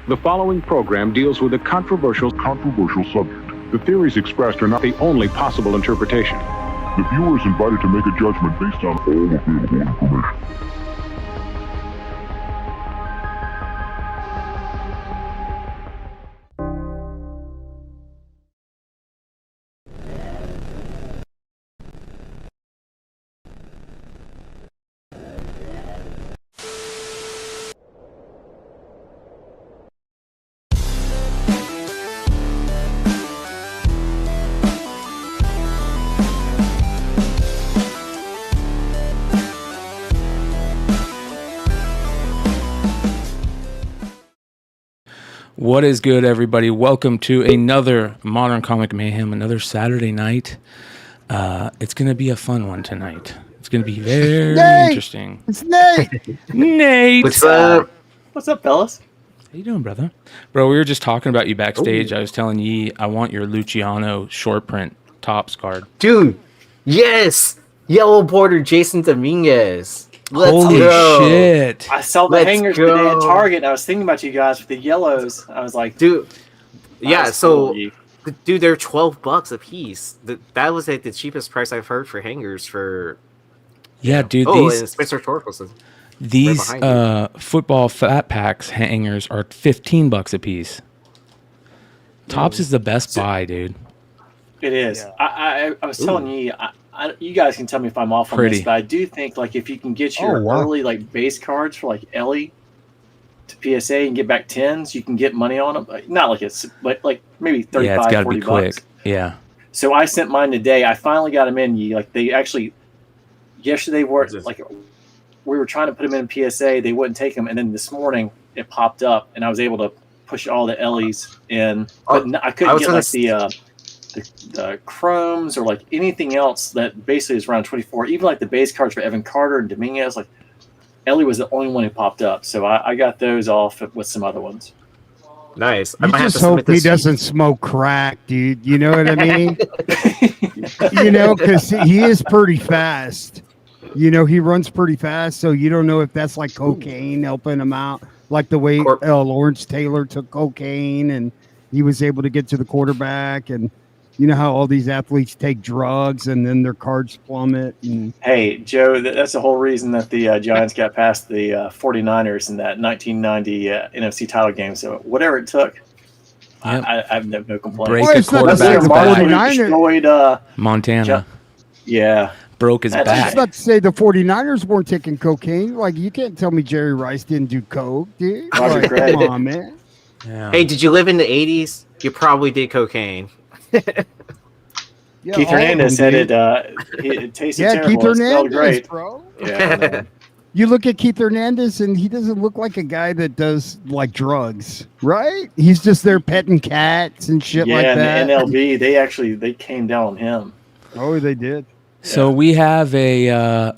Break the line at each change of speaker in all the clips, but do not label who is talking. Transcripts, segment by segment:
The following program deals with a controversial subject. The theories expressed are not the only possible interpretation.
The viewer is invited to make a judgment based on all available information.
What is good, everybody? Welcome to another Modern Comic Mayhem, another Saturday night. It's going to be a fun one tonight. It's going to be very interesting.
It's Nate.
Nate.
What's up?
What's up, fellas?
How you doing, brother? Bro, we were just talking about you backstage. Ooh. I was telling Yee, I want your Luciano short print Topps card.
Dude, yes! Yellow border Jason Dominguez.
Holy shit.
I saw the hangers today at Target, and I was thinking about you guys with the yellows. I was like,
dude, yeah, so, dude, they're $12 a piece. That was like the cheapest price I've heard for hangers for.
Yeah, dude.
And Spencer Torkelson.
These football fat packs hangers are $15 a piece. Topps is the best buy, dude.
It is. Yeah. I was telling you, you guys can tell me if I'm off on this, but I do think like if you can get your early like base cards for like Ellie to PSA and get back 10s, you can get money on them. Not like it's like maybe 35,
yeah, it's gotta
$40.
Be quick. Yeah.
So I sent mine today. I finally got them in. Like they actually yesterday were like we were trying to put them in PSA, they wouldn't take them, and then this morning it popped up, and I was able to push all the Ellies in, but I couldn't get like the chromes or like anything else that basically is around 24. Even like the base cards for Evan Carter and Dominguez, like Ellie was the only one who popped up, so I got those off with some other ones.
Nice.
I
just hope he doesn't smoke crack, dude. You know what I mean? You know, because he is pretty fast. You know, he runs pretty fast, so you don't know if that's like cocaine helping him out, like the way Lawrence Taylor took cocaine and he was able to get to the quarterback. And you know how all these athletes take drugs and then their cards plummet. And
hey, Joe, that's the whole reason that the Giants got past the 49ers in that 1990 NFC title game. So whatever it took, yep. I have no complaints.
Break the quarterback's back.
Destroyed
Montana.
Yeah.
Broke his back.
I was about to say the 49ers weren't taking cocaine. Like, you can't tell me Jerry Rice didn't do coke, dude. Like, come on, man.
Yeah. Hey, did you live in the 80s? You probably did cocaine.
Keith Hernandez said it tasted terrible.
Keith Hernandez,
it smelled great.
Bro.
Yeah,
you look at Keith Hernandez, and he doesn't look like a guy that does, like, drugs, right? He's just there petting cats and shit like that.
Yeah, and the NLB, they came down on him.
Oh, they did.
So we have a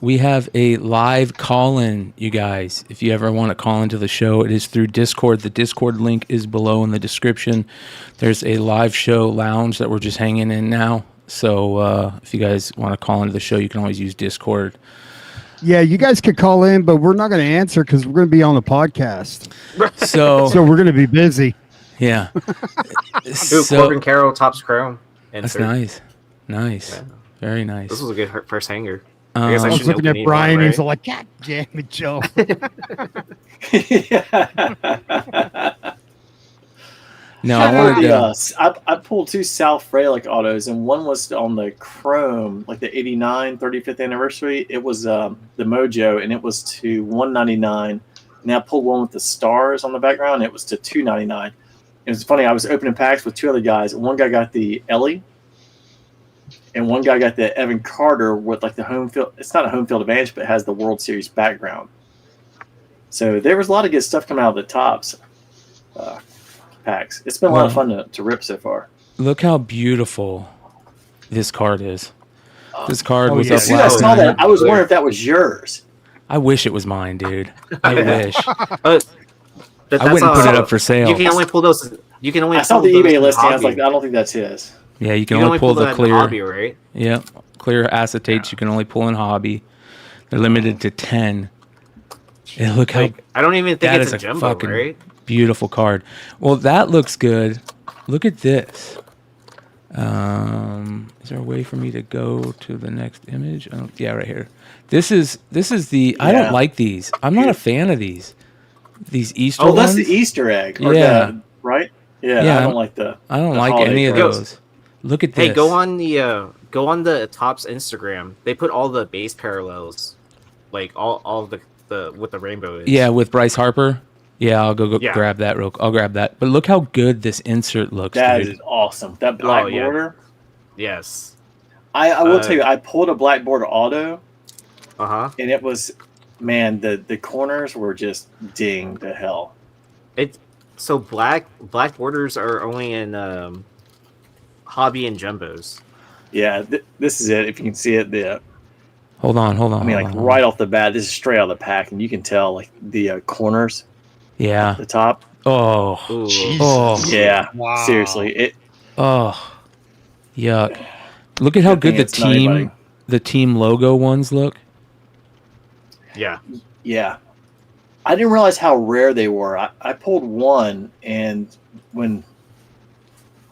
live call-in, you guys. If you ever want to call into the show, it is through Discord. The Discord link is below in the description. There's a live show lounge that we're just hanging in now. So if you guys want to call into the show, you can always use Discord.
Yeah, you guys could call in, but we're not going to answer because we're going to be on the podcast.
So
we're going to be busy.
Yeah.
Corbin Carroll, Topps Chrome.
That's nice. Nice. Yeah. Very nice.
This was a good first hanger.
I was looking at Bryan, and he's like, God damn it, Joe.
No,
I pulled two Sal Frelick autos, and one was on the Chrome, like the 89 35th anniversary. It was the Mojo, and it was to $199. And I pulled one with the stars on the background, and it was to $299. It was funny. I was opening packs with two other guys, and one guy got the Ellie, and one guy got the Evan Carter with like the home field. It's not a home field advantage, but it has the World Series background. So there was a lot of good stuff coming out of the Topps packs. It's been a lot of fun to rip so far.
Look how beautiful this card is. This card was up.
As soon as I saw that, I was wondering if that was yours.
I wish it was mine, dude. I wish.
I
wouldn't put it up for sale.
You can only pull those. You can only.
I saw the eBay listing. I was like, I don't think that's his.
Yeah, you can
You
only pull the
that in
clear.
hobby, right?
Yeah, clear acetates you can only pull in hobby. They're limited to 10. And look how
Like, I don't even think
that
it's
is
a
a
jumbo,
fucking
right?
beautiful card. Well, that looks good. Look at this. Is there a way for me to go to the next image? Oh, yeah, right here. This is the. I don't
Yeah.
like these. I'm not a fan of these. These Easter
Oh,
ones.
that's the Easter egg. Or
Yeah.
right? Yeah,
Yeah,
I don't like the.
I don't
the
like
holiday
any of
cards.
those. Look at this.
Hey, go on the Topps Instagram. They put all the base parallels, like all the what the rainbow is.
Yeah, with Bryce Harper. Yeah, I'll go
Yeah.
grab that. I'll grab that. But look how good this insert looks,
That
dude.
is awesome. That black
Oh, yeah.
border.
Yes.
I will tell you, I pulled a black border auto, and it was, man, the corners were just ding to hell.
So black borders are only in hobby and jumbos.
Yeah, this is it. If you can see it,
Hold on.
I mean, like right off the bat, this is straight out of the pack, and you can tell like the corners,
Yeah.
the top.
Oh.
Ooh.
Oh.
Yeah,
Wow.
seriously,
Oh. Yuck. Look at how good
Good thing it's not anybody.
the team logo ones look.
Yeah.
Yeah. I didn't realize how rare they were. I pulled one, and when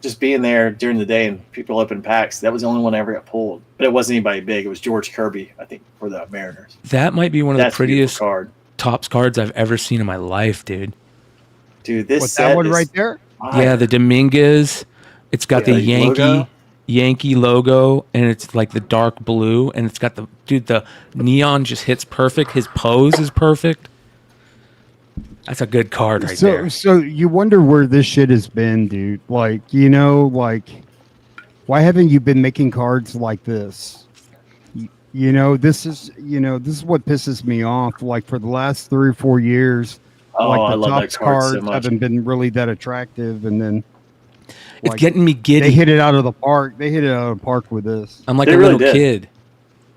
just being there during the day and people open packs, that was the only one I ever got pulled. But it wasn't anybody big. It was George Kirby, I think, for the Mariners.
That might be one of
That's
the
a beautiful
prettiest
card.
Topps cards I've ever seen in my life, dude.
Dude, this
What's
set
that one
is
right there?
fire.
Yeah, the Dominguez. It's got
Yeah,
the
the
Yankee logo, and it's like the dark blue, and it's got the neon just hits perfect. His pose is perfect. That's a good card right there.
So you wonder where this shit has been, dude. Like, why haven't you been making cards like this? This is what pisses me off. Like for the last 3 or 4 years,
Oh,
like
I
the
love that
Topps
card so
cards
much.
haven't been really that attractive, and then
It's
like,
getting me giddy.
they hit it out of the park. They hit it out of the park with this.
I'm like
They
a
really
little
did.
kid.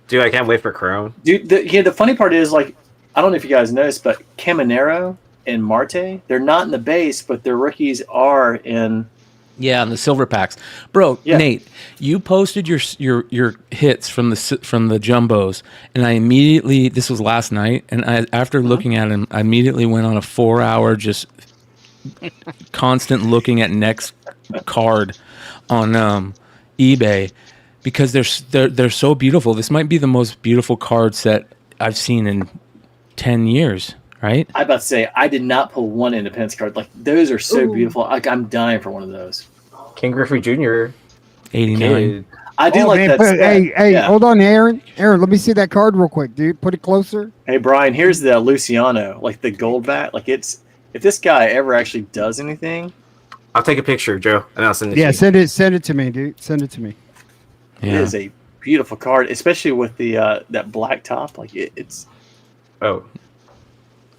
Dude, I can't wait for Chrome.
Dude, the funny part is, like, I don't know if you guys noticed, but Caminero and Marte, they're not in the base, but their rookies are in.
Yeah, and the silver packs, bro.
Yeah.
Nate, you posted your hits from the jumbos, and I immediately. This was last night, and after looking at them, I immediately went on a 4-hour just constant looking at next card on eBay because they're so beautiful. This might be the most beautiful card set I've seen in 10 years. Right?
I about to say, I did not pull one Independence card. Like, those are so beautiful. Like, I'm dying for one of those.
King Griffey Jr.
89.
Kid.
I do like
man,
that. set.
hey,
Yeah.
hold on, Aaron. Aaron, let me see that card real quick, dude. Put it closer.
Hey, Brian, here's the Luciano, like the gold bat. Like, it's, if this guy ever actually does anything,
I'll take a picture, Joe, and I'll send it
Yeah,
to you.
send it to me, dude. Send it to me.
it
Yeah.
is a beautiful card, especially with the that black top. Like, it's
Oh.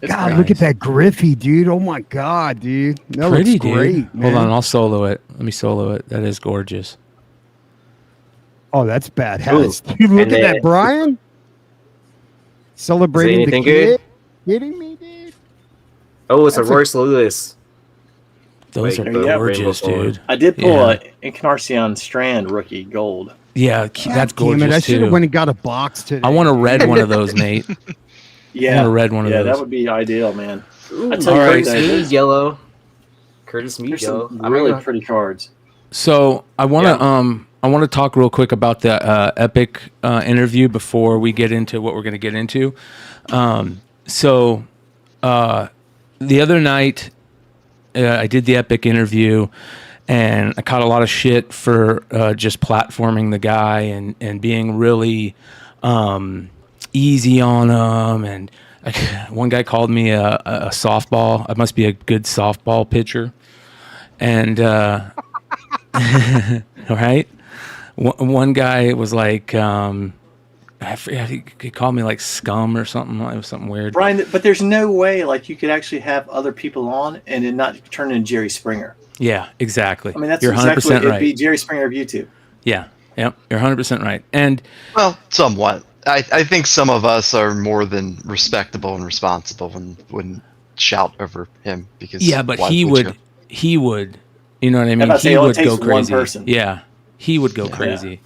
God,
great.
look at that Griffey, dude. Oh my God, dude. That
Pretty,
looks great.
dude.
Man.
Hold on, I'll solo it. Let me solo it. That is gorgeous.
Oh, that's badass.
Ooh.
Dude, look
And
at
then-
that, Brian. Celebrating the
anything
kid.
good?
Kidding me, dude?
Oh, it's
That's
a
a-
Royce Lewis.
Those
Like
are
the Rainbow
gorgeous,
Sword.
dude.
I did pull
Yeah.
a Encarnacion Strand rookie gold.
Yeah,
God
that's
damn it, I
gorgeous
should have
too.
went and got a box today.
I want a red one of those, Nate.
Yeah,
want a red one of
yeah,
those.
that would be ideal, man.
Ooh,
I tell you
Alright,
what,
Curtis
though,
Mead yellow. Curtis Mead
there's
yellow.
some really pretty cards.
So I want to talk real quick about the Epic interview before we get into what we're going to get into. The other night I did the Epic interview, and I caught a lot of shit for just platforming the guy and being really easy on him. And one guy called me a softball. I must be a good softball pitcher. And right, one guy was like, I forget, he called me like scum or something. It was something weird.
Brian, but there's no way like you could actually have other people on and it not turn into Jerry Springer.
Yeah, exactly.
I mean, that's
you're
exactly
100%
what it'd
right.
be, Jerry Springer of YouTube.
Yeah, yep, you're 100% right. And
Well, somewhat. I think some of us are more than respectable and responsible and wouldn't shout over him because
yeah, but
why
he
would
would, you know what I mean?
about to say,
He
it only
would
takes
go
one
crazy.
person.
Yeah, he would go crazy.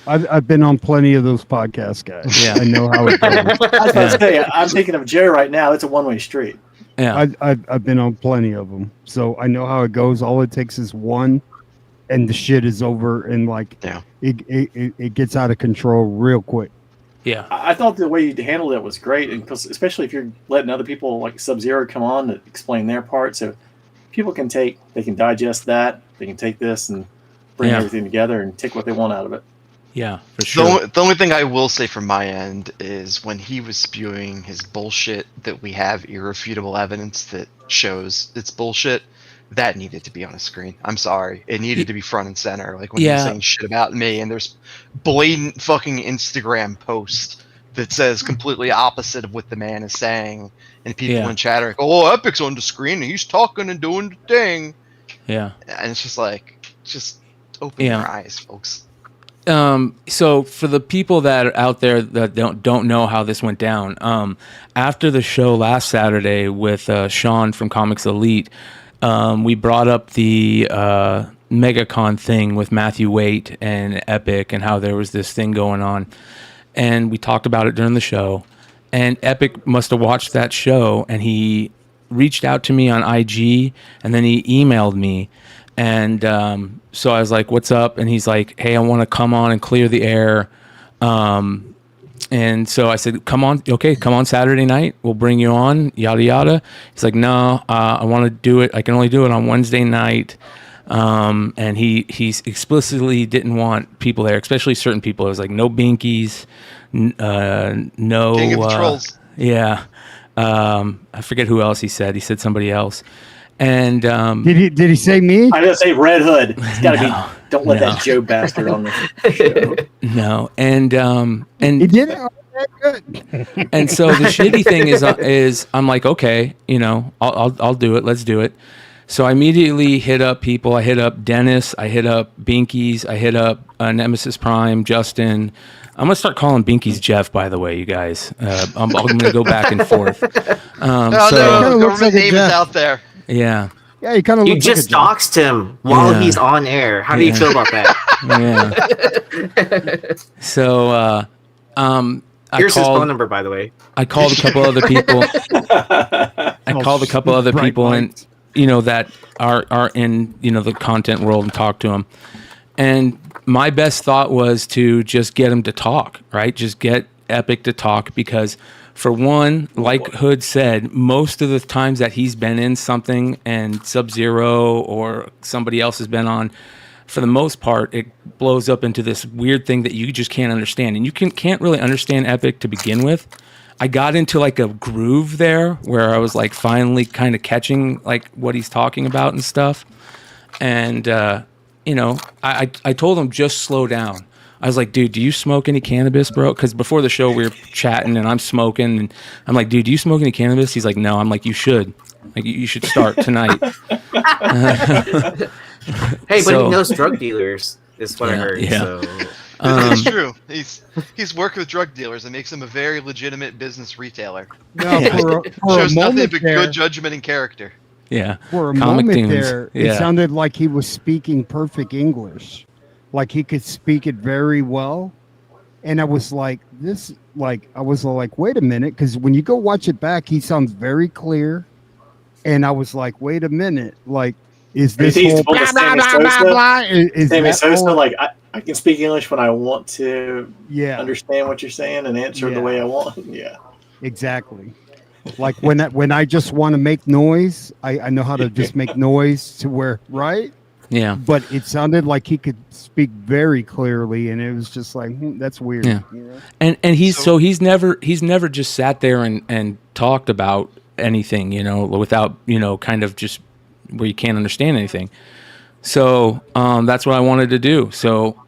I've been on plenty of those podcasts, guys.
Yeah.
I know how it goes.
I was about to say, I'm thinking of Joe right now. It's a one-way street.
Yeah.
I've been on plenty of them, so I know how it goes. All it takes is one, and the shit is over, and like it gets out of control real quick.
Yeah.
I thought the way you handled it was great, and especially if you're letting other people like SUBZERO come on to explain their part, so people can digest that. They can take this and bring everything together and take what they want out of it.
Yeah, for sure.
The only thing I will say from my end is when he was spewing his bullshit that we have irrefutable evidence that shows it's bullshit, that needed to be on a screen. I'm sorry. It needed to be front and center. Like when he's saying shit about me and there's blatant fucking Instagram post that says completely opposite of what the man is saying. And people in chat are like, oh, Epic's on the screen and he's talking and doing the thing.
Yeah.
And it's just like, just open your eyes, folks.
So for the people that are out there that don't know how this went down, after the show last Saturday with Sean from Comics Elite, we brought up the MegaCon thing with Matthew Waite and Epic and how there was this thing going on, and we talked about it during the show. And Epic must have watched that show, and he reached out to me on IG, and then he emailed me. And so I was like, what's up? And he's like, hey, I want to come on and clear the air. And so I said, come on Saturday night. We'll bring you on, yada, yada. He's like, no, I want to do it. I can only do it on Wednesday night. And he explicitly didn't want people there, especially certain people. It was like no binkies, no.
King of the Trolls.
Yeah. I forget who else he said. He said somebody else. And
did he say me?
I'm gonna say Red Hood. It's gotta be. Don't let that Joe bastard on the show.
No, and
he did it. Good.
And so the shitty thing is I'm like, okay, I'll do it. Let's do it. So I immediately hit up people. I hit up Dennis. I hit up Binkies. I hit up Nemesis Prime, Justin. I'm gonna start calling Binkies Jeff. By the way, you guys, I'm gonna go back and forth.
No, government name is out there.
Yeah.
Yeah, he kind of.
You just doxed him while he's on air. How do you feel about that?
Yeah. So,
here's his phone number, by the way.
I called a couple other people. And that are in the content world and talk to them. And my best thought was to just get him to talk, right? Just get Epic to talk because. For one, like Hood said, most of the times that he's been in something and SUBZERO or somebody else has been on, for the most part, it blows up into this weird thing that you just can't understand. And you can't really understand Epic to begin with. I got into like a groove there where I was like finally kind of catching like what he's talking about and stuff. And, I told him just slow down. I was like, dude, do you smoke any cannabis, bro? Because before the show, we were chatting, and I'm smoking. And I'm like, dude, do you smoke any cannabis? He's like, no. I'm like, you should. Like, you should start tonight.
Hey, but he knows drug dealers, is what I heard.
Yeah.
So.
It's true. He's worked with drug dealers. It makes him a very legitimate business retailer.
No, for
shows
a
nothing
moment
but
there,
good judgment and character.
Yeah.
For a
Comic
moment
demons.
there, it sounded like he was speaking perfect English. Like he could speak it very well. And I was like, wait a minute. Because when you go watch it back, he sounds very clear. And I was like, wait a minute. Like, is this whole blah, blah, blah, blah, blah? Is
Sammy
that
Sosa,
all?
like, I can speak English when I want to
understand
what you're saying and answer the way I want. Yeah.
Exactly. Like when I just want to make noise, I know how to just make noise to where, right?
Yeah.
But it sounded like he could speak very clearly, and it was just like, that's weird.
Yeah. And he's never just sat there and talked about anything, without, kind of just where you can't understand anything. So that's what I wanted to do. So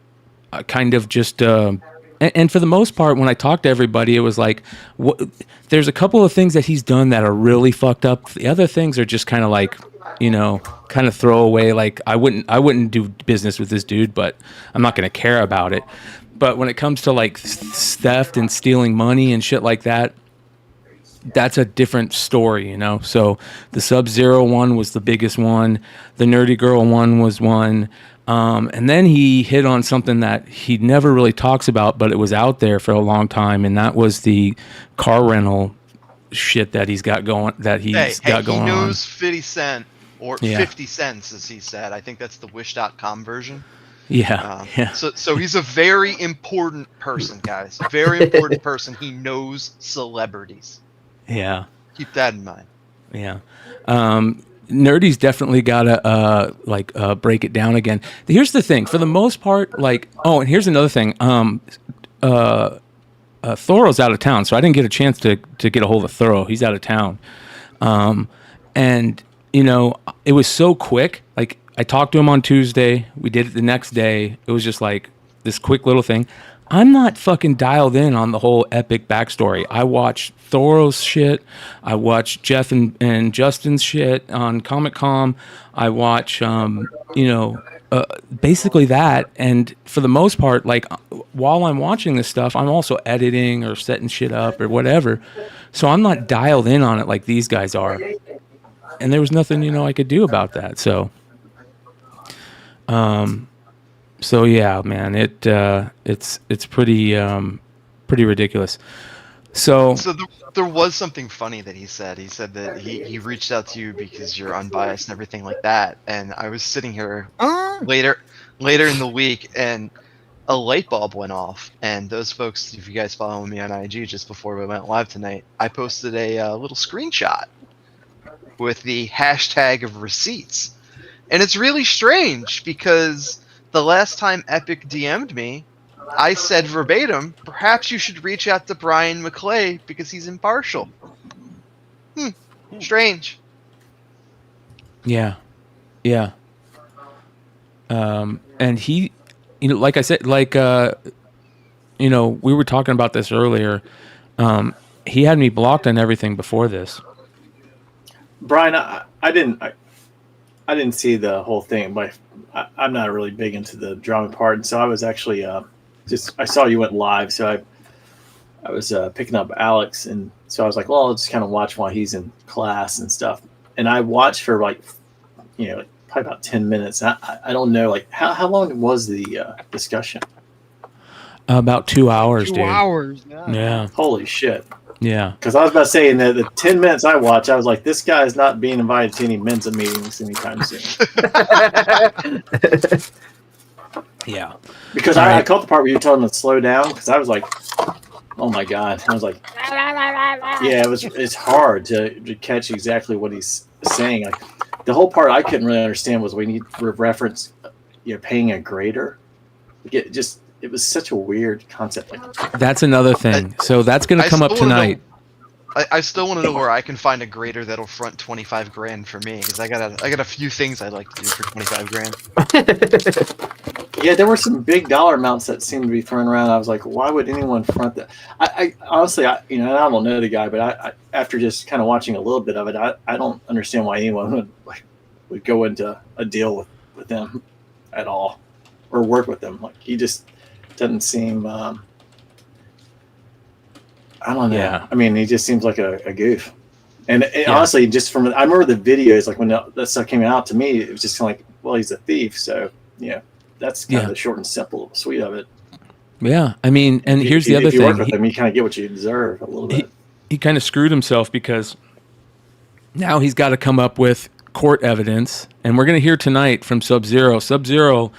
I kind of just and for the most part, when I talked to everybody, it was like, there's a couple of things that he's done that are really fucked up. The other things are just kind of like, kind of throw away. Like I wouldn't do business with this dude, but I'm not going to care about it. But when it comes to like theft and stealing money and shit like that, that's a different story, So the SUBZERO one was the biggest one. The Nerdy Girl one was one. And then he hit on something that he never really talks about, but it was out there for a long time, and that was the car rental shit that he's got going. He knows
50 Cent or 50 cents, as he said. I think that's the Wish.com version.
Yeah.
So he's a very important person, guys. Very important person. He knows celebrities.
Yeah.
Keep that in mind.
Yeah. Nerdy's definitely got to break it down again. Here's the thing. For the most part, and here's another thing. Thoro's out of town, so I didn't get a chance to get a hold of Thoro. He's out of town. And, it was so quick. Like, I talked to him on Tuesday. We did it the next day. It was just like this quick little thing. I'm not fucking dialed in on the whole epic backstory. I watch Thoro's shit. I watch Jeff and Justin's shit on Comic-Com. I watch, basically that. And for the most part, while I'm watching this stuff, I'm also editing or setting shit up or whatever. So I'm not dialed in on it like these guys are. And there was nothing, I could do about that. So yeah, man, it's pretty ridiculous. So
there was something funny that he said. He said that he reached out to you because you're unbiased and everything like that. And I was sitting here later in the week, and a light bulb went off. And those folks, if you guys follow me on IG just before we went live tonight, I posted a little screenshot with the hashtag of receipts. And it's really strange because the last time Epic DM'd me, I said verbatim, perhaps you should reach out to Bryan McClay because he's impartial. Strange.
Yeah. And he, like I said, we were talking about this earlier. He had me blocked on everything before this.
Bryan, I didn't see the whole thing, but I'm not really big into the drama part, and so I was actually I saw you went live, so I was picking up Alex, and so I was like, well, I'll just kind of watch while he's in class and stuff. And I watched for probably about 10 minutes. I don't know, how long was the discussion?
About 2 hours, dude.
2 hours.
Yeah.
Holy shit.
Yeah.
Because I was about to say, in the 10 minutes I watched, I was like, this guy's not being invited to any Mensa meetings anytime soon.
Yeah.
Because I caught the part where you told him to slow down, because I was like, oh my God. I was like, yeah, it's hard to catch exactly what he's saying. The whole part I couldn't really understand was we need to reference paying a grader. It was such a weird concept.
That's another thing. So that's going to come up tonight.
I still want to know where I can find a grader that'll front $25,000 for me, because I got a few things I'd like to do for $25,000.
Yeah, there were some big dollar amounts that seemed to be thrown around. I was like, why would anyone front that? I honestly, I don't know the guy, but I after just kind of watching a little bit of it, I don't understand why anyone would go into a deal with them at all or work with them. He just doesn't seem. I don't know.
Yeah.
I mean, he just seems like a goof. And honestly, just I remember the videos, when that stuff came out, to me, it was just kind of like, well, he's a thief. So, that's kind of the short and simple sweet of it.
Yeah. I mean, and here's the other thing.
If you work with him, you kind of get what you deserve a little bit.
He kind of screwed himself, because now he's got to come up with court evidence. And we're going to hear tonight from SUBZERO. SUBZERO,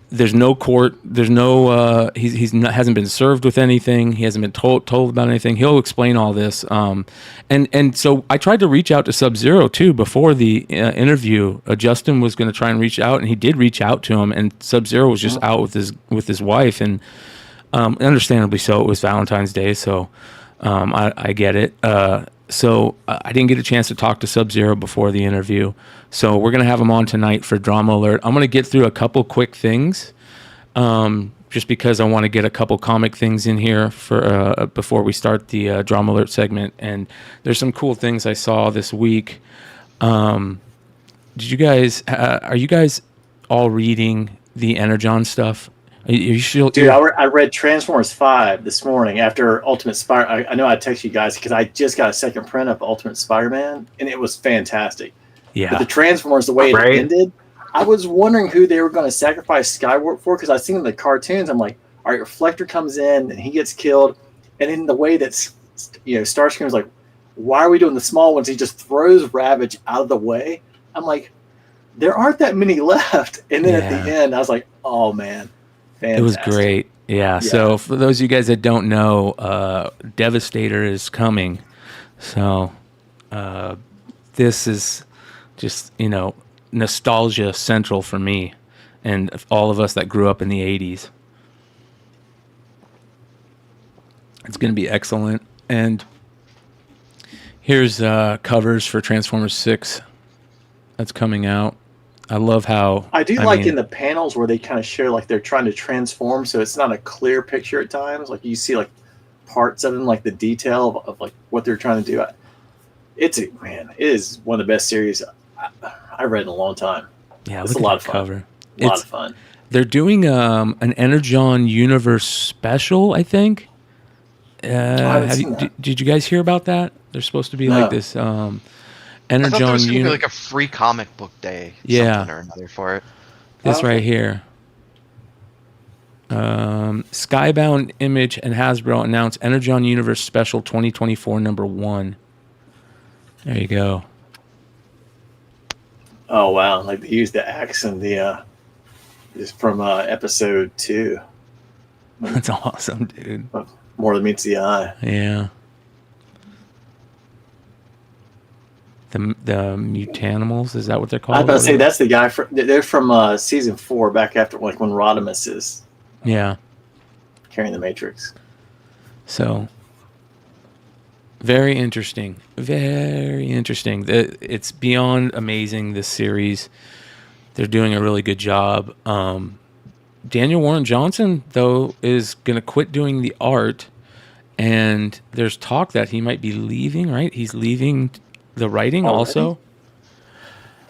there's no court. There's no. Hasn't been served with anything. He hasn't been told about anything. He'll explain all this. And so I tried to reach out to SUBZERO too before the interview. Justin was going to try and reach out, and he did reach out to him. And SUBZERO was just out with his wife, and understandably so. It was Valentine's Day, so I get it. So I didn't get a chance to talk to SUBZERO before the interview. So we're going to have him on tonight for Drama Alert. I'm going to get through a couple quick things, just because I want to get a couple comic things in here for before we start the Drama Alert segment. And there's some cool things I saw this week. Are you guys all reading the Energon stuff?
Dude, I read Transformers 5 this morning after Ultimate Spider. I know I texted you guys because I just got a second print of Ultimate Spider-Man, and it was fantastic.
Yeah.
But the Transformers, the way it ended, I was wondering who they were going to sacrifice Skywarp for, because I seen in the cartoons, I'm like, all right, Reflector comes in and he gets killed, and in the way that's, Starscream's like, why are we doing the small ones? He just throws Ravage out of the way. I'm like, there aren't that many left. And then at the end, I was like, oh man, fantastic.
It was great. Yeah. So for those of you guys that don't know, Devastator is coming. So this is just, nostalgia central for me and all of us that grew up in the 80s. It's going to be excellent. And here's covers for Transformers 6 that's coming out. I love how...
I mean, in the panels where they kind of show like they're trying to transform, so it's not a clear picture at times. Like you see like parts of them, like the detail of like what they're trying to do. It is one of the best series I've read in a long time.
Yeah,
it's a lot of fun.
Cover.
A lot of fun.
They're doing an Energon Universe special, I think. Did you guys hear about that? They're supposed to be like this Energon.
I thought there was going to be like a free comic book day. Something or another for it.
This right here. Skybound Image and Hasbro announced Energon Universe Special 2024 #1. There you go.
Oh wow! Like they used the axe and the is from episode 2.
That's awesome, dude.
More than meets the eye.
Yeah. The Mutanimals, is that what they're called?
I was about to say that's the guy. They're from season 4, back after like when Rodimus is.
Yeah.
Carrying the Matrix.
So. Very interesting. Very interesting. It's beyond amazing, this series. They're doing a really good job. Daniel Warren Johnson, though, is going to quit doing the art. And there's talk that he might be leaving, right? He's leaving the writing also.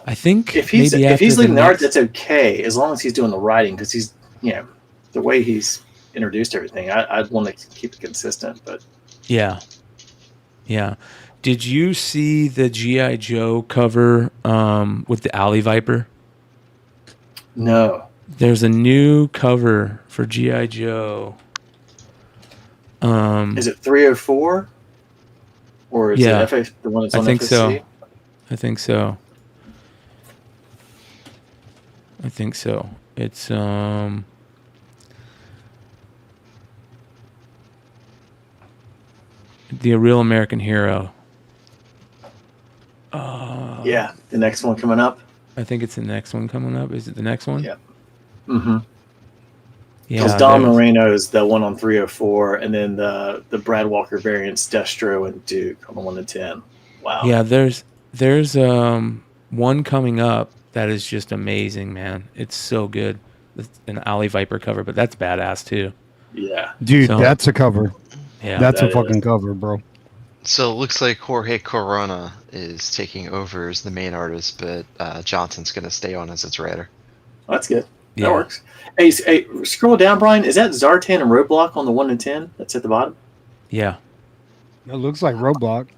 I think
if he's leaving the art, that's okay, as long as he's doing the writing, because he's, the way he's introduced everything. I'd want to keep it consistent, but.
Yeah. Yeah. Did you see the G.I. Joe cover with the Alley Viper?
No.
There's a new cover for G.I. Joe.
Is it 304? Or is it the one that's on FSC?
I think so. It's The Real American Hero.
Yeah, the next one coming up.
I think it's the next one coming up. Is it the next one?
Yeah. Mm-hmm.
Yeah.
Because Don Moreno is the one on 304, and then the Brad Walker variants, Destro and Duke on the 1 to 10. Wow.
Yeah, there's one coming up that is just amazing, man. It's so good. It's an Alley Viper cover, but that's badass too.
Yeah.
Dude, that's a cover.
Yeah.
That's a fucking cover, bro.
So it looks like Jorge Corona is taking over as the main artist, but Johnson's going to stay on as its writer.
That's good. That works. Hey, scroll down, Brian. Is that Zartan and Roadblock on the 1 to 10? That's at the bottom?
Yeah.
It looks like Roadblock.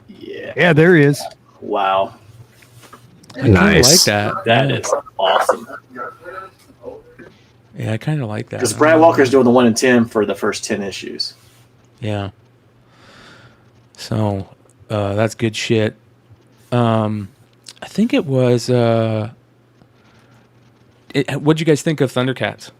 Yeah.
Yeah, there he is.
Wow.
I like that.
That is awesome.
Yeah, I kind of like that.
Because Brad Walker's doing the 1 to 10 for the first 10 issues.
Yeah. So, that's good shit. I think it was... what'd you guys think of Thundercats?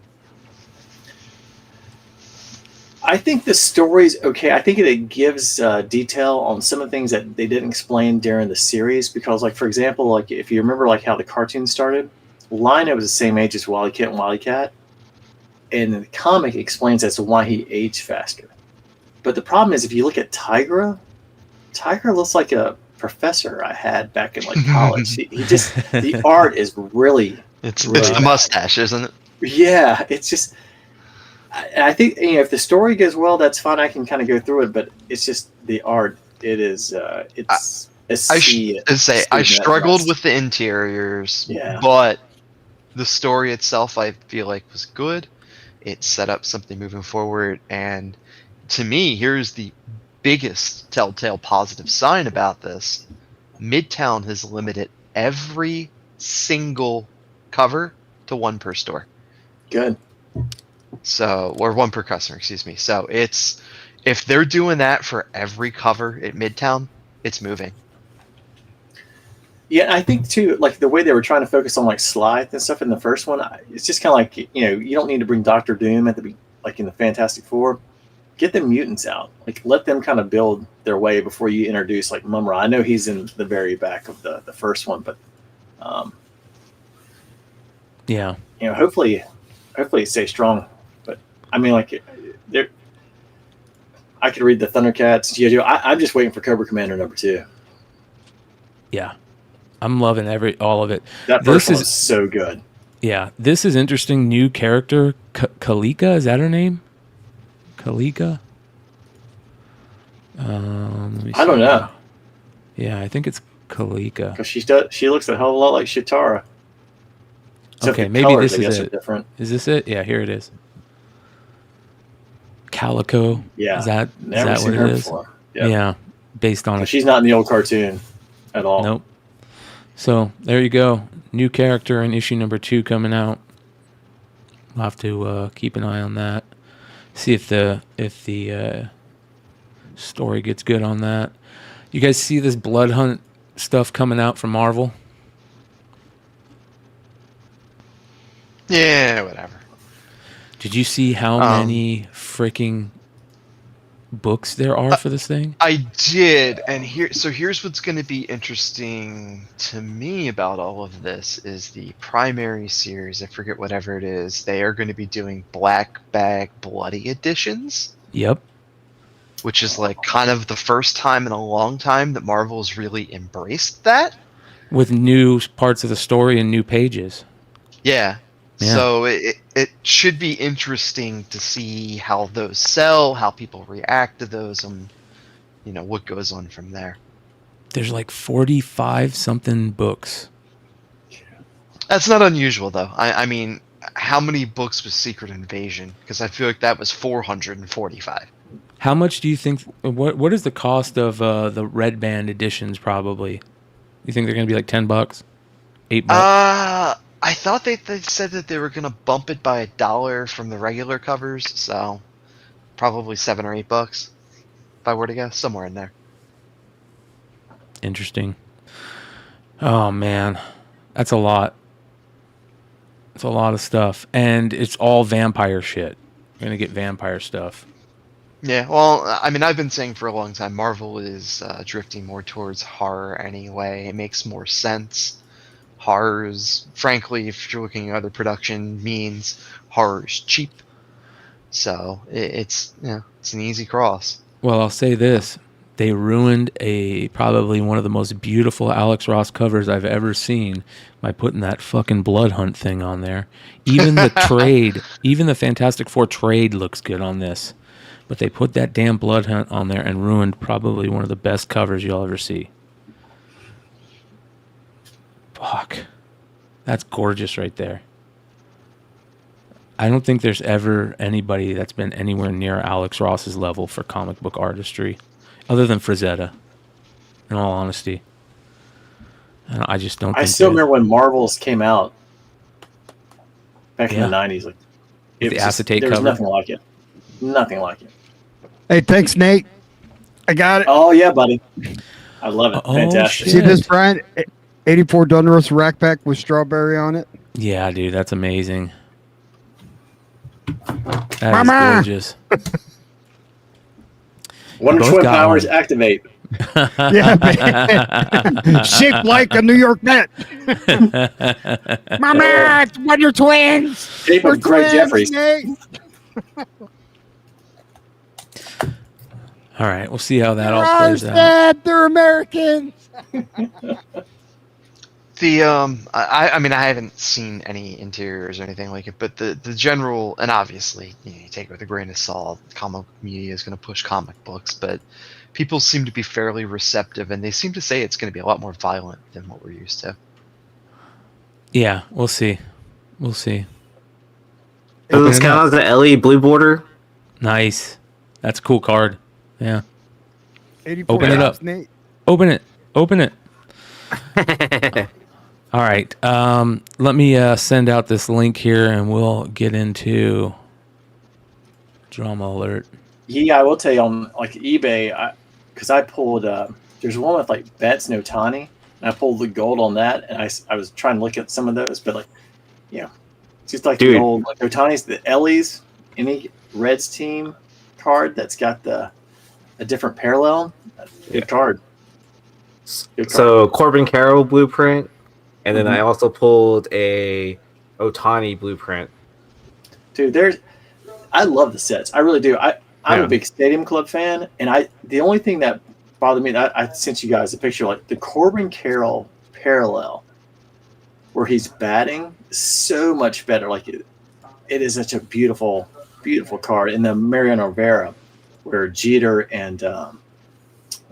I think the story's okay. I think it gives detail on some of the things that they didn't explain during the series. Because, like, for example, like if you remember like how the cartoon started, Lino was the same age as Wily Kit and Wily Cat. And the comic explains as to why he aged faster. But the problem is, if you look at Tigra looks like a professor I had back in like college. he just, the art is really...
It's the mustache, isn't it?
Yeah, it's just... I think if the story goes well, that's fine. I can kind of go through it, but it's just the art. It is. It's.
I struggled with the interiors, but the story itself, I feel like, was good. It set up something moving forward, and to me, here's the biggest telltale positive sign about this: Midtown has limited every single cover to one per store.
Good.
So, or one per customer, excuse me. So it's, if they're doing that for every cover at Midtown, it's moving.
Yeah, I think too, like the way they were trying to focus on like Slythe and stuff in the first one, it's just kind of like, you know, you don't need to bring Doctor Doom at the like in the Fantastic Four. Get the mutants out, like let them kind of build their way before you introduce like Mumra. I know he's in the very back of the first one, but
Yeah.
you know, hopefully it stays strong. But I mean, like there, I could read the Thundercats, G.I. Joe. I'm just waiting for Cobra Commander #2.
Yeah. I'm loving all of it.
That first one is so good.
Yeah. This is interesting. New character, Kalika, is that her name? Kalika? Let me see.
I don't know.
Yeah, I think it's Kalika.
Because she looks a hell of a lot like Shitara. Except
Okay,
the
maybe
colors,
this
I guess,
is
are
it.
different.
Is this it? Yeah, here it is. Calico.
Yeah.
Is that
Never
what
seen
it
her
is?
before. Yep.
Yeah. Based on
But
it.
she's not in the old cartoon at all.
Nope. So there you go. New character in issue #2 coming out. We'll have to keep an eye on that. See if the story gets good on that. You guys see this Blood Hunt stuff coming out from Marvel?
Yeah, whatever.
Did you see how many freaking books there are for this thing?
I did, and here's what's going to be interesting to me about all of this is the primary series. I forget whatever it is. They are going to be doing Black Bag Bloody editions.
Yep.
Which is like kind of the first time in a long time that Marvel's really embraced that.
With new parts of the story and new pages.
Yeah.
Yeah.
So it should be interesting to see how those sell, how people react to those, and you know what goes on from there.
There's like 45 something books.
That's not unusual though. I mean, how many books was Secret Invasion? Because I feel like that was 445.
How much do you think? What is the cost of the Red Band editions? Probably. You think they're gonna be like $10, $8?
I thought they said that they were gonna bump it by $1 from the regular covers, so probably $7 or $8. If I were to guess, somewhere in there.
Interesting. Oh man, that's a lot. It's a lot of stuff, and it's all vampire shit. We're gonna get vampire stuff.
Yeah, well, I mean, I've been saying for a long time, Marvel is drifting more towards horror anyway. It makes more sense. Horror's, frankly, if you're looking at other production means, horror's cheap. So it's an easy cross.
Well, I'll say this. They ruined probably one of the most beautiful Alex Ross covers I've ever seen by putting that fucking Blood Hunt thing on there. Even the trade, even the Fantastic Four trade looks good on this. But they put that damn Blood Hunt on there and ruined probably one of the best covers you'll ever see. Fuck. That's gorgeous right there. I don't think there's ever anybody that's been anywhere near Alex Ross's level for comic book artistry, other than Frazetta, in all honesty. And I just don't think
I still remember when Marvels came out back in the 90s. Like,
the acetate
there was
cover.
nothing like it. Nothing like it.
Hey, thanks, Nate. I got it.
Oh, yeah, buddy. I love it.
Oh,
Fantastic.
shit.
See this, Brian? 84 Dunros rack pack with strawberry on it.
Yeah, dude, that's amazing. That
Mama!
is gorgeous.
Wonder
Both
Twin
got
powers
one.
activate.
Yeah, man. Shaped like a New York Met. Mama, it's Wonder Twins.
Shape of Greg Jeffries.
Nate.
All right, we'll see how that all
They're
plays out.
dead. They're Americans.
I mean, I haven't seen any interiors or anything like it, but the general, and obviously, you take it with a grain of salt, comic media is going to push comic books, but people seem to be fairly receptive, and they seem to say it's going to be a lot more violent than what we're used to.
Yeah, we'll see. We'll see.
So this kind of the LE blue border.
Nice. That's a cool card. Yeah.
84
Open it up.
Nate.
Open it. Open it. All right. Let me send out this link here, and we'll get into drama alert.
Yeah, I will tell you on like eBay, because I pulled. There's one with like Betts no Tani, and I pulled the gold on that, and I was trying to look at some of those, but like, it's just like the old like Otani's, the Ellie's, any Reds team card that's got a different parallel. Good card. Good card.
So Corbin Carroll blueprint, and then I also pulled a Otani blueprint.
Dude, I love the sets. I really do. I'm a big Stadium Club fan, and the only thing that bothered me, I sent you guys a picture, like the Corbin Carroll parallel where he's batting is so much better. Like it is such a beautiful, beautiful card. And the Mariano Rivera, where Jeter and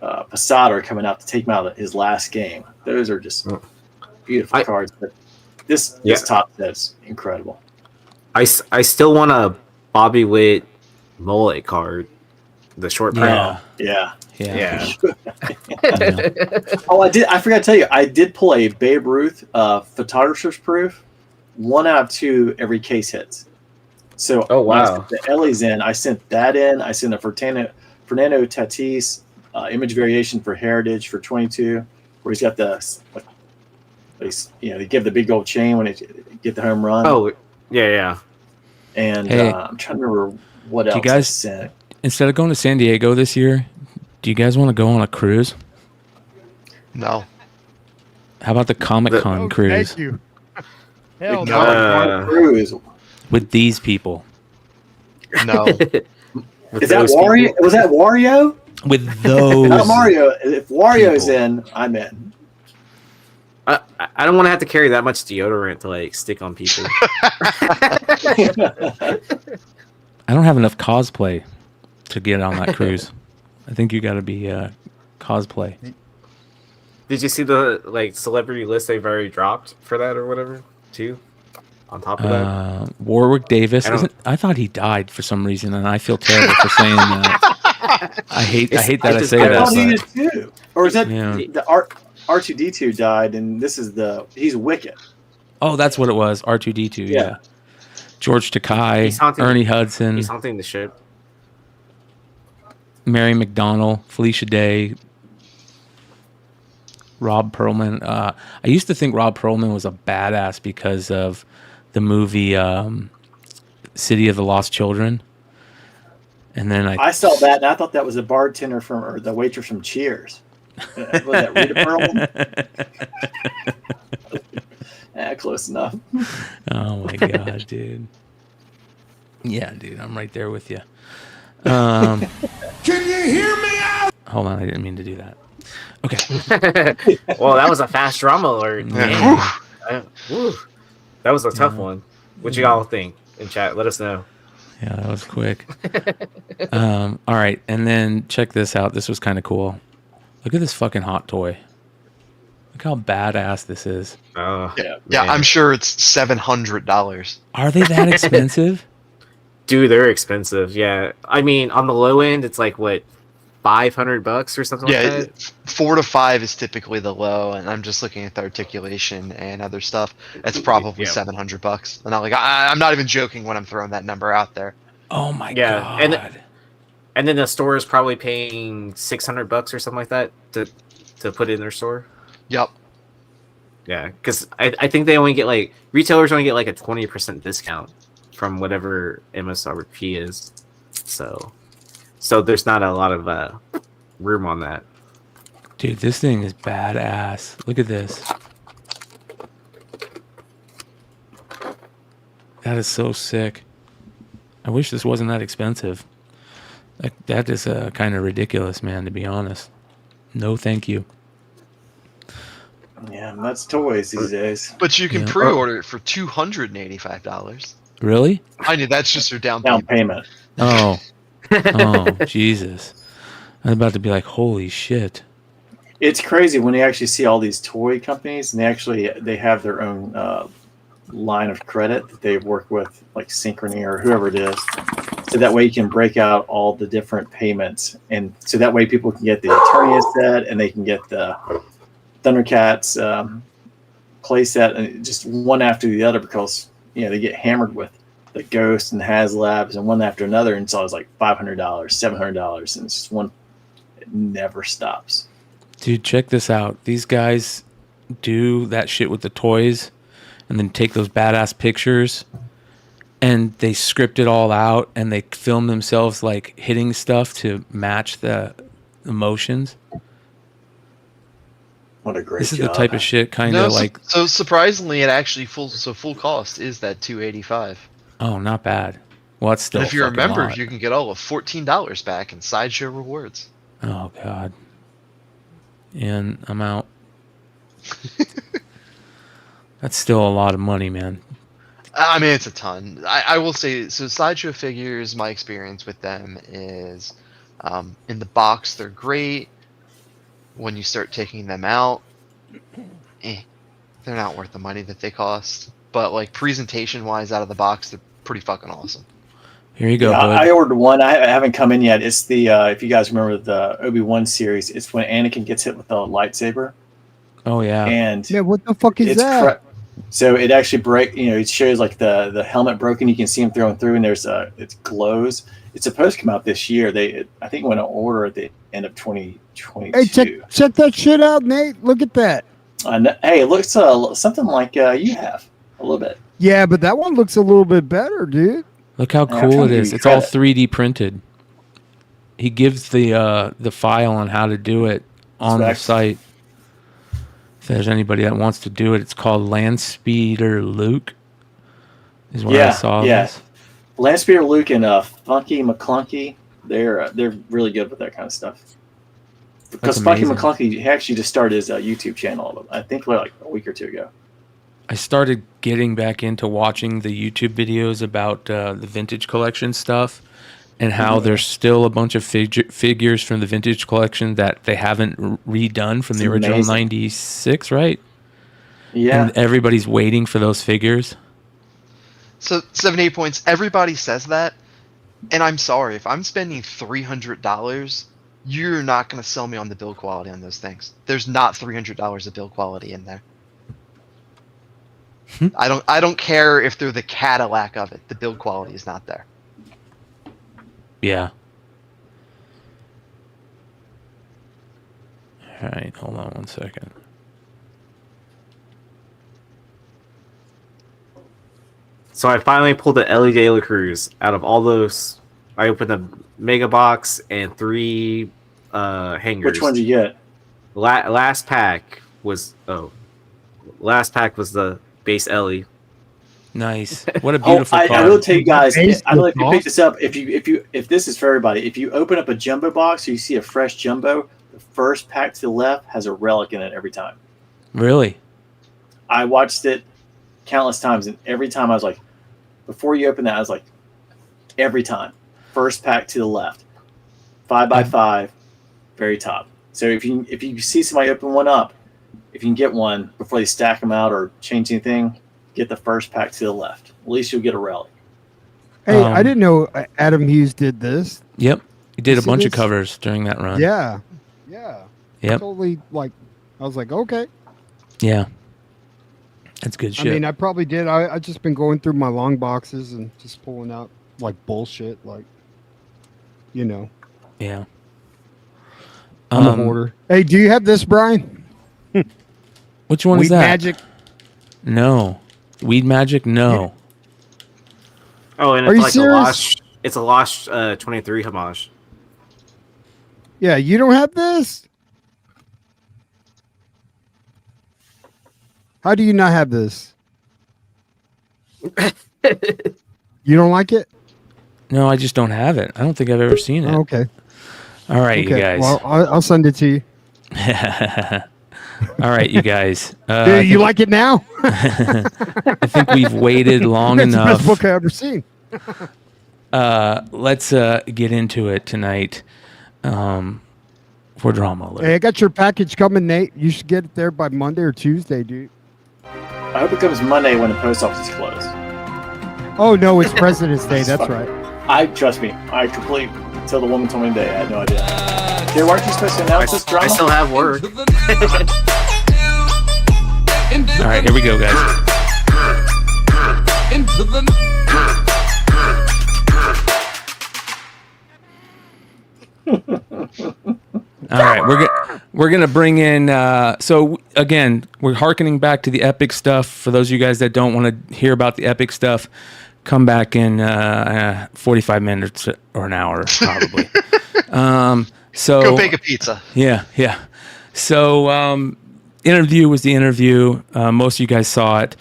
Posada are coming out to take him out of his last game. Those are just beautiful cards. But this top set's incredible.
I still want a Bobby Witt mullet card, the short print.
Yeah.
Oh,
I forgot to tell you, I did pull a Babe Ruth photographer's proof. 1 out of 2 every case hits. So the Ellie's in. I sent that in. I sent a Fernando Tatis image variation for Heritage for 22, where he's got they give the big gold chain when he get the home run.
Oh, yeah.
And I'm trying to remember what else.
You guys,
I sent.
Instead of going to San Diego this year, do you guys want to go on a cruise?
No.
How about the Comic-Con cruise?
Thank you. Hell no.
Comic-Con cruise
With these people.
No.
Is that Wario? Was that Wario?
With those.
Not Mario. If Wario's in, I'm in.
I don't want to have to carry that much deodorant to like stick on people.
I don't have enough cosplay to get on that cruise. I think you got to be cosplay.
Did you see the celebrity list they've already dropped for that or whatever too? On top of that,
Warwick Davis. I thought he died for some reason, and I feel terrible for saying that. I hate that I say that.
I thought he did too. Or is that the R2D2 died, and this is he's Wicket.
Oh, that's what it was. R2D2. Yeah. George Takei, Ernie Hudson.
He's hunting the ship.
Mary McDonnell, Felicia Day, Rob Perlman. I used to think Rob Perlman was a badass because of the movie City of the Lost Children. And then I
saw that, and I thought that was a bartender or the waitress from Cheers. Was that Rita Perlman? Close enough.
Oh my god, dude. Yeah, dude, I'm right there with you. Can you hear me out? Hold on, I didn't mean to do that. Okay.
Well, that was a fast drama alert.
Yeah.
That was a tough one. What you all think in chat? Let us know.
Yeah, that was quick. All right, and then check this out. This was kind of cool. Look at this fucking hot toy. Look how badass this is.
Yeah, I'm sure it's $700.
Are they that expensive?
Dude, they're expensive. Yeah, I mean, on the low end, it's like what, $500 or something like that.
4 to 5 is typically the low, and I'm just looking at the articulation and other stuff. It's probably $700. And I'm not even joking when I'm throwing that number out there.
Oh my god!
And then the store is probably paying $600 or something like that to put it in their store.
Yep.
Yeah, because I think they only get retailers only get a 20% discount from whatever MSRP is. So there's not a lot of room on that.
Dude, this thing is badass. Look at this. That is so sick. I wish this wasn't that expensive. That is kind of ridiculous, man, to be honest. No, thank you.
Yeah, that's toys these days.
But you can pre-order it for $285.
Really?
I knew that's just your down
payment.
Oh, Jesus! I was about to be like, holy shit!
It's crazy when you actually see all these toy companies, and they have their own line of credit that they work with, like Synchrony or whoever it is. So that way you can break out all the different payments, and so that way people can get the Eternia set, and they can get the Thundercats playset and just one after the other because they get hammered with the Ghost and HasLabs and one after another, and so I was like $500, $700, and it's just one. It never stops.
Dude, check this out. These guys do that shit with the toys, and then take those badass pictures, and they script it all out, and they film themselves like hitting stuff to match the emotions.
What a great
This is
job.
the type of shit kind of like.
So surprisingly, it actually full cost is that $285.
Oh, not bad. Well, it's still.
And if you're a
fucking
member,
lot.
you can get all of $14 back in Sideshow rewards.
Oh God. And I'm out. That's still a lot of money, man.
I mean, it's a ton. I will say, so Sideshow figures, my experience with them is, in the box, they're great. When you start taking them out, they're not worth the money that they cost. But like presentation-wise, out of the box, they're pretty fucking awesome.
Here you go,
Yeah,
bud.
I ordered one. I haven't come in yet. It's the if you guys remember the Obi-Wan series, it's when Anakin gets hit with the lightsaber.
Oh yeah.
And
Yeah, what the fuck is
it's
that?
so it actually it shows like the helmet broken. You can see him throwing through, and it glows. It's supposed to come out this year. I think went on order at the end of 2022.
Hey, check that shit out, Nate. Look at that.
Hey, it looks something like you have a little bit.
Yeah, but that one looks a little bit better, dude.
Look how
Yeah, I'm
cool
trying
it
to give
is.
you
It's all
credit.
3D printed. He gives the file on how to do it on the
Specs.
site. If there's anybody that wants to do it, it's called Landspeeder Luke. Is where I saw this.
Landspeeder Luke and Funky McClunky, they're really good with that kind of stuff. Because
That's
Funky
amazing.
McClunky he actually just started his YouTube channel. I think like a week or two ago.
I started getting back into watching the YouTube videos about the vintage collection stuff and how there's still a bunch of figures from the vintage collection that they haven't redone from
It's
the original
amazing.
96, right?
Yeah.
And everybody's waiting for those figures.
So 78 points. Everybody says that, and I'm sorry if I'm spending $300. You're not going to sell me on the build quality on those things. There's not $300 of build quality in there. I don't care if they're the Cadillac of it. The build quality is not there.
Yeah. All right, hold on one second.
So I finally pulled the Ellie De La Cruz out of all those. I opened the mega box and 3 hangers.
Which one did you get?
Last pack was the base Ellie.
Nice. What a beautiful
I
card.
will tell you guys.
Base
I don't know if you
was
pick this up. If this is for everybody, if you open up a jumbo box, or you see a fresh jumbo. The first pack to the left has a relic in it every time.
Really?
I watched it countless times, and every time I was like, before you open that, I was like, every time, first pack to the left, 5x5, very top. So if you see somebody open one up, if you can get one before they stack them out or change anything, get the first pack to the left. At least you'll get a relic.
Hey, I didn't know Adam Hughes did this.
Yep. He did a
See
bunch of
this?
covers during that run.
Yeah.
Yep.
Totally, I was like, okay.
Yeah. That's good shit.
I mean, I probably did. I just been going through my long boxes and just pulling out bullshit,
Yeah.
I'm a hoarder. Hey, do you have this, Brian?
Which one
Weed
is that?
Magic.
No. Weed Magic? No.
Oh, and
Are
it's
you
like
serious?
a lost 23 homage.
Yeah, you don't have this? How do you not have this? You don't like it?
No, I just don't have it. I don't think I've ever seen it.
Oh, okay.
All right, you guys.
Well, I'll send it to you.
All right, you guys.
Do you like it now?
I think we've waited long
That's the
enough.
best book I've ever seen.
Let's get into it tonight. For drama alert.
Hey, I got your package coming, Nate. You should get it there by Monday or Tuesday, dude.
I hope it comes Monday when the post office is closed.
Oh no, it's President's Day. That's right.
Trust me. I completely until the woman told me today. I had no idea. Jay, weren't you supposed to announce this drama?
I still have work.
And
All right, here we go, guys.
Into the
All right, we're gonna bring in. So again, we're hearkening back to the epic stuff. For those of you guys that don't want to hear about the epic stuff, come back in 45 minutes or an hour probably. So
Go bake a pizza.
Yeah. So interview was the interview. Most of you guys saw it.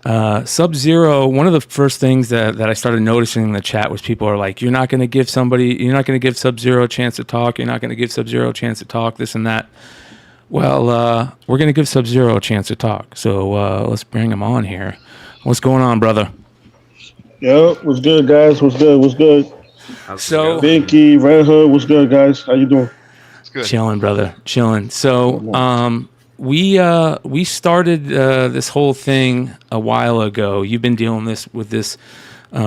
SUBZERO, one of the first things that I started noticing in the chat was people are like, you're not going to give SUBZERO a chance to talk. You're not going to give SUBZERO a chance to talk, this and that. Well, we're going to give SUBZERO a chance to talk. So let's bring him on here. What's going on, brother?
Yo, what's good, guys? What's good?
So
Binky, Redhood, what's good, guys? How you doing?
It's good.
Chilling, brother. Chilling. So we started this whole thing a while ago. You've been dealing with this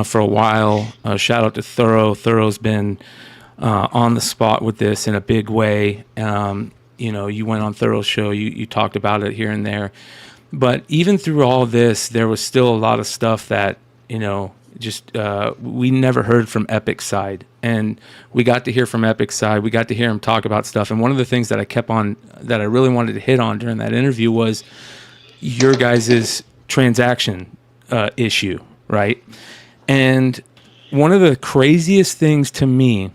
for a while. Shout out to Thorough. Thorough's been on the spot with this in a big way. You went on Thorough's show. You talked about it here and there. But even through all this, there was still a lot of stuff that, we never heard from Epic's side. And we got to hear from Epic's side. We got to hear him talk about stuff. And one of the things that I really wanted to hit on during that interview was your guys' transaction issue, right? And one of the craziest things to me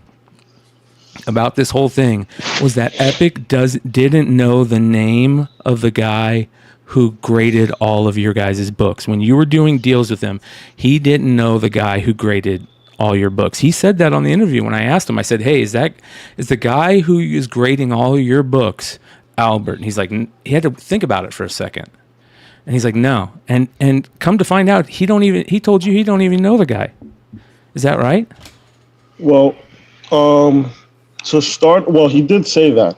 about this whole thing was that Epic didn't know the name of the guy who graded all of your guys' books. When you were doing deals with him, he didn't know the guy who graded all your books. He said that on the interview when I asked him. I said, hey, is the guy who is grading all of your books Albert? And he's like, he had to think about it for a second. And he's like, no. And come to find out, he told you he don't even know the guy. Is that right?
Well, he did say that.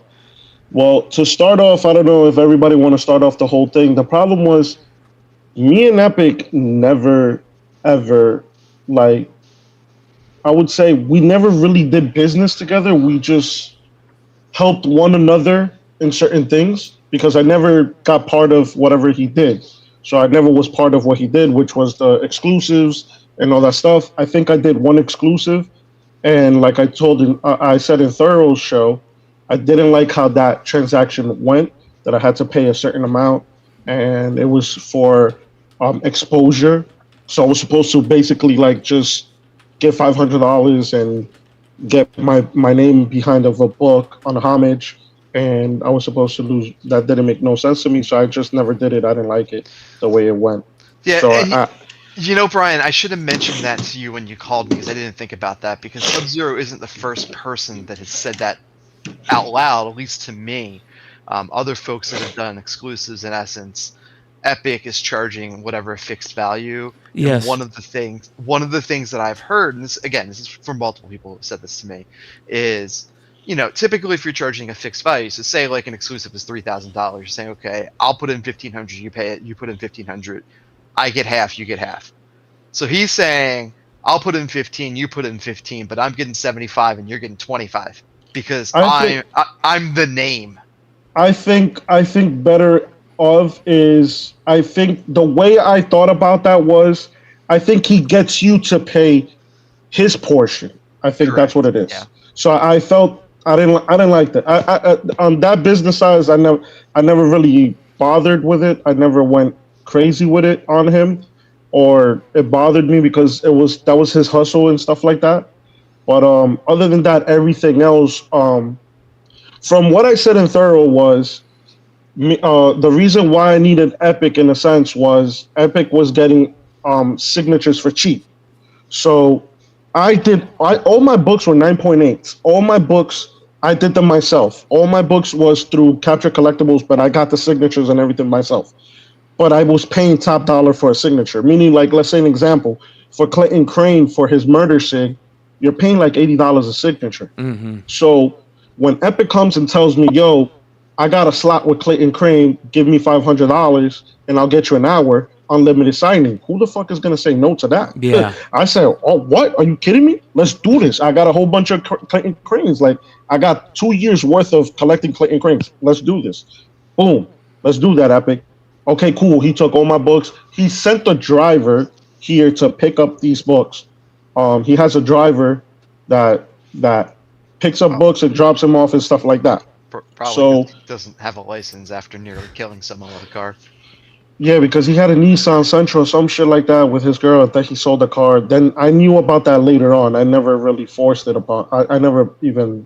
Well, to start off, I don't know if everybody want to start off the whole thing. The problem was me and Epic never, ever, I would say we never really did business together. We just helped one another in certain things because I never got part of whatever he did. So I never was part of what he did, which was the exclusives and all that stuff. I think I did one exclusive. And like I said in Thorough's show, I didn't like how that transaction went, that I had to pay a certain amount, and it was for exposure. So I was supposed to basically just get $500 and get my name behind of a book on a homage, and I was supposed to lose. That didn't make no sense to me, so I just never did it. I didn't like it the way it went.
Yeah,
so
Brian, I should have mentioned that to you when you called me because I didn't think about that because SUBZERO isn't the first person that has said that out loud, at least to me. Other folks that have done exclusives, in essence, Epic is charging whatever fixed value.
Yes.
And one of the things that I've heard, and this is from multiple people who said this to me, is typically if you're charging a fixed value, so say like an exclusive is $3,000, you're saying, okay, I'll put in $1,500, you pay it, you put in $1,500, I get half, you get half. So he's saying, I'll put in 15, you put in 15, but I'm getting 75 and you're getting 25 because I'm the name.
I think better of is, I think the way I thought about that was, I think he gets you to pay his portion. I think
Correct.
That's what it is.
Yeah.
So I felt I didn't like that. I on that business side, I never really bothered with it. I never went crazy with it on him, or it bothered me because that was his hustle and stuff like that. But other than that, everything else, from what I said in Thorough was, the reason why I needed Epic in a sense was Epic was getting signatures for cheap. So all my books were 9.8s. All my books, I did them myself. All my books was through Capture Collectibles, but I got the signatures and everything myself. But I was paying top dollar for a signature, meaning let's say an example, for Clayton Crane for his murder sig, you're paying $80 a signature.
Mm-hmm.
So when Epic comes and tells me, yo, I got a slot with Clayton Crane, give me $500 and I'll get you an hour, unlimited signing. Who the fuck is going to say no to that?
Yeah.
I said, oh, what? Are you kidding me? Let's do this. I got a whole bunch of Clayton Cranes. I got 2 years worth of collecting Clayton Cranes. Let's do this. Boom. Let's do that, Epic. Okay, cool. He took all my books. He sent the driver here to pick up these books. He has a driver that picks up books and drops them off and stuff like that.
Probably
So
doesn't have a license after nearly killing someone with a car.
yeah, because he had a Nissan Sentra or some shit like that with his girl. I think he sold the car. Then I knew about that later on. I never really forced it upon. I never even.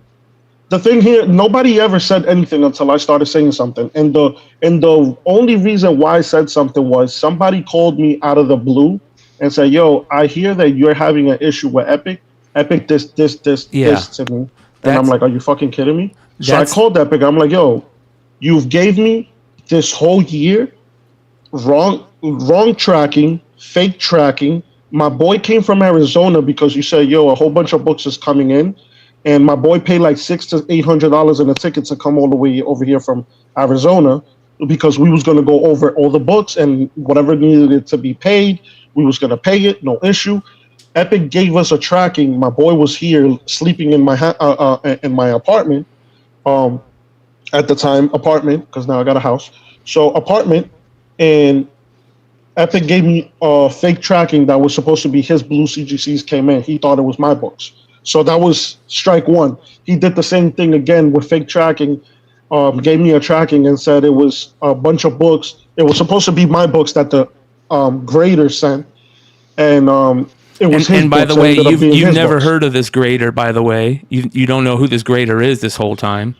The thing here, nobody ever said anything until I started saying something. And the only reason why I said something was somebody called me out of the blue and said, "Yo, I hear that you're having an issue with Epic. Epic this to me." And I'm like, "Are you fucking kidding me?" So I called Epic. I'm like, "Yo, you've gave me this whole year wrong tracking, fake tracking. My boy came from Arizona because you said, yo, a whole bunch of books is coming in, and my boy paid like $600 to $800 in a ticket to come all the way over here from Arizona because we was gonna go over all the books and whatever needed to be paid, we was gonna pay it, no issue." Epic gave us a tracking. My boy was here sleeping in my apartment, at the time, apartment, because now I got a house. So apartment. And Epic gave me fake tracking that was supposed to be his blue CGCs came in. He thought it was my books. So that was strike one. He did the same thing again with fake tracking, gave me a tracking and said it was a bunch of books. It was supposed to be my books that the grader sent. And it was his
and by
books.
the way, you've never
books.
heard of this grader, by the way. You don't know who this grader is this whole time.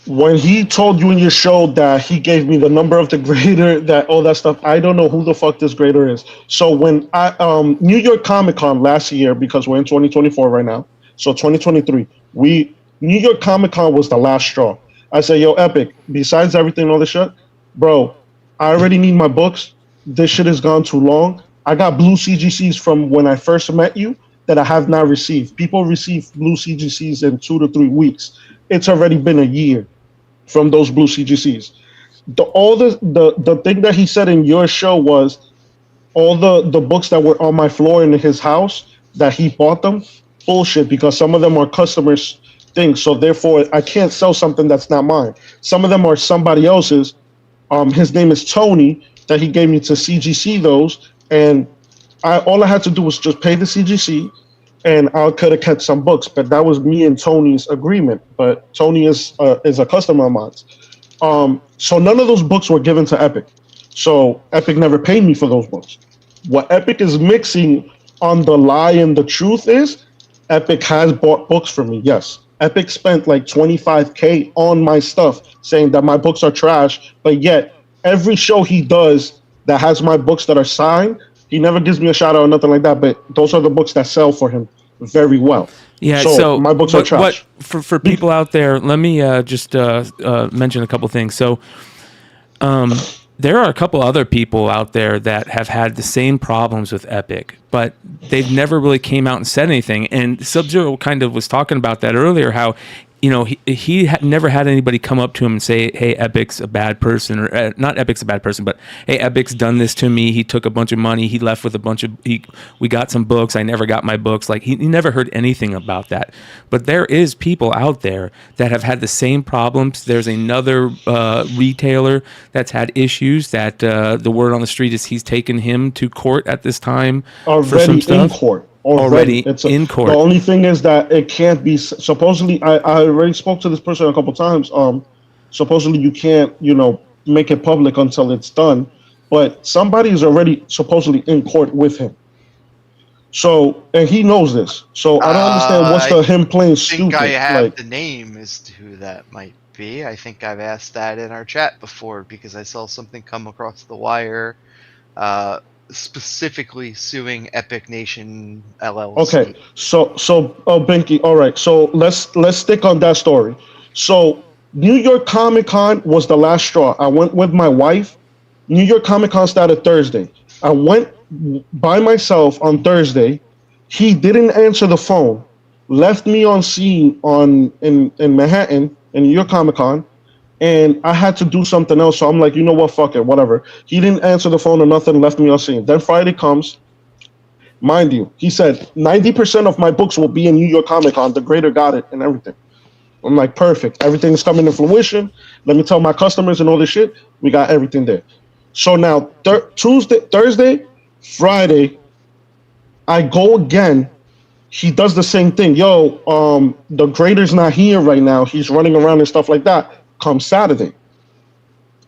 When he told you in your show that he gave me the number of the grader, that all that stuff, I don't know who the fuck this grader is. So when I New York Comic Con last year, because we're in 2024 right now, so 2023, New York Comic Con was the last straw. I said, yo, Epic, besides everything, all this shit, bro, I already need my books. This shit has gone too long. I got blue CGCs from when I first met you that I have not received. People receive blue CGCs in 2 to 3 weeks. It's already been a year from those blue CGCs. The thing that he said in your show was all the books that were on my floor in his house that he bought them, bullshit, because some of them are customers' things. So therefore, I can't sell something that's not mine. Some of them are somebody else's. His name is Tony, that he gave me to CGC those, and all I had to do was just pay the CGC, and I could have kept some books, but that was me and Tony's agreement. But Tony is a customer of mine. So none of those books were given to Epic. So Epic never paid me for those books. What Epic is mixing on the lie and the truth is Epic has bought books from me, yes. Epic spent like $25K on my stuff saying that my books are trash, but yet every show he does that has my books that are signed, he never gives me a shout out or nothing like that, but those are the books that sell for him very well.
Yeah, so
my books are trash.
For people out there, let me just mention a couple things. So there are a couple other people out there that have had the same problems with Epic, but they've never really came out and said anything. And SUBZERO kind of was talking about that earlier, how he never had anybody come up to him and say, hey, Epic's a bad person, or not Epic's a bad person, but hey, Epic's done this to me. He took a bunch of money. He left with we got some books. I never got my books. Like he never heard anything about that. But there is people out there that have had the same problems. There's another retailer that's had issues that the word on the street is he's taken him to court at this time for some stuff.
In court.
Already in court.
The only thing is that it can't be supposedly. I already spoke to this person a couple times. Supposedly you can't, make it public until it's done. But somebody is already supposedly in court with him. So, and he knows this. So I don't understand what's him playing stupid.
I think I have the name as to who that might be. I think I've asked that in our chat before because I saw something come across the wire. Specifically suing Epic Nation LLC.
Okay, so Binky, all right. So let's stick on that story. So New York Comic Con was the last straw. I went with my wife. New York Comic Con started Thursday. I went by myself on Thursday. He didn't answer the phone. Left me on scene in Manhattan in New York Comic Con. And I had to do something else, so I'm like, you know what, fuck it, whatever. He didn't answer the phone or nothing, left me on scene. Then Friday comes, mind you, he said, 90% of my books will be in New York Comic Con. The grader got it and everything. I'm like, perfect. Everything's coming to fruition. Let me tell my customers and all this shit. We got everything there. So now Thursday, Friday, I go again. He does the same thing. Yo, the grader's not here right now. He's running around and stuff like that. Come Saturday.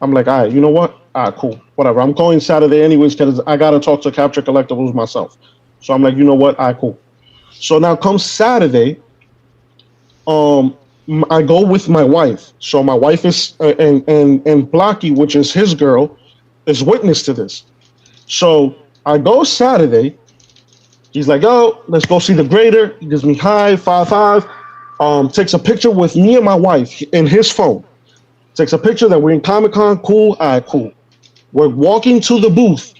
I'm like, all right, you know what? All right, cool. Whatever. I'm going Saturday anyways because I got to talk to Capture Collectibles myself. So I'm like, you know what? All right, cool. So now comes Saturday. I go with my wife. So my wife is, and Blocky, which is his girl, is witness to this. So I go Saturday. He's like, yo, let's go see the grader. He gives me hi, 5-5. Takes a picture with me and my wife in his phone. Takes a picture that we're in Comic-Con. Cool. All right, cool. We're walking to the booth.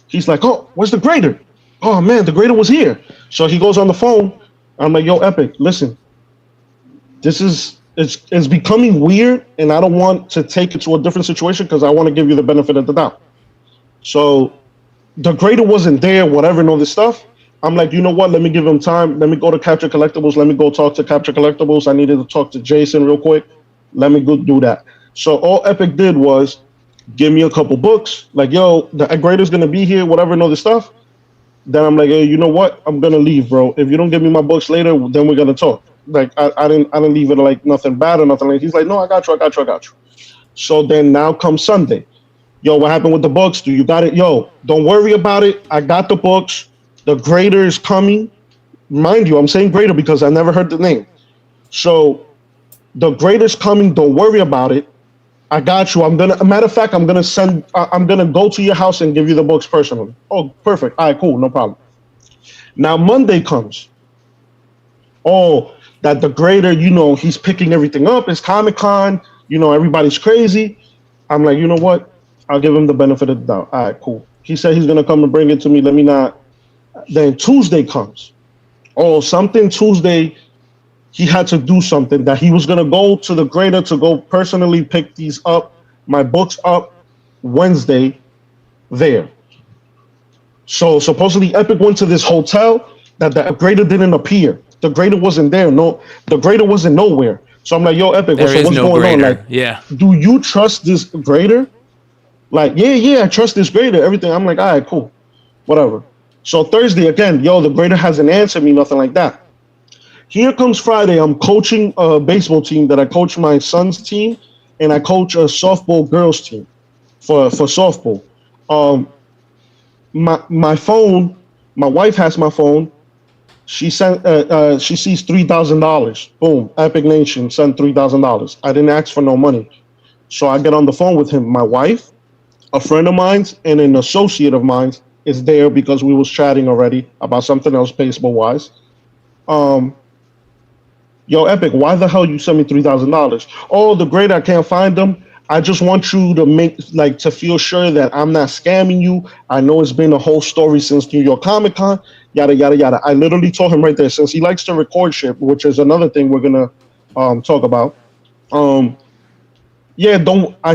He's like, oh, where's the grader? Oh, man, the grader was here. So he goes on the phone. I'm like, yo, Epic, listen. It's becoming weird, and I don't want to take it to a different situation because I want to give you the benefit of the doubt. So the grader wasn't there, whatever, and all this stuff. I'm like, you know what? Let me give him time. Let me go to Capture Collectibles. Let me go talk to Capture Collectibles. I needed to talk to Jason real quick. Let me go do that. So all Epic did was give me a couple books. Like, yo, the grader's going to be here, whatever, and all this stuff. Then I'm like, hey, you know what? I'm going to leave, bro. If you don't give me my books later, then we're going to talk. Like, I didn't leave it like nothing bad or nothing like. He's like, no, I got you. So then now comes Sunday. Yo, what happened with the books? Do you got it? Yo, don't worry about it. I got the books. The grader is coming. Mind you, I'm saying grader because I never heard the name. So the grader's coming. Don't worry about it. I got you. Matter of fact, I'm gonna go to your house and give you the books personally. Oh, perfect. All right, cool, no problem. Now Monday comes. Oh, that the grader, he's picking everything up. It's Comic-Con. Everybody's crazy. I'm like, you know what? I'll give him the benefit of the doubt. All right, cool. He said he's gonna come and bring it to me. Let me not. Then Tuesday comes. Oh, something Tuesday. He had to do something that he was going to go to the grader to go personally pick these up, my books up Wednesday there. So supposedly Epic went to this hotel that the grader didn't appear. The grader wasn't there. No, the grader wasn't nowhere. So I'm like, yo, Epic, what's going on? Like,
yeah.
Do you trust this grader? Like, yeah, I trust this grader. Everything. I'm like, all right, cool. Whatever. So Thursday again, yo, the grader hasn't answered me, nothing like that. Here comes Friday. I'm coaching a baseball team that I coach my son's team, and I coach a softball girls team for softball. My phone, my wife has my phone. She sent. She sees $3,000. Boom, Epic Nation sent $3,000. I didn't ask for no money, so I get on the phone with him. My wife, a friend of mine, and an associate of mine is there because we was chatting already about something else baseball wise. Yo, Epic, why the hell you sent me $3,000? Oh, the grader, I can't find them. I just want you to to feel sure that I'm not scamming you. I know it's been a whole story since New York Comic Con, yada, yada, yada. I literally told him right there, since he likes to record shit, which is another thing we're going to talk about. I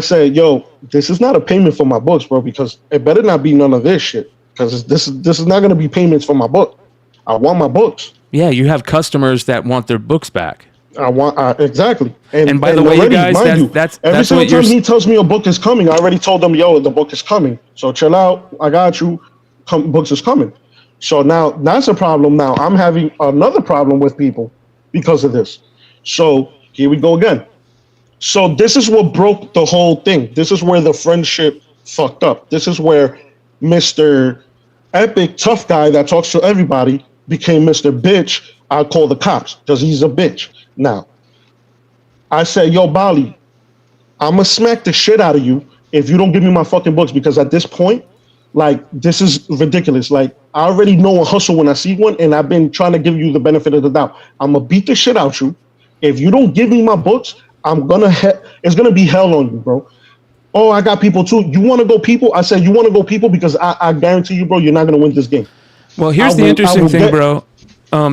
said, yo, this is not a payment for my books, bro, because it better not be none of this shit, because this is not going to be payments for my book. I want my books.
Yeah, you have customers that want their books back.
I want exactly.
And by the way, already, you guys, that's
every single time he tells me a book is coming, I already told them, yo, the book is coming. So chill out. I got you. Books is coming. So now that's a problem. Now I'm having another problem with people because of this. So here we go again. So this is what broke the whole thing. This is where the friendship fucked up. This is where Mr. Epic tough guy that talks to everybody became Mr. Bitch. I'll call the cops because he's a bitch. Now, I said, yo, Bali, I'm going to smack the shit out of you if you don't give me my fucking books, because at this point, like, this is ridiculous. Like, I already know a hustle when I see one, and I've been trying to give you the benefit of the doubt. I'm going to beat the shit out you. If you don't give me my books, it's going to be hell on you, bro. Oh, I got people too. You want to go people? I said, you want to go people because I guarantee you, bro, you're not going to win this game.
Well, here's the interesting thing, bro.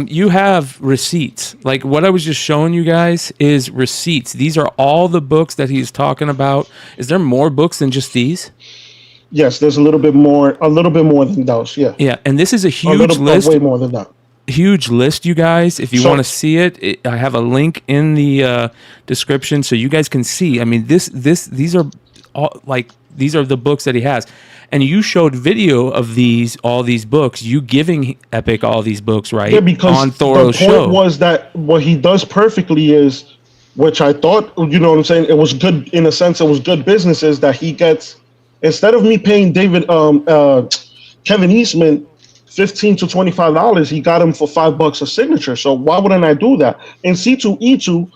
You have receipts. Like what I was just showing you guys is receipts. These are all the books that he's talking about. Is there more books than just these?
Yes, there's a little bit more than those. Yeah.
Yeah, and this is a huge list.
Way more than that.
Huge list, you guys. If you want to see it, I have a link in the description so you guys can see. I mean, these are all like these are the books that he has. And you showed video of all these books, you giving Epic all these books, right?
Yeah, because
on
the
Thoro's
point
show.
was that what he does perfectly is, which I thought, you know what I'm saying, it was good in a sense, it was good business, is that he gets, instead of me paying Kevin Eastman $15 to $25, he got him for $5 a signature. So why wouldn't I do that? In C2E2,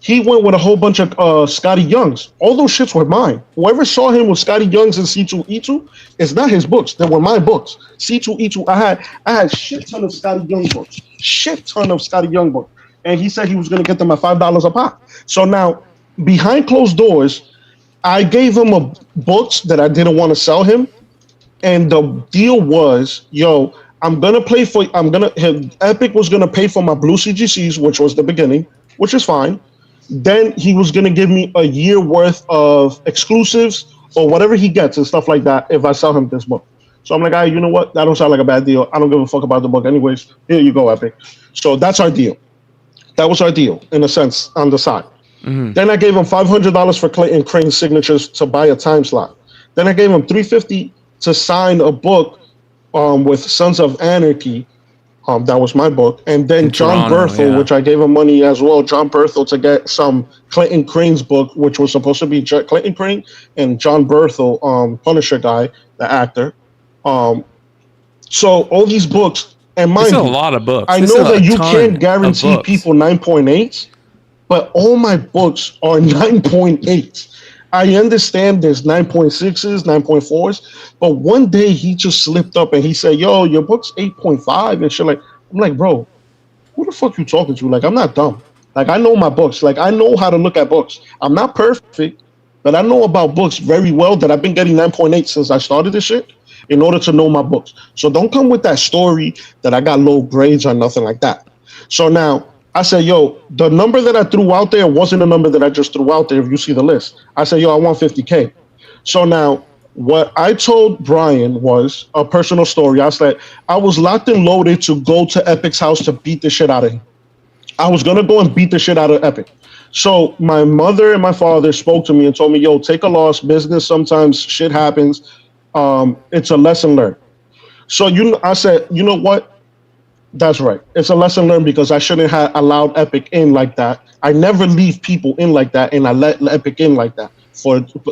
he went with a whole bunch of Scotty Youngs. All those shits were mine. Whoever saw him with Scotty Youngs in C2E2, it's not his books. They were my books. C2E2, I had shit ton of Scotty Young books. Shit ton of Scotty Young books. And he said he was going to get them at $5 a pop. So now, behind closed doors, I gave him books that I didn't want to sell him. And the deal was, yo, Epic was going to pay for my blue CGCs, which was the beginning, which is fine. Then he was going to give me a year worth of exclusives or whatever he gets and stuff like that if I sell him this book. So I'm like, all right, you know what? That don't sound like a bad deal. I don't give a fuck about the book anyways. Here you go, Epic. So that's our deal. That was our deal, in a sense, on the side. Mm-hmm. Then I gave him $500 for Clayton Crane's signatures to buy a time slot. Then I gave him $350 to sign a book with Sons of Anarchy. That was my book. And then John Berthel, which I gave him money as well, John Berthel, to get some Clayton Crane's book, which was supposed to be Clayton Crane and John Berthel, Punisher guy, the actor. So all these books, and mind you,
a lot of books.
I know that you can't guarantee people 9.8s, but all my books are 9.8s. I understand there's 9.6s, 9.4s, but one day he just slipped up and he said, yo, your book's 8.5 and shit. Like, I'm like, bro, who the fuck you talking to? Like, I'm not dumb. Like, I know my books. Like, I know how to look at books. I'm not perfect, but I know about books very well, that I've been getting 9.8 since I started this shit in order to know my books. So don't come with that story that I got low grades or nothing like that. So now I said, yo, the number that I threw out there wasn't a number that I just threw out there. If you see the list, I said, yo, I want 50K. So now what I told Bryan was a personal story. I said, I was locked and loaded to go to Epic's house to beat the shit out of him. I was going to go and beat the shit out of Epic. So my mother and my father spoke to me and told me, yo, take a loss. Business, sometimes shit happens. It's a lesson learned. So I said, you know what? That's right. It's a lesson learned, because I shouldn't have allowed Epic in like that. I never leave people in like that, and I let Epic in like that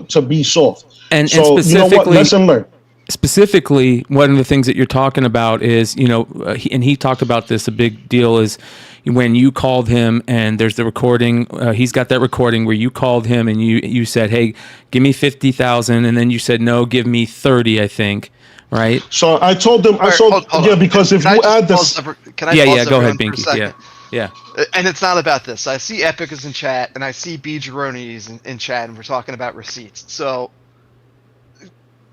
to be soft. And specifically, you know what? Lesson learned.
Specifically, one of the things that you're talking about is, and he talked about this, a big deal is when you called him, and there's the recording, he's got that recording where you called him and you said, hey, give me 50,000, and then you said, no, give me 30, I think. Right.
So I told them, hold because if you add this,
can I pause
go ahead, Binky. Yeah.
And it's not about this. I see Epic is in chat, and I see B. Geroni is in chat, and we're talking about receipts. So,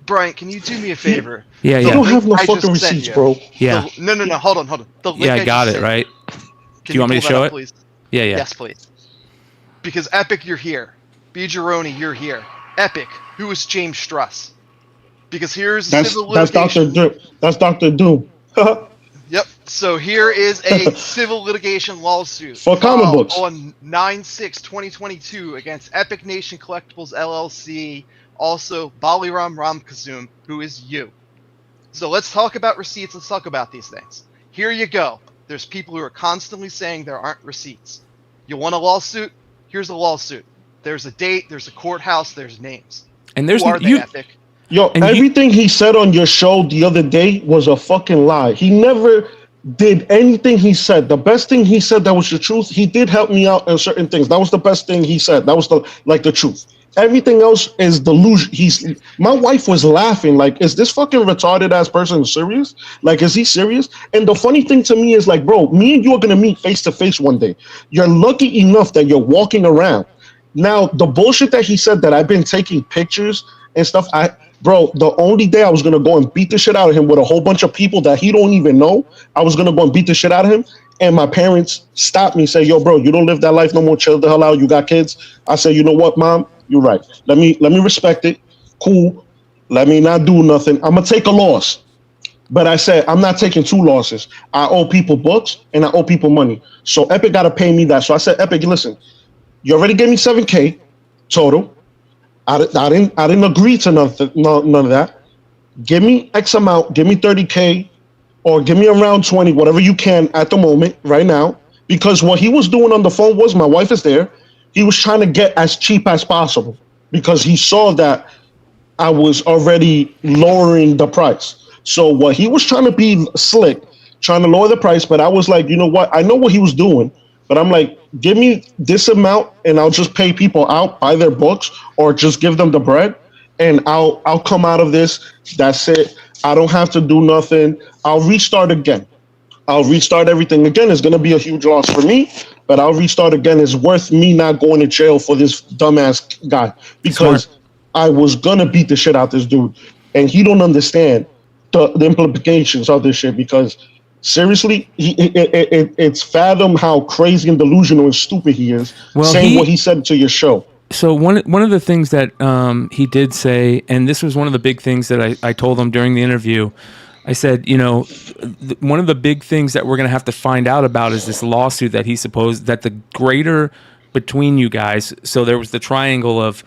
Bryan, can you do me a favor?
Yeah. You don't have no fucking receipts, bro.
Yeah. No. Hold on. The link
I got it, right? Do you want me to show it?
Please?
Yeah.
Yes, please. Because Epic, you're here. B. Geroni, you're here. Epic, who is James Struss? Because here's civil litigation.
That's Dr. Doom.
Yep. So here is a civil litigation lawsuit
for comic books
on 9/6/2022 against Epic Nation Collectibles LLC, also Baliram Ramkazum, who is you. So let's talk about receipts. Let's talk about these things. Here you go. There's people who are constantly saying there aren't receipts. You want a lawsuit? Here's a lawsuit. There's a date. There's a courthouse. There's names.
And there's
who are they, Epic?
Yo, and everything he said on your show the other day was a fucking lie. He never did anything he said. The best thing he said that was the truth. He did help me out in certain things. That was the best thing he said. That was the truth. Everything else is delusion. My wife was laughing like, is this fucking retarded ass person serious? Like, is he serious? And the funny thing to me is like, bro, me and you are gonna meet face to face one day. You're lucky enough that you're walking around. Now, the bullshit that he said that I've been taking pictures and stuff, bro, the only day I was going to go and beat the shit out of him with a whole bunch of people that he don't even know, I was going to go and beat the shit out of him. And my parents stopped me and said, yo, bro, you don't live that life no more. Chill the hell out. You got kids. I said, you know what, Mom? You're right. Let me respect it. Cool. Let me not do nothing. I'm going to take a loss. But I said, I'm not taking two losses. I owe people books and I owe people money. So Epic got to pay me that. So I said, Epic, listen, you already gave me $7K total. I didn't agree to none of that. Give me X amount, give me 30K, or give me around 20, whatever you can at the moment, right now. Because what he was doing on the phone was, my wife is there, he was trying to get as cheap as possible because he saw that I was already lowering the price. So what he was trying to be slick, trying to lower the price, but I was like, you know what? I know what he was doing, but I'm like, give me this amount and I'll just pay people out, buy their books, or just give them the bread, and I'll come out of this. That's it. I don't have to do nothing. I'll restart again. I'll restart everything again. It's gonna be a huge loss for me, but I'll restart again. It's worth me not going to jail for this dumbass guy because I was gonna beat the shit out this dude, and he don't understand the implications of this shit because seriously, it's fathom how crazy and delusional and stupid he is saying what he said to your show.
So one of the things that he did say, and this was one of the big things that I told him during the interview, I said, you know, one of the big things that we're going to have to find out about is this lawsuit that he supposed that the greater between you guys. So there was the triangle of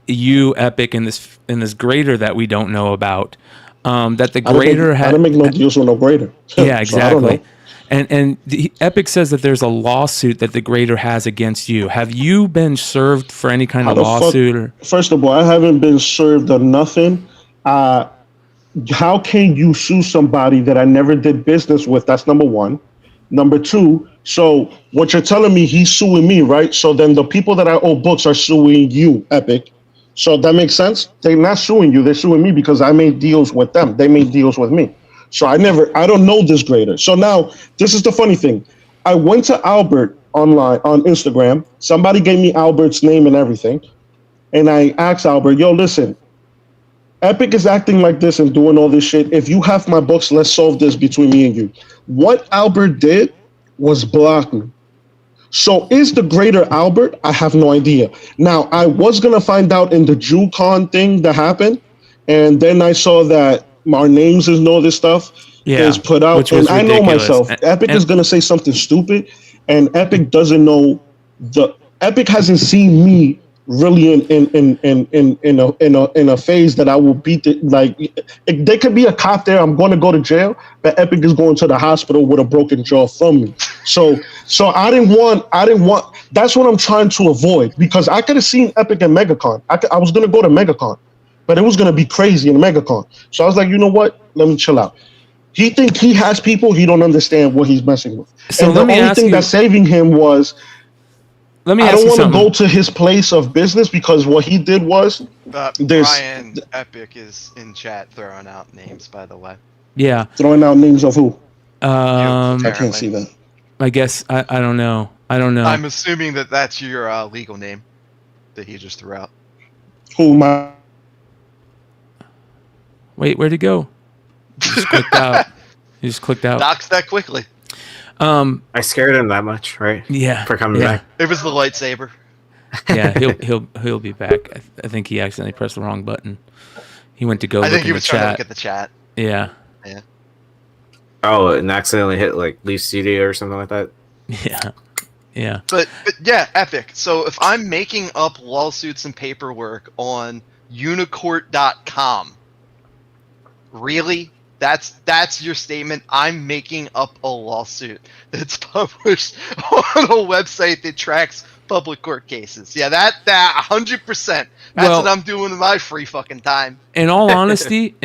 you, Epic, and this greater that we don't know about. That the greater
I don't make no deals with no greater.
Yeah, exactly.
So
and the Epic says that there's a lawsuit that the greater has against you. Have you been served for any kind of lawsuit?
First of all, I haven't been served or nothing. How can you sue somebody that I never did business with? That's number one. Number two, so what you're telling me, he's suing me, right? So then the people that I owe books are suing you, Epic. So that makes sense? They're not suing you. They're suing me because I made deals with them. They made deals with me. So I don't know this grader. So now, this is the funny thing. I went to Albert online on Instagram. Somebody gave me Albert's name and everything. And I asked Albert, yo, listen, Epic is acting like this and doing all this shit. If you have my books, let's solve this between me and you. What Albert did was block me. So is the greater Albert? I have no idea. Now, I was going to find out in the JewCon thing that happened. And then I saw that our names and all this stuff is put out. And I know myself. Epic is going to say something stupid. And Epic doesn't know. Epic hasn't seen me really in a phase that I will beat it. Like, there could be a cop there. I'm going to go to jail, but Epic is going to the hospital with a broken jaw from me. So I didn't want. That's what I'm trying to avoid because I could have seen Epic at MegaCon. I was going to go to MegaCon, but it was going to be crazy in MegaCon. So I was like, you know what? Let me chill out. He think he has people. He don't understand what he's messing with. So and the only thing that's saving him was. I don't want to go to his place of business because what he did was
Bryan Epic is in chat throwing out names, by the way.
Yeah.
Throwing out names of who?
I
can't see that.
I guess I don't know.
I'm assuming that that's your legal name that he just threw out.
Who my?
Wait, where'd it go? He just clicked out. He just clicked out.
Docs that quickly.
I scared him that much, right?
Yeah,
for coming back.
It was the lightsaber.
Yeah, he'll be back. I think he accidentally pressed the wrong button. He went to go.
I think he was trying to look at the chat.
Yeah.
Yeah.
Oh, and accidentally hit like Leaf CD or something like that.
Yeah. Yeah.
But yeah, Epic. So if I'm making up lawsuits and paperwork on unicourt.com, really? That's your statement? I'm making up a lawsuit that's published on a website that tracks public court cases. Yeah, that 100%. That's what I'm doing in my free fucking time.
In all honesty,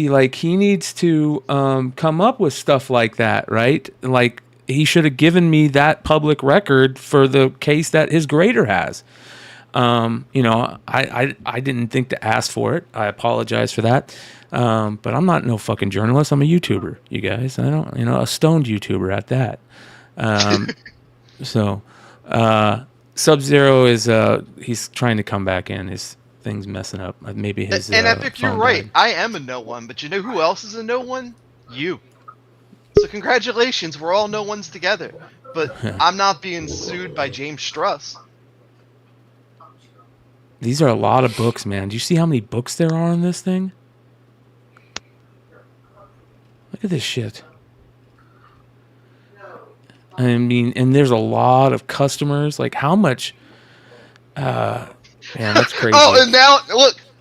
like he needs to come up with stuff like that, right? Like he should have given me that public record for the case that his grader has. You know, I didn't think to ask for it. I apologize for that. But I'm not no fucking journalist. I'm a YouTuber, you guys. I don't, a stoned YouTuber at that. So, SUBZERO is, he's trying to come back in. His thing's messing up. Maybe his,
and Epic, you're right.
died.
I am a no one, but you know who else is a no one? You. So congratulations. We're all no ones together. But I'm not being sued by James Struss.
These are a lot of books, man. Do you see how many books there are on this thing? Look at this shit. I mean, and there's a lot of customers. Like, how much Yeah, that's crazy.
Oh, and now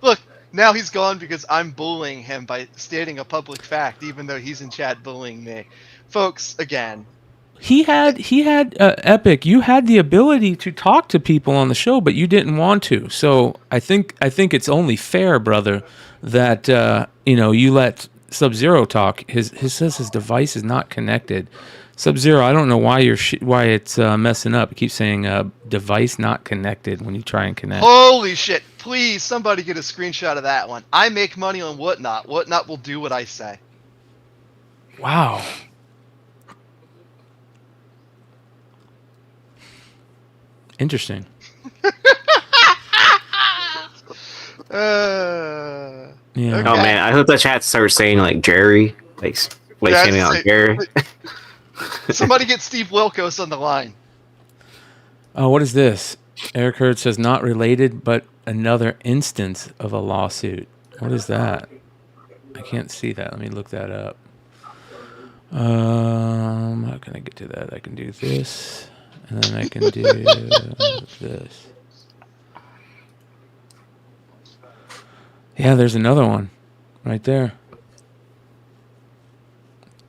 look, now he's gone because I'm bullying him by stating a public fact, even though he's in chat bullying me. Folks, again,
He had Epic. You had the ability to talk to people on the show, but you didn't want to. So I think it's only fair, brother, that you let SUBZERO talk. His says his device is not connected. SUBZERO, I don't know why it's messing up. It keeps saying device not connected when you try and connect.
holy shit! Please, somebody get a screenshot of that one. I make money on Whatnot. Whatnot will do what I say.
Wow. Interesting.
Yeah.
Yeah.
Oh man, I hope the chat starts saying like Jerry, like saying out Jerry.
Somebody get Steve Wilkos on the line.
Oh, what is this? Eric Hurd says not related, but another instance of a lawsuit. What is that? I can't see that. Let me look that up. How can I get to that? I can do this, and then I can do this. Yeah, there's another one right there.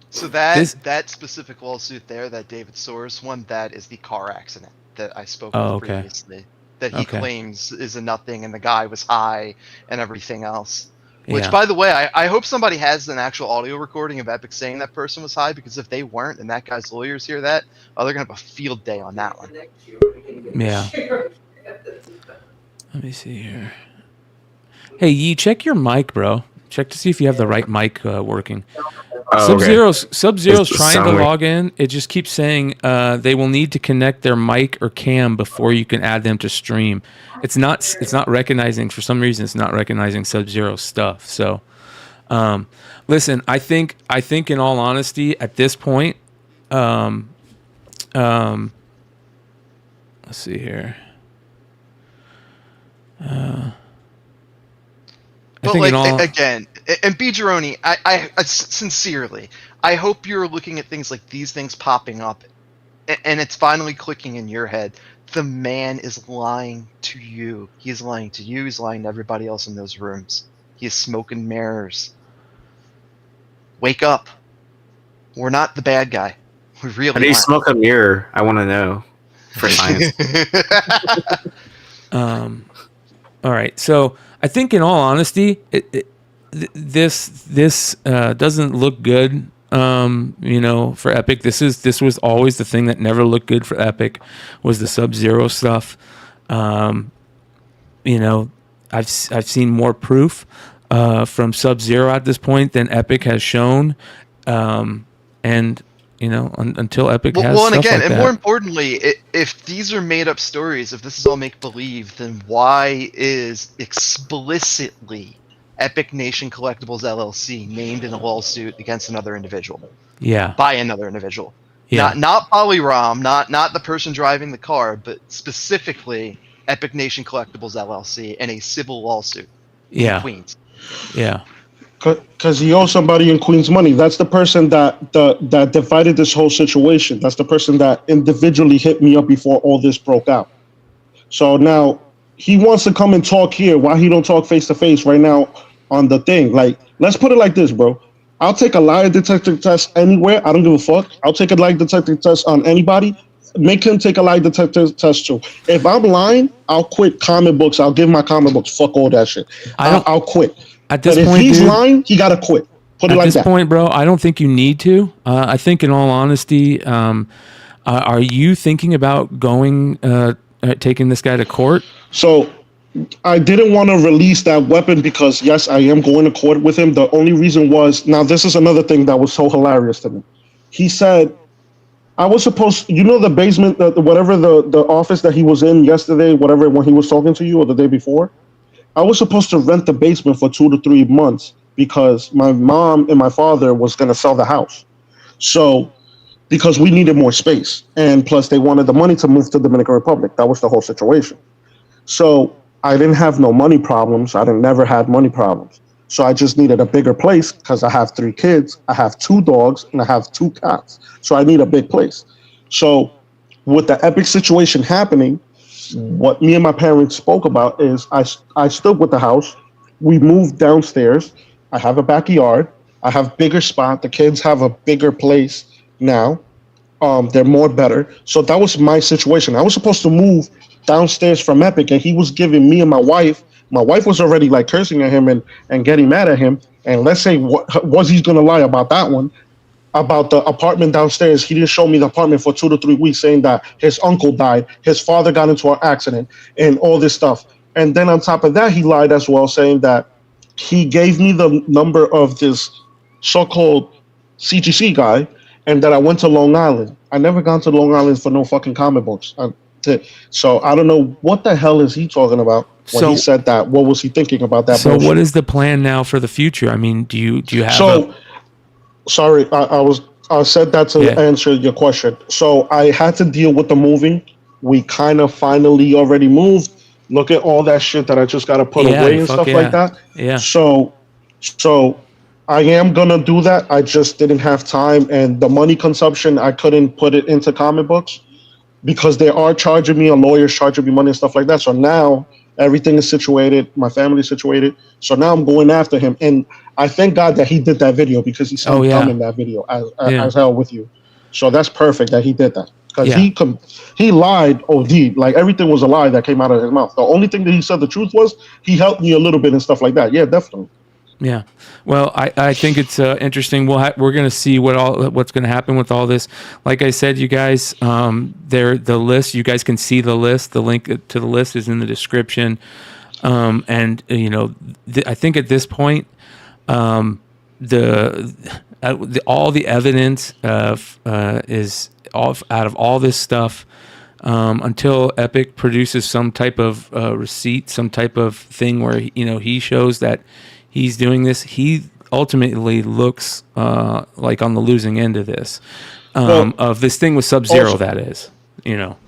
So that specific lawsuit there, that David Soares one, that is the car accident that I spoke of previously. That he claims is a nothing, and the guy was high and everything else. Which, by the way, I hope somebody has an actual audio recording of Epic saying that person was high, because if they weren't and that guy's lawyers hear that, they're going to have a field day on that one.
Yeah. Let me see here. Hey, Yee, check your mic, bro. Check to see if you have the right mic working. SUBZERO's trying to log in. It just keeps saying they will need to connect their mic or cam before you can add them to stream. It's not recognizing, for some reason, it's not recognizing SUBZERO stuff. So, listen, I think in all honesty, at this point, let's see here.
But again, and B. Geroni, I sincerely, I hope you're looking at things like these things popping up, and it's finally clicking in your head. The man is lying to you. He's lying to you. He's lying to everybody else in those rooms. He is smoke and mirrors. Wake up. We're not the bad guy. We really
How do you smoke a mirror? I want to know. For science.
All right. So I think, in all honesty, this doesn't look good. For Epic. This was always the thing that never looked good for Epic, was the SUBZERO stuff. I've seen more proof from SUBZERO at this point than Epic has shown, and until Epic has
and
stuff
again,
like
and
that.
more importantly, if these are made up stories, if this is all make believe, then why is explicitly Epic Nation Collectibles LLC named in a lawsuit against another individual?
Yeah.
By another individual.
Yeah.
Not Polyrom, not the person driving the car, but specifically Epic Nation Collectibles LLC in a civil lawsuit in Queens.
Yeah.
Because he owes somebody in Queens money. That's the person that divided this whole situation. That's the person that individually hit me up before all this broke out. So now he wants to come and talk here. Why he don't talk face to face right now on the thing? Like, let's put it like this, bro. I'll take a lie detector test anywhere. I don't give a fuck. I'll take a lie detector test on anybody. Make him take a lie detector test too. If I'm lying, I'll quit comic books. I'll give my comic books. Fuck all that shit. I'll quit.
At this
but
point,
if he's lying, he gotta quit. Put it like that.
At this point, bro, I don't think you need to. I think, in all honesty, are you thinking about going, taking this guy to court?
So I didn't want to release that weapon because, yes, I am going to court with him. The only reason was, now this is another thing that was so hilarious to me. He said, I was supposed, the basement, whatever the office that he was in yesterday, whatever, when he was talking to you, or the day before, I was supposed to rent the basement for 2 to 3 months because my mom and my father was going to sell the house. So, because we needed more space. And plus they wanted the money to move to Dominican Republic. That was the whole situation. So I didn't have no money problems. I never had money problems. So I just needed a bigger place because I have 3 kids. I have 2 dogs and I have 2 cats. So I need a big place. So with the Epic situation happening, what me and my parents spoke about is I stood with the house. We moved downstairs. I have a backyard. I have bigger spot. The kids have a bigger place now. They're more better. So that was my situation. I was supposed to move downstairs from Epic, and he was giving me and my wife. My wife was already like cursing at him and getting mad at him. And let's say was he gonna lie about that one? About the apartment downstairs, he didn't show me the apartment for 2 to 3 weeks, saying that his uncle died, his father got into an accident, and all this stuff. And then on top of that, he lied as well, saying that he gave me the number of this so-called CGC guy, and that I went to Long Island. I never gone to Long Island for no fucking comic books. So I don't know what the hell is he talking about when he said that. What was he thinking about that?
So
bullshit?
what is the plan now for the future? I mean, do you have?
So sorry, I said that to answer your question. So I had to deal with the moving. We kind of finally already moved. Look at all that shit that I just got to put away and stuff like that.
Yeah.
So I am gonna do that. I just didn't have time, and the money consumption, I couldn't put it into comic books because they are charging me, a lawyer's charging me money and stuff like that. So now everything is situated, my family is situated. So now I'm going after him, and I thank God that he did that video because he saw me come in that video as hell with you. So that's perfect that he did that because he lied. Like everything was a lie that came out of his mouth. The only thing that he said the truth was he helped me a little bit and stuff like that. Yeah, definitely.
Yeah, well, I think it's interesting. We're going to see what's going to happen with all this. Like I said, you guys, the list. You guys can see the list. The link to the list is in the description. And I think at this point, all the evidence is out of all this stuff. Until Epic produces some type of receipt, some type of thing where he shows that he's doing this, he ultimately looks like on the losing end of this, of this thing with SUBZERO. Also, that is,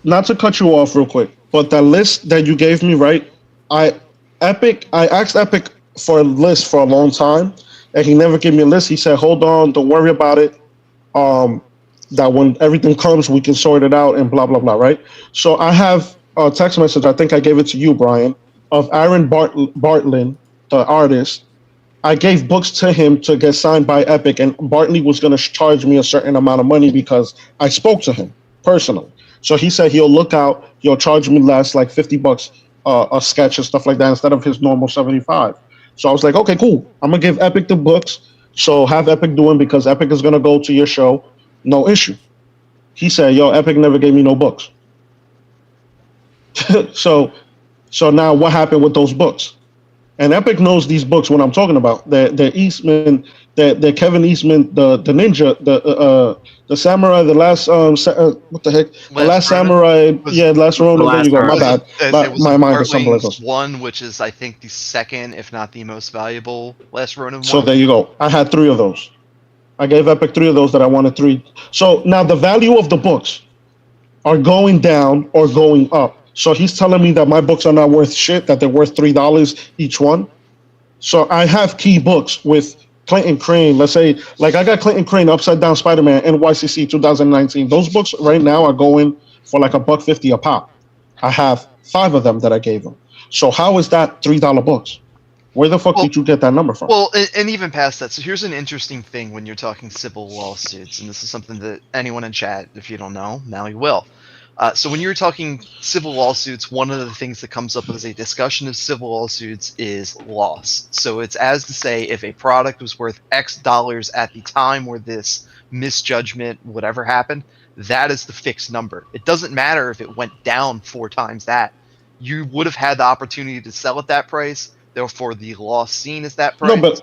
Not to cut you off real quick, but the list that you gave me, right? I asked Epic for a list for a long time, and he never gave me a list. He said, "Hold on, don't worry about it. That when everything comes, we can sort it out and blah blah blah." Right? So I have a text message. I think I gave it to you, Brian, of Aaron Bartlin, the artist. I gave books to him to get signed by Epic, and Bartley was going to charge me a certain amount of money because I spoke to him personally. So he said he'll look out, he'll charge me less, like $50 a sketch and stuff like that, instead of his normal 75. So I was like, okay, cool. I'm going to give Epic the books, so have Epic do them because Epic is going to go to your show, no issue. He said, yo, Epic never gave me no books. So now what happened with those books? And Epic knows these books when I'm talking about. The Eastman, the Kevin Eastman, the ninja, the samurai, the last what the heck? The last samurai, last Ronin. There you go. My bad. My mind is something like this.
One, which is I think the second, if not the most valuable, last Ronin.
So there you go. I had 3 of those. I gave Epic 3 of those that I wanted 3. So now the value of the books are going down or going up. So he's telling me that my books are not worth shit, that they're worth $3 each one. So I have key books with Clinton Crane. Let's say, like I got Clinton Crane, Upside Down Spider-Man, NYCC 2019. Those books right now are going for like $1.50 a pop. I have 5 of them that I gave him. So how is that $3 books? Where the fuck did you get that number from?
Well, and even past that, so here's an interesting thing when you're talking civil lawsuits, and this is something that anyone in chat, if you don't know, now you will. So when you're talking civil lawsuits, one of the things that comes up as a discussion of civil lawsuits is loss. So it's as to say if a product was worth X dollars at the time where this misjudgment, whatever happened, that is the fixed number. It doesn't matter if it went down 4 times that. You would have had the opportunity to sell at that price, therefore the loss seen is that price.
No,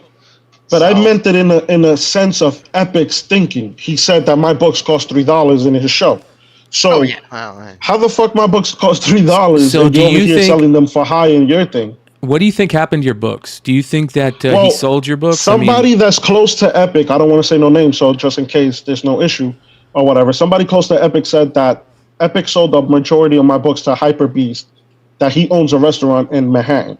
but I meant it in a sense of Epic's thinking. He said that my books cost $3 in his show. So how the fuck my books cost $3
so
and you're over here selling them for high in your thing?
What do you think happened to your books? Do you think that he sold your books?
Somebody that's close to Epic, I don't want to say no name, so just in case there's no issue or whatever, somebody close to Epic said that Epic sold the majority of my books to Hyper Beast, that he owns a restaurant in Manhattan,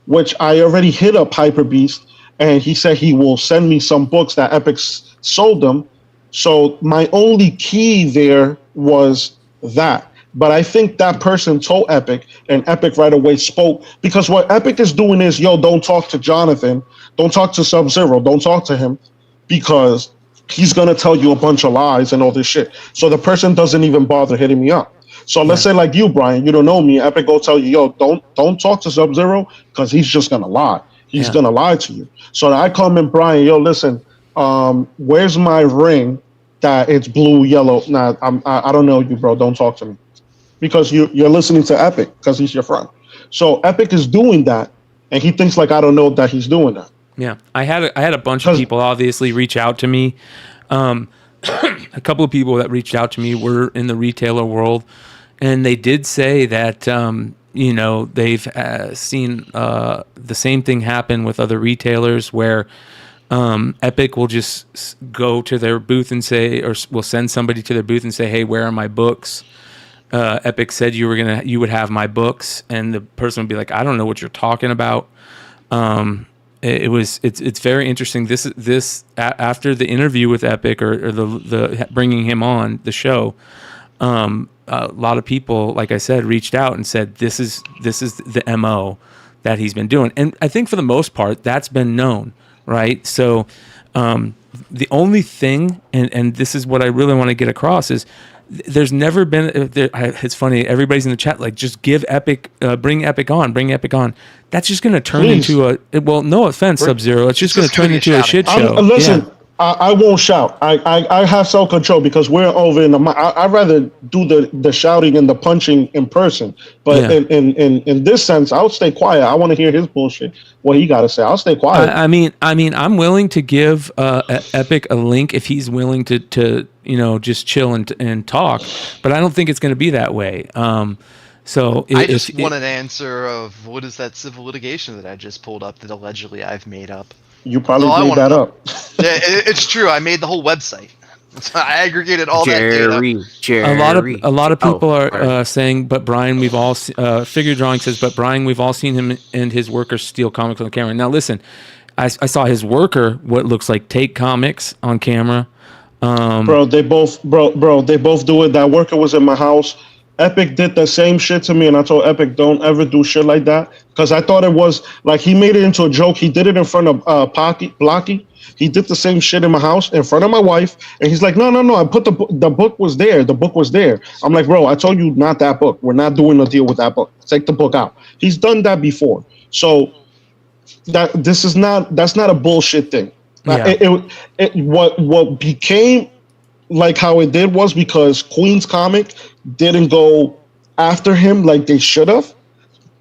which I already hit up Hyper Beast, and he said he will send me some books that Epic sold them. So my only key there was that. But I think that person told Epic, and Epic right away spoke, because what Epic is doing is, yo, don't talk to Jonathan, don't talk to SUBZERO, don't talk to him, because he's gonna tell you a bunch of lies and all this shit. So the person doesn't even bother hitting me up. So let's say like you, Brian, you don't know me. Epic go tell you, yo, don't talk to SUBZERO because he's just gonna lie. He's gonna lie to you. So I come in, Brian, yo, listen, where's my ring that it's blue, yellow? Nah, I don't know you, bro. Don't talk to me, because you're listening to Epic because he's your friend. So Epic is doing that, and he thinks like I don't know that he's doing that.
Yeah, I had a bunch of people obviously reach out to me. A couple of people that reached out to me were in the retailer world, and they did say that they've seen the same thing happen with other retailers where Epic will just go to their booth and say, or will send somebody to their booth and say, "Hey, where are my books?" Epic said you would have my books, and the person would be like, "I don't know what you're talking about." It's very interesting. This after the interview with Epic or the bringing him on the show, a lot of people, like I said, reached out and said this is the MO that he's been doing, and I think for the most part that's been known, right? So the only thing, and this is what I really want to get across, is there's never been. It's funny. Everybody's in the chat like, just give Epic, bring Epic on. That's just going to turn into a. Well, no offense, SUBZERO. It's just going to turn into a shit show.
Listen, I won't shout. I have self control because we're over in the. I'd rather do the shouting and the punching in person. But in this sense, I'll stay quiet. I want to hear his bullshit. What he got to say. I'll stay quiet.
I mean, I'm willing to give Epic a link if he's willing to just chill and talk. But I don't think it's going to be that way. So
I just want an answer of what is that civil litigation that I just pulled up that allegedly I've made up.
You probably made that up.
Yeah, it's true. I made the whole website. I aggregated all that data.
A lot of people are saying, but Brian, we've all Figure Drawing says, but Brian, we've all seen him and his workers steal comics on camera. Now listen, I saw his worker, what looks like take comics on camera.
They both do it. That worker was in my house. Epic did the same shit to me, and I told Epic, don't ever do shit like that, because I thought it was like he made it into a joke. He did it in front of Blocky. He did the same shit in my house in front of my wife, and he's like, no. I put the book was there. The book was there. I'm like, bro, I told you not that book. We're not doing a deal with that book. Take the book out. He's done that before, so that's not a bullshit thing.
Yeah.
What became like how it did was because Queen's Comic didn't go after him like they should have,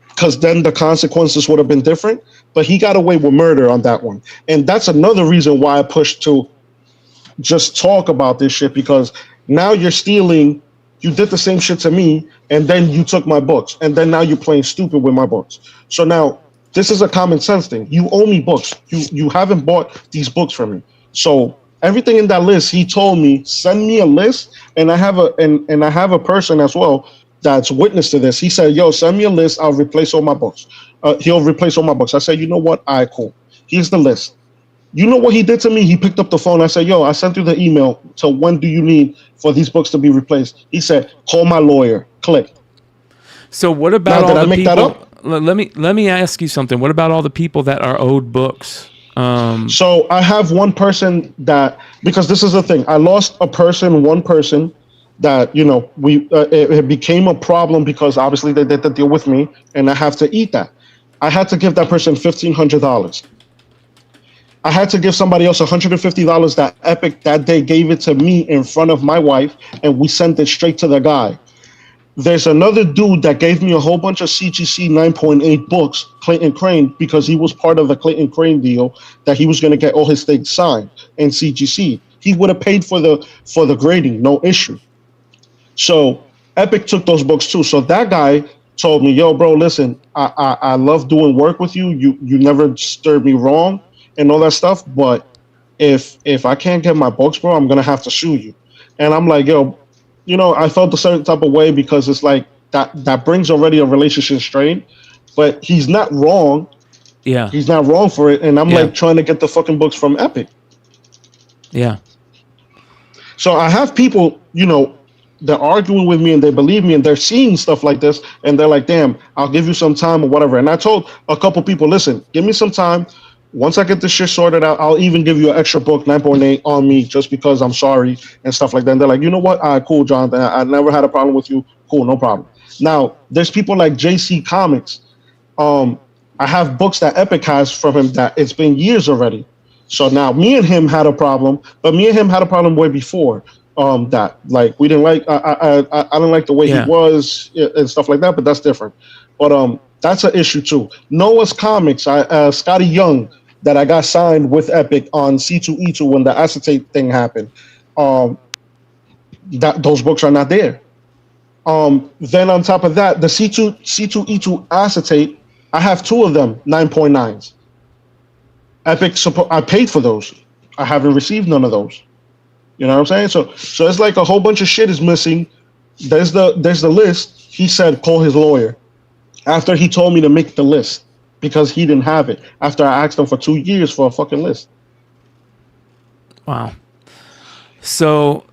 because then the consequences would have been different. But he got away with murder on that one. And that's another reason why I pushed to just talk about this shit, because now you're stealing. You did the same shit to me, and then you took my books, and then now you're playing stupid with my books. So now this is a common sense thing. You owe me books. You haven't bought these books from me. So everything in that list, he told me, send me a list, and I have a person as well that's witness to this. He said, yo, send me a list. I'll replace all my books. He'll replace all my books. I said, you know what? All right, cool. Here's the list. You know what he did to me? He picked up the phone. I said, yo, I sent you the email. So when do you need for these books to be replaced? He said, call my lawyer. Click.
So what about
now,
all
did
the
I make
people?
That up?
Let me ask you something. What about all the people that are owed books?
So I have one person that, because this is the thing, I lost one person that, it became a problem because obviously they did the deal with me, and I have to eat that. I had to give that person $1,500. I had to give somebody else $150 that Epic that day gave it to me in front of my wife, and we sent it straight to the guy. There's another dude that gave me a whole bunch of CGC 9.8 books, Clayton Crane, because he was part of the Clayton Crane deal that he was going to get all his things signed in CGC. He would have paid for the grading, no issue. So Epic took those books too. So that guy told me, yo, bro, listen, I love doing work with you. You never stirred me wrong and all that stuff. But if I can't get my books, bro, I'm going to have to sue you. And I'm like, yo, I felt a certain type of way because it's like that brings already a relationship strain, but he's not wrong.
Yeah.
He's not wrong for it. And I'm like trying to get the fucking books from Epic.
Yeah.
So I have people, they're arguing with me and they believe me and they're seeing stuff like this and they're like, damn, I'll give you some time or whatever. And I told a couple people, listen, give me some time. Once I get this shit sorted out, I'll even give you an extra book, 9.8 on me, just because I'm sorry and stuff like that. And they're like, you know what? All right, cool, Jonathan. I never had a problem with you. Cool, no problem. Now, there's people like JC Comics. I have books that Epic has from him that it's been years already. So now me and him had a problem, but me and him had a problem way before that. Like we didn't like, I didn't like the way he was and stuff like that, but that's different. But that's an issue too. Noah's Comics, Scotty Young, that I got signed with Epic on C2E2 when the acetate thing happened. Those books are not there. Then on top of that, the C2E2 acetate, I have 2 of them, 9.9s. Epic, I paid for those. I haven't received none of those. You know what I'm saying? So it's like a whole bunch of shit is missing. There's the list. He said call his lawyer. After he told me to make the list because he didn't have it. After I asked him for 2 years for a fucking list.
Wow. So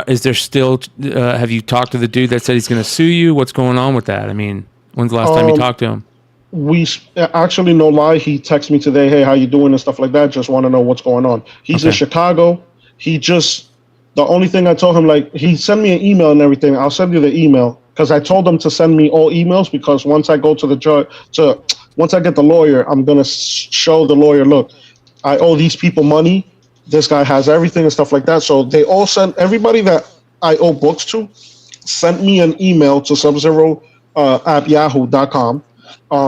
is there still? Have you talked to the dude that said he's going to sue you? What's going on with that? I mean, when's the last time you talked to him?
We actually, no lie, he texted me today, hey, how you doing and stuff like that. Just want to know what's going on. He's in Chicago. The only thing I told him, like, he sent me an email and everything. I'll send you the email because I told him to send me all emails because once I go to the judge, once I get the lawyer, I'm going to show the lawyer, look, I owe these people money. This guy has everything and stuff like that. So they all sent, everybody that I owe books to sent me an email to SUBZERO at yahoo.com.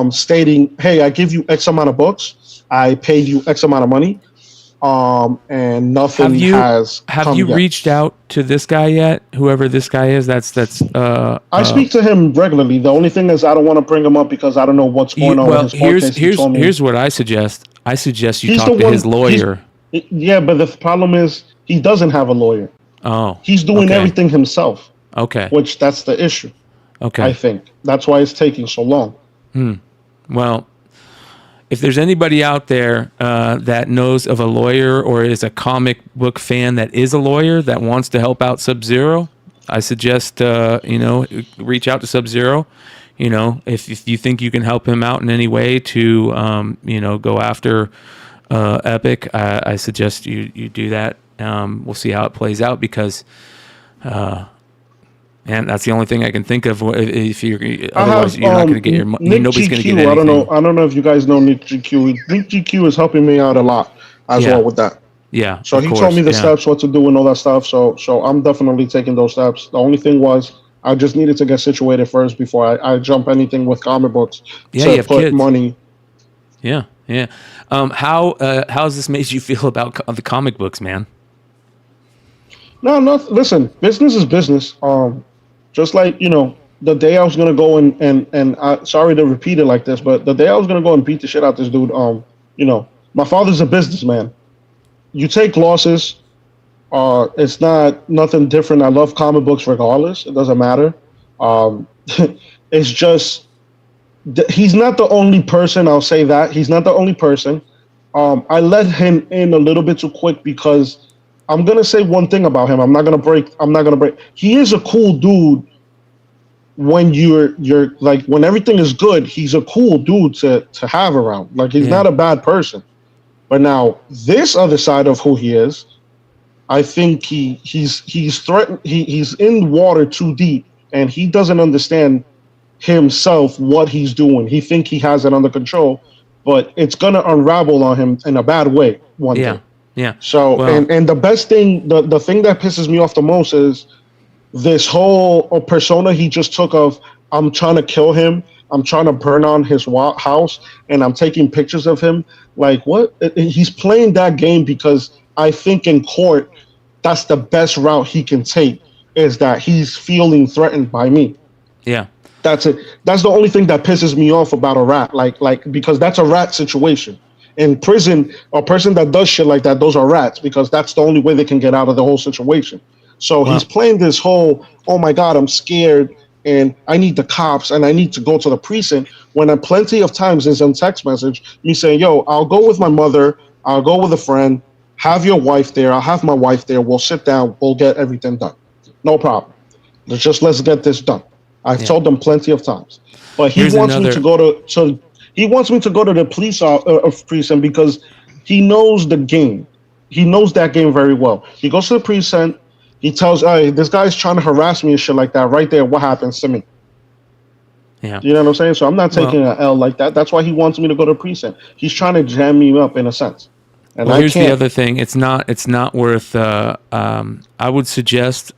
Stating, hey, I give you X amount of books, I paid you X amount of money, and nothing has come
Have you
yet.
reached out to this guy yet? Whoever this guy is, I
speak to him regularly. The only thing is I don't want to bring him up because I don't know what's going on with his court case.
Here's what I suggest. I suggest you talk to his lawyer.
Yeah, but the problem is he doesn't have a lawyer.
Oh.
He's doing everything himself.
Okay.
Which that's the issue.
Okay.
I think. That's why it's taking so long.
Well, if there's anybody out there that knows of a lawyer or is a comic book fan that is a lawyer that wants to help out SUBZERO, I suggest reach out to SUBZERO. If you think you can help him out in any way to go after Epic, I suggest you do that. We'll see how it plays out because. And that's the only thing I can think of. If otherwise you're not going to get your money. Nobody's going to get anything.
I don't know if you guys know Nick GQ. Nick GQ is helping me out a lot as well with that.
Yeah.
So he told me the steps, what to do, and all that stuff. So I'm definitely taking those steps. The only thing was I just needed to get situated first before I jump anything with comic books.
Yeah, you have
put
kids.
Money.
Yeah. How has this made you feel about the comic books, man?
No. Listen, business is business. Just like, the day I was going to go and sorry to repeat it like this, but the day I was going to go and beat the shit out this dude, my father's a businessman. You take losses. It's nothing different. I love comic books regardless. It doesn't matter. It's just, he's not the only person. I'll say that. He's not the only person. I let him in a little bit too quick because I'm going to say one thing about him. I'm not going to break. He is a cool dude when you're like, when everything is good, he's a cool dude to have around. Like, he's not a bad person. But now this other side of who he is, I think he's threatened. He's in water too deep and he doesn't understand himself what he's doing. He think he has it under control, but it's going to unravel on him in a bad way one day.
Yeah.
So, and the best thing, the thing that pisses me off the most is this whole persona he just took of, I'm trying to kill him, I'm trying to burn on his house, and I'm taking pictures of him. Like, what? He's playing that game because I think in court, that's the best route he can take, is that he's feeling threatened by me.
Yeah.
That's it. That's the only thing that pisses me off about a rat. Like because that's a rat situation. In prison, a person that does shit like that, those are rats because that's the only way they can get out of the whole situation. So he's playing this whole, oh my God, I'm scared and I need the cops and I need to go to the precinct, when plenty of times is in text message, me saying, yo, I'll go with my mother, I'll go with a friend, have your wife there, I'll have my wife there, we'll sit down, we'll get everything done. No problem. Let's get this done. I've told him plenty of times, but he wants me to go to. He wants me to go to the police precinct because he knows the game. He knows that game very well. He goes to the precinct. He tells, "Hey, this guy's trying to harass me and shit like that." Right there, what happens to me?
Yeah.
You know what I'm saying? So I'm not taking an L like that. That's why he wants me to go to the precinct. He's trying to jam me up in a sense. And
here's the other thing. It's not worth. I would suggest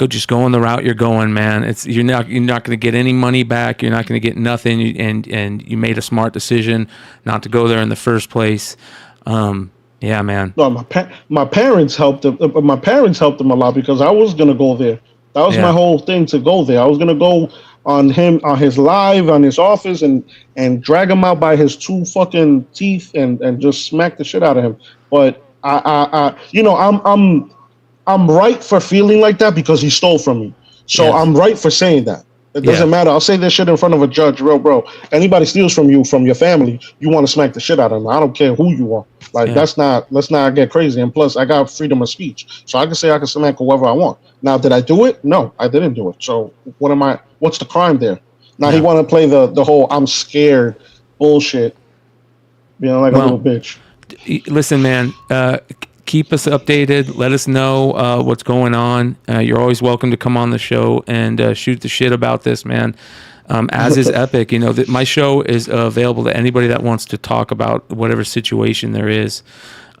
just go on the route you're going, man. You're not going to get any money back. You're not going to get nothing. And you made a smart decision not to go there in the first place. Yeah, man.
No, my parents helped him. My parents helped him a lot because I was gonna go there. That was my whole thing, to go there. I was gonna go on his live, on his office, and drag him out by his 2 fucking teeth and just smack the shit out of him. But I'm right for feeling like that because he stole from me. So I'm right for saying that. It doesn't matter. I'll say this shit in front of a judge, real bro. Anybody steals from you, from your family, you want to smack the shit out of them. I don't care who you are. Like, let's not get crazy. And plus, I got freedom of speech. So I can say I can smack whoever I want. Now, did I do it? No, I didn't do it. So what's the crime there? Now he want to play the whole I'm scared bullshit. You know, like a little bitch.
Listen, man, keep us updated. Let us know what's going on. You're always welcome to come on the show and shoot the shit about this, man. As is Epic. You know, my show is available to anybody that wants to talk about whatever situation there is.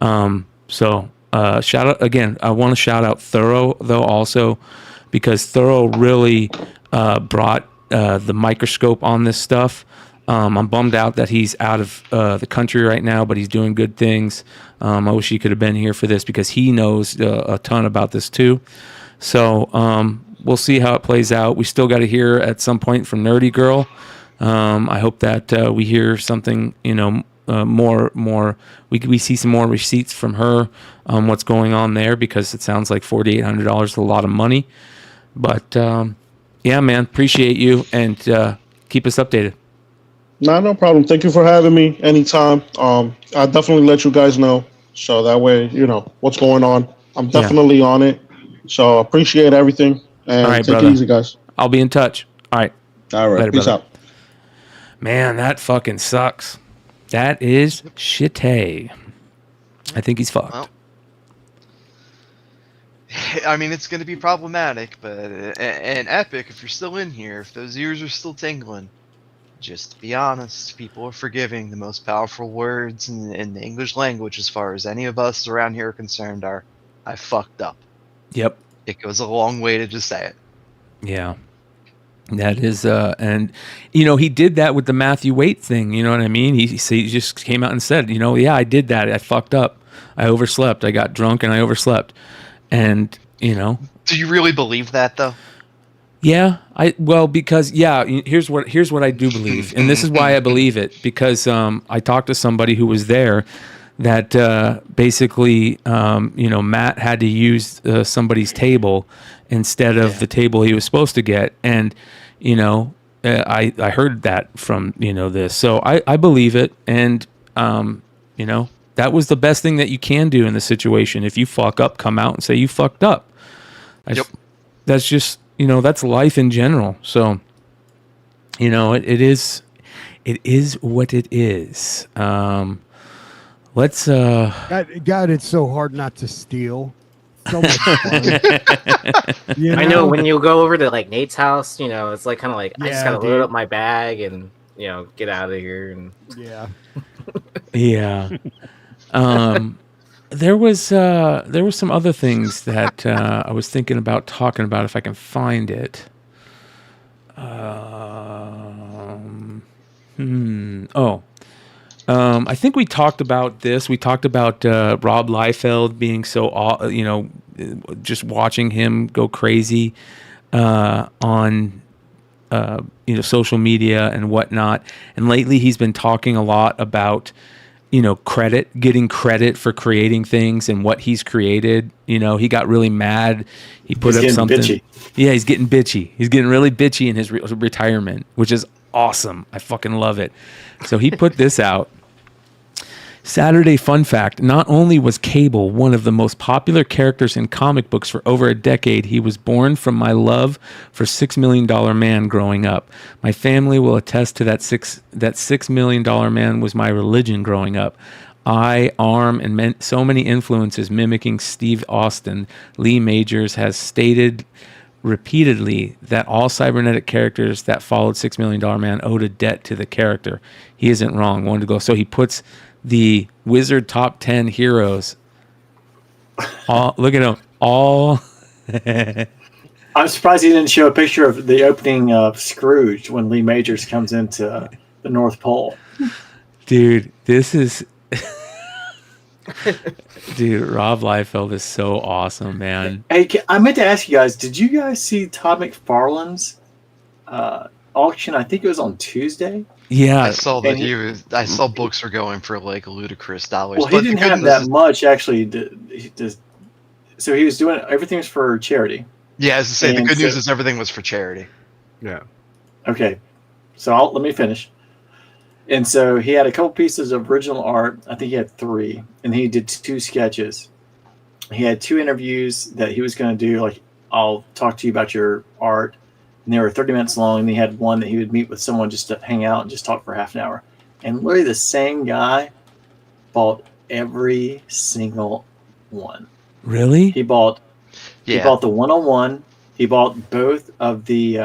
So shout out again. I want to shout out Thorough though also, because Thorough really brought the microscope on this stuff. I'm bummed out that he's out of the country right now, but he's doing good things. I wish he could have been here for this because he knows a ton about this too. So we'll see how it plays out. We still got to hear at some point from Nerdy Girl. I hope that we hear something, more. We see some more receipts from her on what's going on there, because it sounds like $4,800 is a lot of money. But yeah, man, appreciate you, and keep us updated.
No problem. Thank you for having me anytime. I'll definitely let you guys know, so that way you know what's going on. I'm definitely on it. So appreciate everything. And
all right,
take
brother.
it easy, guys.
I'll be in touch. All right.
Later, peace
brother.
out.
Man, that fucking sucks. That is shitty. I think he's fucked.
Well, I mean, it's going to be problematic, but and Epic, if you're still in here, if those ears are still tingling, just be honest. People are forgiving. The most powerful words in the English language, as far as any of us around here are concerned, are "I fucked up."
Yep.
It goes a long way to just say it.
Yeah. That is, and he did that with the Matthew Waite thing. You know what I mean? He just came out and said, yeah, I did that. I fucked up. I overslept. I got drunk and I overslept. And
Do you really believe that though?
Yeah, because here's what I do believe, and this is why I believe it, because I talked to somebody who was there that basically Matt had to use somebody's table instead of the table he was supposed to get, and I heard that from this, so I believe it, and that was the best thing that you can do in the situation. If you fuck up, come out and say you fucked up. That's just that's life in general. So it is what it is. Let's
God, it's so hard not to steal. So much fun.
I know when you go over to like Nate's house, it's like kind of like I just gotta load up my bag and get out of here. And
yeah. There was some other things that I was thinking about talking about if I can find it. I think we talked about this. We talked about Rob Liefeld being so, just watching him go crazy on social media and whatnot. And lately, he's been talking a lot about getting credit for creating things and what he's created. He got really mad. He put up something. Bitchy. Yeah, he's getting bitchy. He's getting really bitchy in his retirement, which is awesome. I fucking love it. So he put this out. Saturday fun fact, not only was Cable one of the most popular characters in comic books for over a decade, he was born from my love for $6 Million Man growing up. My family will attest to that $6 Million Man was my religion growing up. Arm, and so many influences mimicking Steve Austin. Lee Majors has stated repeatedly that all cybernetic characters that followed $6 Million Man owed a debt to the character. He isn't wrong. Wanted to go. So he puts the Wizard top 10 heroes. All look at them. All.
I'm surprised he didn't show a picture of the opening of Scrooge when Lee Majors comes into the North Pole.
Dude, this is. Dude, Rob Liefeld is so awesome, man.
Hey, I meant to ask you guys, did you guys see Todd McFarlane's auction? I think it was on Tuesday.
Yeah,
I saw that I saw books were going for like ludicrous dollars.
Well, he didn't have that much actually. So he was doing everything was for charity.
Yeah, as I say, the good news is everything was for charity.
Yeah.
Okay, so let me finish. And so he had a couple pieces of original art. I think he had 3, and he did 2 sketches. He had 2 interviews that he was going to do, like, I'll talk to you about your art. And they were 30 minutes long, and he had one that he would meet with someone just to hang out and just talk for half an hour. And literally the same guy bought every single one.
Really?
He bought the 101. He bought both of the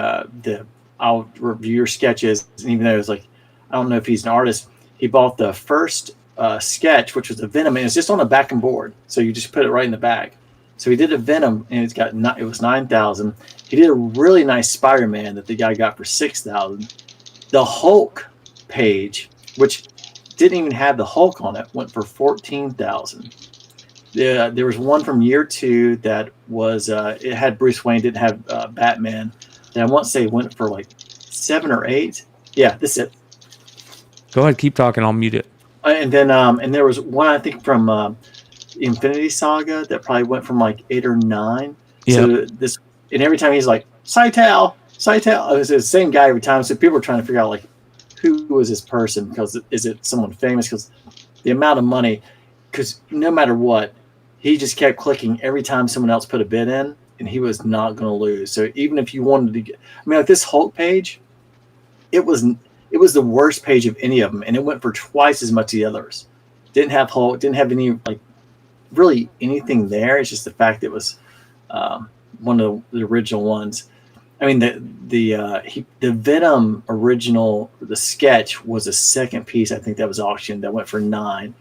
I'll review your sketches. And even though it was like, I don't know if he's an artist, he bought the first sketch, which was a Venom, and it's just on a back and board. So you just put it right in the bag. So he did a Venom, and it was $9,000. He did a really nice Spider-Man that the guy got for $6,000. The Hulk page, which didn't even have the Hulk on it, went for $14,000. There was one from year 2 that was it had Bruce Wayne, didn't have Batman. That I want to say went for like 7 or 8. Yeah, this is it.
Go ahead, keep talking. I'll mute it.
And then and there was one I think from Infinity Saga that probably went from like 8 or 9.
Yeah.
So this, and every time he's like Seitel. It was the same guy every time. So people were trying to figure out like who was this person, because is it someone famous? Because the amount of money, because no matter what, he just kept clicking every time someone else put a bid in, and he was not going to lose. So even if you wanted to get, I mean, like this Hulk page, it was the worst page of any of them, and it went for twice as much as the others. Didn't have Hulk, didn't have any like really anything there. It's just the fact it was one of the original ones. I mean, the Venom original, the sketch was a second piece. I think that was auctioned that went for $9.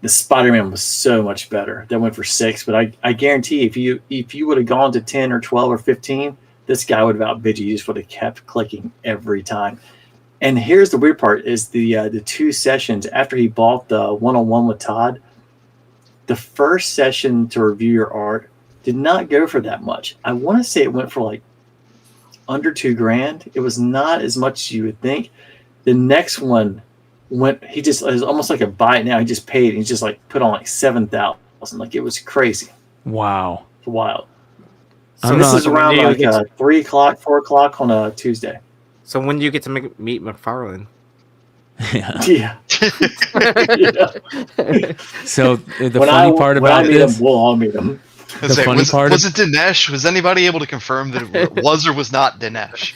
The Spider-Man was so much better. That went for $6. But I guarantee if you would have gone to 10 or 12 or 15, this guy would have outbid you. You just would have kept clicking every time. And here's the weird part: is the 2 sessions after he bought the one-on-one with Todd. The first session to review your art did not go for that much. I want to say it went for like under $2,000. It was not as much as you would think. The next one went. It was almost like a buy it now. He just paid. And he just like put on like $7,000. Like it was crazy.
Wow.
It's wild.
So
this is around like 3 o'clock, 4 o'clock on a Tuesday.
So when do you get to meet McFarlane?
Yeah.
Yeah.
So the funny part about this,
we'll all meet him.
The funny part
was it Dinesh? Was anybody able to confirm that it was or was not Dinesh?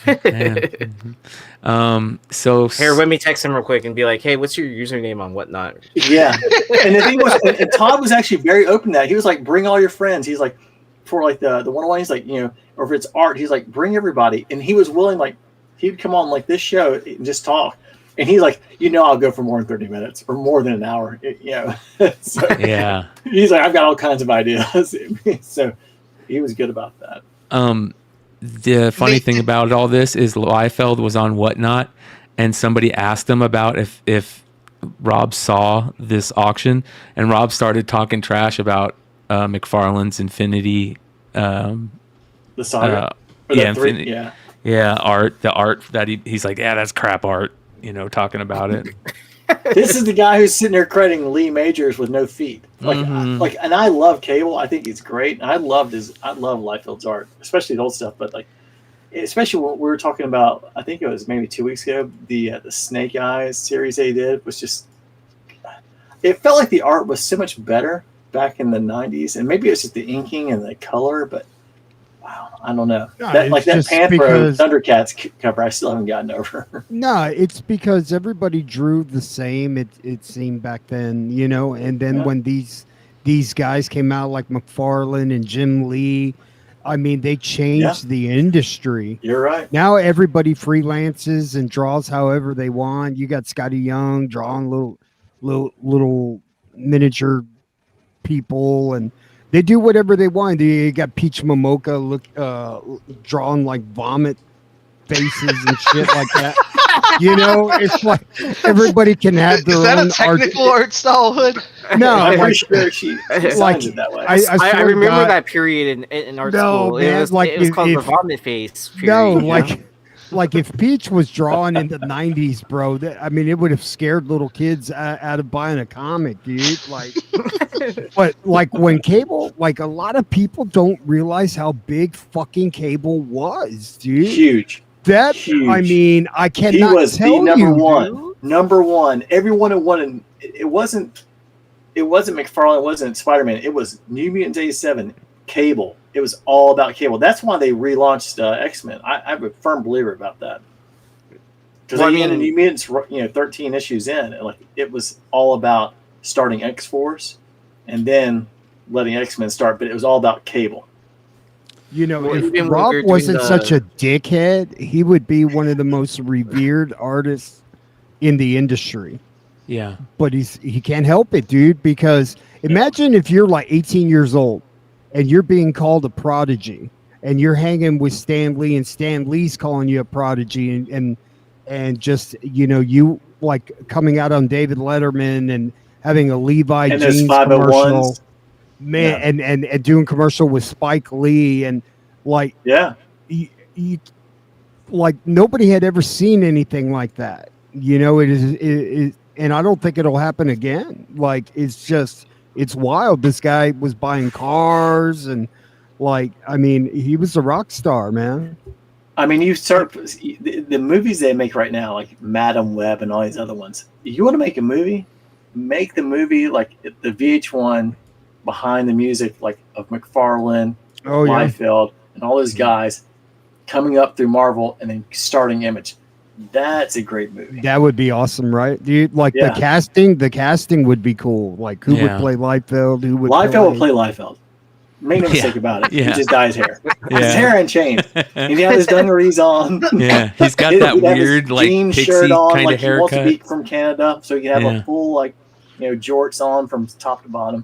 So
here, let me text him real quick and be like, "Hey, what's your username on Whatnot?"
Yeah, and the thing was, and Todd was actually very open to that. He was like, "Bring all your friends." He's like, for like the one-on-one, he's like, or if it's art, he's like, "Bring everybody," and he was willing, like, he'd come on like this show and just talk. And he's like, I'll go for more than 30 minutes or more than an hour. So,
yeah.
He's like, I've got all kinds of ideas. So he was good about that.
The funny thing about all this is Liefeld was on Whatnot, and somebody asked him about if Rob saw this auction, and Rob started talking trash about McFarlane's Infinity.
The saga?
Infinity.
Yeah.
Yeah, the art that he's like, yeah, that's crap art. Talking about it.
This is the guy who's sitting there crediting Lee Majors with no feet. And I love Cable. I think he's great. And I love Liefeld's art, especially the old stuff. But especially what we were talking about, I think it was maybe 2 weeks ago. The Snake Eyes series they did was just, it felt like the art was so much better back in the 90s, and maybe it's just the inking and the color, but wow, I don't know.
No,
That
it's
Panthro
because-
Thundercats cover, I still haven't gotten over.
No, it's because everybody drew the same. It seemed back then, you know. And then when these guys came out, like McFarlane and Jim Lee, I mean, they changed the industry.
You're right.
Now everybody freelances and draws however they want. You got Scotty Young drawing little miniature people, and they do whatever they want. You got Peach Momoka drawing like vomit faces and shit like that. You know, it's like everybody can have their
Is that
own
a technical art style, Hood?
No,
I'm
like,
sure she
like,
signs it that way.
I
I
swear to
remember
God,
that period in art
No,
school.
man,
It was,
like,
it was called the
if-
vomit face period.
no,
you know?
like if Peach was drawn in the 90s, bro, I mean, it would have scared little kids out of buying a comic, dude. Like, but like when Cable, like a lot of people don't realize how big fucking Cable was, dude.
Huge.
That,
Huge.
I mean, I cannot
He was
tell
the number
you,
one.
dude.
Number one. Everyone who wanted it wasn't McFarlane, it wasn't Spider-Man. It was New Mutants 87, Cable. It was all about Cable. That's why they relaunched X-Men. I'm a firm believer about that. Because
Well, I
at the end of
mean-
New Mutants, 13 issues in, like it was all about starting X-Force and then letting X-Men start, but it was all about Cable.
You know,
Well,
if
even when
Rob
we were doing
wasn't
the-
such a dickhead, he would be one of the most revered artists in the industry.
Yeah.
But he can't help it, dude, because imagine if you're like 18 years old and you're being called a prodigy and you're hanging with Stan Lee and Stan Lee's calling you a prodigy and just, you know, you like coming out on David Letterman and having a Levi
And those
jeans
501s.
commercial, man, and doing commercial with Spike Lee and like,
Yeah.
you, like nobody had ever seen anything like that. You know, it is, and I don't think it'll happen again. Like, it's wild. This guy was buying cars and like, I mean, he was a rock star, man.
I mean, you start the movies they make right now, like Madam Web and all these other ones. You want to make a movie, make the movie like the VH1 behind the music, like of McFarlane,
Oh yeah.
Liefeld, and all those guys coming up through Marvel and then starting Image. That's a great movie.
That would be awesome, right? Dude, like
Yeah.
the casting would be cool. Like who would
Yeah.
play Liefeld? Who would
Liefeld will play Liefeld. Make no
Yeah.
mistake about it.
Yeah.
He just dyes hair. His
Yeah.
hair ain't changed. And he had his dungarees on.
Yeah. He's got
He'd
that
have his
weird, like,
jean
pixie
shirt on,
kind
like
of
he wants to
haircut.
be from Canada, so he can have
Yeah.
a full, like, jorts on from top to bottom.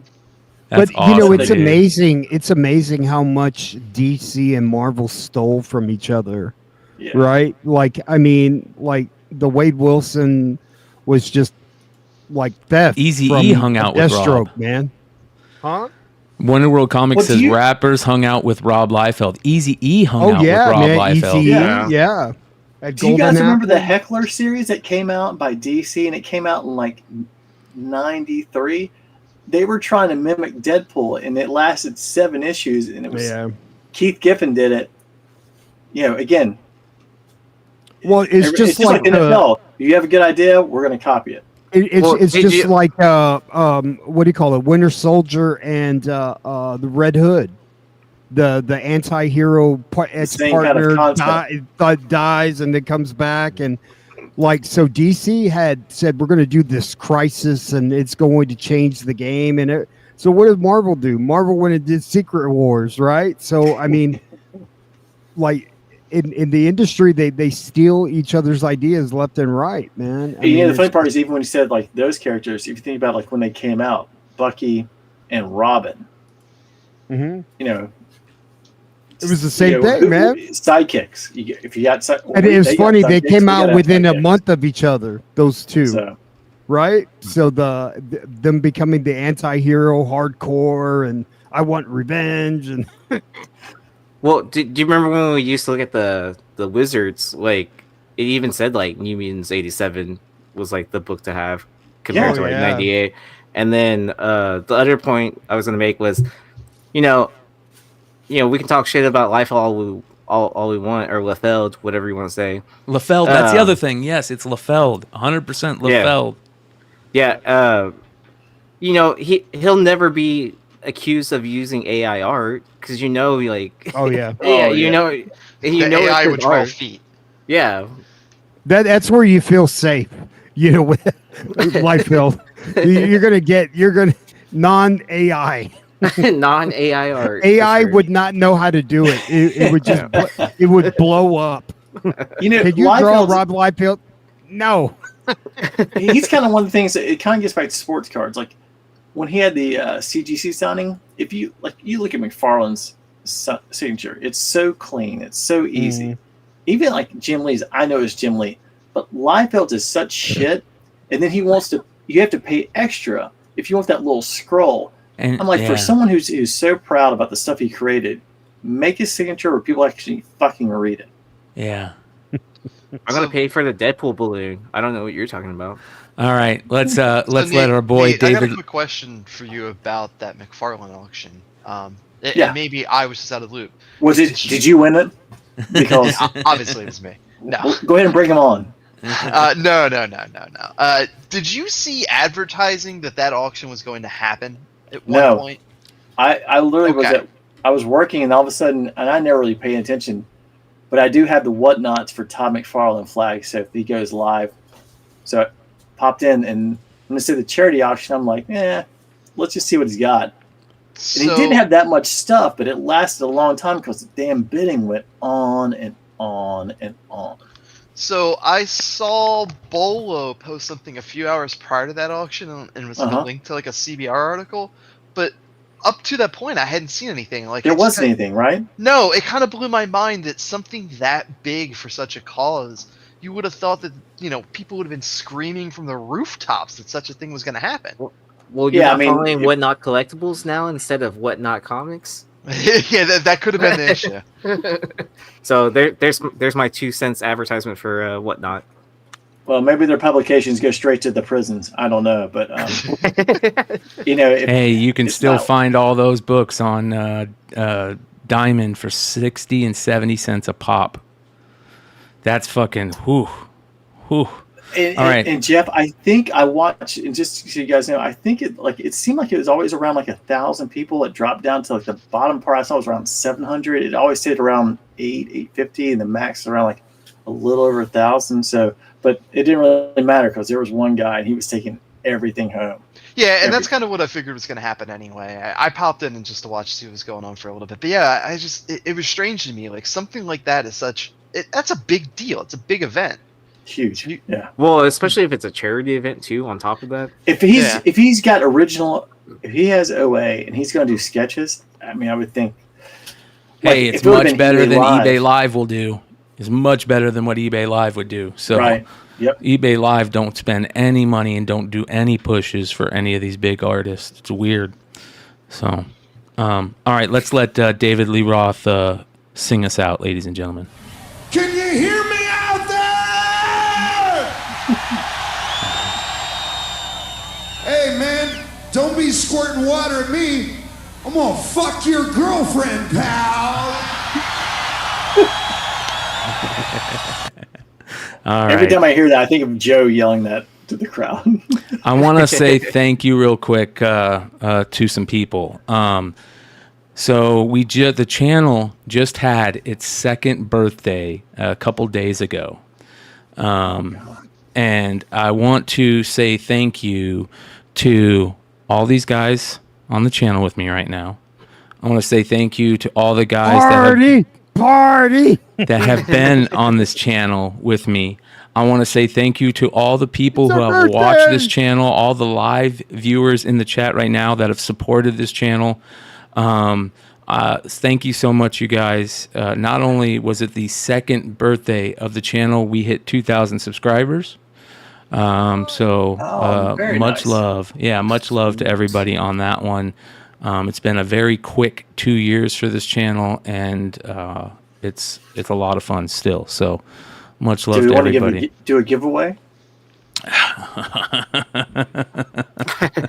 That's
But you know,
awesome,
it's
dude.
amazing. It's amazing how much DC and Marvel stole from each other.
Yeah.
Right? Like, I mean, like the Wade Wilson was just like theft.
Eazy-E
from
hung out with
Deathstroke,
Rob.
man. Huh?
Wonder World Comics
Well, do
says
you-
rappers hung out with Rob Liefeld. Eazy-E hung
Oh
out
yeah,
with Rob
man.
Liefeld.
Eazy-E,
Yeah.
yeah. At
Do you guys
Golden
remember the
Apple.
Heckler series that came out by DC and it came out in like 93? They were trying to mimic Deadpool and it lasted 7 issues and it was
Yeah.
Keith Giffen did it. Again,
Well, it's just like
NFL. You have a good idea, we're going to copy it.
Well,
it's
did
just
you-
like what do you call it? Winter Soldier and the Red Hood. The anti-hero
Same kind of
ex-partner
concept.
dies and then comes back, and like, so DC had said we're going to do this crisis and it's going to change the game, and so what did Marvel do? Marvel went and did Secret Wars, right? So I mean, like in the industry, they steal each other's ideas left and right, man. I mean,
The funny part is even when you said like those characters, if you think about like when they came out, Bucky and Robin,
Mhm.
It
was the same thing, man.
Sidekicks. If you got,
And it was
they got
funny, they
sidekicks,
came
we
out
gotta have
within a
sidekicks.
month of each other, those two,
So,
right? So them becoming the anti-hero hardcore and I want revenge and
Well, do you remember when we used to look at the Wizards? Like, it even said like New Mutants 87 was like the book to have compared
Yeah.
to like
Yeah.
98. And then the other point I was gonna make was, you know, we can talk shit about Life all we want, or Liefeld, whatever you want to say.
Liefeld, that's the other thing. Yes, it's Liefeld. 100%
Yeah.
Liefeld.
Yeah, he'll never be accused of using AI art because like
Oh yeah.
yeah,
The AI would 12 feet.
Yeah.
That's where you feel safe. With life build. You're gonna non-AI.
Non-AI art.
AI would not know how to do it. It would just it would blow up. Can you draw Rob Liefeld? No.
He's kind of one of the things that it kind of gets back to sports cards. Like when he had the CGC signing, if you look at McFarlane's signature, it's so clean, it's so easy.
Mm.
Even like Jim Lee's, I know it's Jim Lee, but Liefeld is such shit, and then you have to pay extra if you want that little scroll.
And
I'm like, for someone who's so proud about the stuff he created, make his signature where people actually fucking read it.
Yeah.
I'm gonna pay for the Deadpool balloon. I don't know what you're talking about.
All right, let's
Nate,
let our boy
Nate, I got
David.
a quick question for you about that McFarlane auction. And maybe I was just out of the loop.
Did you win it? Because
obviously it was me. No.
Well, go ahead and bring him on.
No. Did you see advertising that auction was going to happen at one point?
I literally I was working, and all of a sudden, and I never really paid attention, but I do have the whatnots for Todd McFarlane flag. So if he goes live, so I popped in, and when they said the charity auction, I'm like, let's just see what he's got. And he didn't have that much stuff, but it lasted a long time because the damn bidding went on and on and on.
So I saw Bolo post something a few hours prior to that auction, and was a link to like a CBR article, but up to that point, I hadn't seen anything. Like
there wasn't anything, right?
No, it kind of blew my mind that something that big for such a cause, you would have thought that people would have been screaming from the rooftops that such a thing was going to happen.
Well, you're calling Whatnot Collectibles now instead of Whatnot Comics?
Yeah, that could have been the issue.
So there's my 2 cents advertisement for Whatnot.
Well, maybe their publications go straight to the prisons. I don't know, but
hey, you can still find all those books on Diamond for 60 and 70 cents a pop. That's fucking whew. All right.
And Jeff, I think I watched, and just so you guys know, I think it seemed like it was always around like 1,000 people. It dropped down to like the bottom part I saw was around 700. It always stayed around 850, and the max around like a little over 1,000. So, but it didn't really matter because there was one guy and he was taking everything home.
Yeah, and that's kind of what I figured was going to happen anyway. I popped in and just to watch, see what was going on for a little bit. But yeah, it was strange to me. Like something like that is that's a big deal. It's a big event.
Huge. Yeah.
Well, especially if it's a charity event too. On top of that,
if he's got if he has OA and he's going to do sketches, I mean, I would think.
Hey, it's much better than eBay Live will do. It's much better than what eBay Live would do. So,
right. Yep.
eBay Live don't spend any money and don't do any pushes for any of these big artists. It's weird. So, all right, let's let David Lee Roth sing us out, ladies and gentlemen.
Can you hear me out there? Hey, man, don't be squirting water at me. I'm gonna fuck your girlfriend, pal.
All right.
Every time I hear that, I think of Joe yelling that to the crowd.
I want to say thank you real quick to some people. So the channel just had its 2nd birthday a couple days ago. And I want to say thank you to all these guys on the channel with me right now. I want to say thank you to all the guys that have been on this channel with me. I want to say thank you to all the people who have watched this channel, all the live viewers in the chat right now that have supported this channel. Thank you so much, you guys. Not only was it the 2nd birthday of the channel, we hit 2,000 subscribers. Much
nice.
love. Yeah, much love to everybody on that one. It's been a very quick 2 years for this channel, and it's a lot of fun still. So much love to everybody.
Do a giveaway?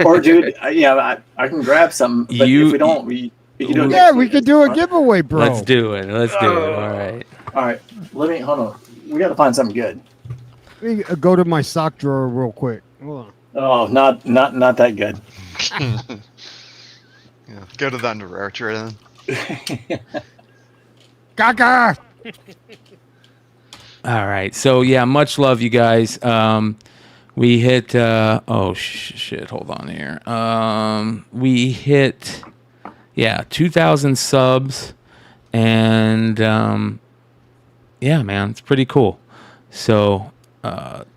Or dude, I can grab something. But if we don't, we can do it.
We could do a giveaway, bro.
Let's do it. All right.
All right. Hold on. We got to find something good.
Let me go to my sock drawer real quick. Hold on.
Oh, not that good.
Yeah, go to the underarcher then.
Gaga.
All right. So yeah, much love, you guys. We hit. Shit. Hold on here. We hit. Yeah, 2,000 subs, and yeah, man, it's pretty cool. So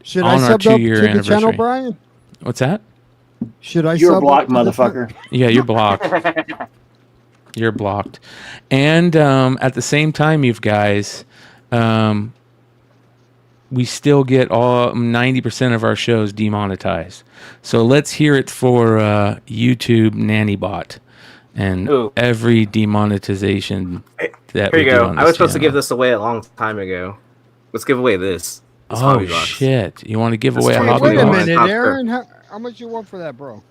Should
on
I
our
sub up to
2-year
the
anniversary.
channel, Brian?
What's that?
Should I?
You're
sub
blocked,
up to the
motherfucker.
Yeah, you're blocked. You're blocked. And at the same time, you guys, we still get all 90% of our shows demonetized. So let's hear it for YouTube Nannybot and every demonetization that
Here
we
you
do
go.
on this
I was supposed to
channel.
give this away a long time ago. Let's give away this. This
Oh
hobby box.
shit! You want to give
That's
away a
20
hobby
Wait a
$20.
box?
minute,
Not
Aaron. How much you want for that, bro?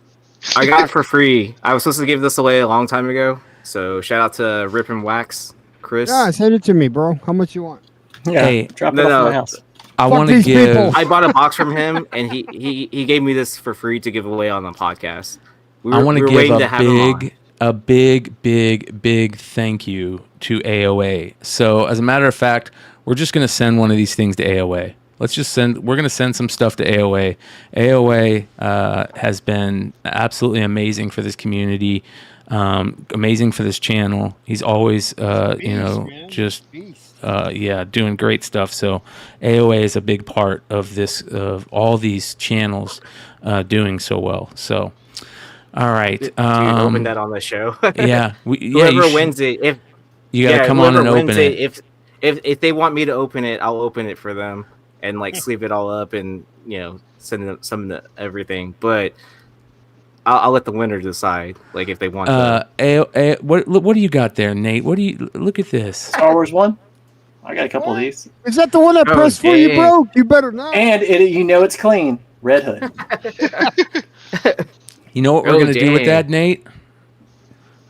I got it for free. I was supposed to give this away a long time ago. So shout out to Rip and Wax, Chris.
Yeah, send it to me, bro. How much you want?
Yeah,
Hey,
drop it
no,
off at
no.
my house.
I
Fuck
want to
these
give.
people.
I bought a box from him, and he gave me this for free to give away on the podcast.
I want to give
waiting to have him on.
a big thank you to AOA. So as a matter of fact, we're just going to send one of these things to AOA. We're going to send some stuff to AOA. AOA has been absolutely amazing for this community, amazing for this channel. He's always, doing great stuff. So AOA is a big part of this, of all these channels doing so well. So, all right.
Dude, open that on the show.
Yeah.
Whoever wins it, if
you got to come on and
whoever
open
wins
it.
If they want me to open it, I'll open it for them and like sleeve it all up and send them some of everything. But I'll let the winner decide, like if they want.
What do you got there, Nate? What do you look at this?
Star Wars 1. I got a couple of these.
Is that the one I pressed for you, bro? You better not.
And it's clean. Red Hood.
You know what we're going to do with that, Nate?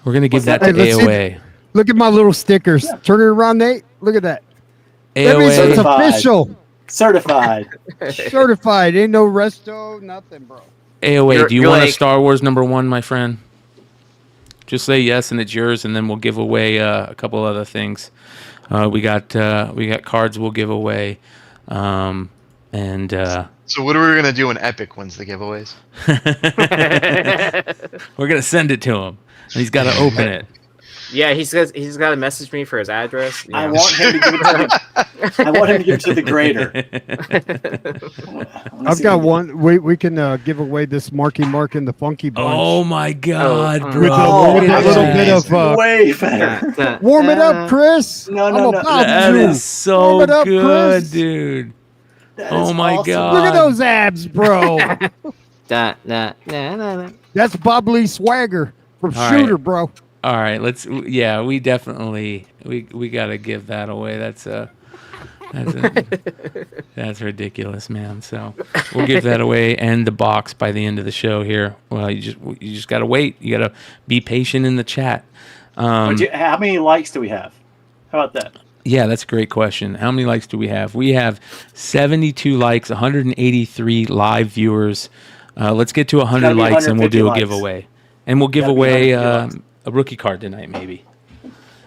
We're going to give that to
Hey, let's see.
AOA.
Look at my little stickers.
Yeah.
Turn it around, Nate. Look at that. That means it's
AOA.
Certified.
official.
Certified.
Certified. Ain't no resto, nothing, bro.
AOA, do you
you're
want a
like-
Star Wars #1, my friend? Just say yes, and it's yours, and then we'll give away a couple other things. We got cards we'll give away, and
So what are we gonna do when Epic wins the giveaways?
we're gonna send it to him, and he's got to open it.
Yeah, he's got to message me for his address.
I want him to give it to the grader.
I've got one. We can give away this Marky Mark and the Funky Bunch.
Oh my God,
Oh,
bro!
with a little bit of
way better.
warm it up, Chris.
No,
I'm
no.
about
That
to.
is so
Warm it up,
good,
Chris.
dude.
That
Oh
is
my
awesome.
God.
Look at those abs, bro.
Nah.
That's Bob Lee Swagger from
All
Shooter,
right.
bro.
All right, we definitely we got to give that away. That's ridiculous, man. So we'll give that away and the box by the end of the show here. Well, you just got to wait. You got to be patient in the chat.
How many likes do we have? How about that?
Yeah, that's a great question. How many likes do we have? We have 72 likes, 183 live viewers. Let's get to 100
Gotta be
likes and we'll do a
150 likes.
giveaway. And we'll give
Gotta be
away
150
a rookie card tonight, maybe.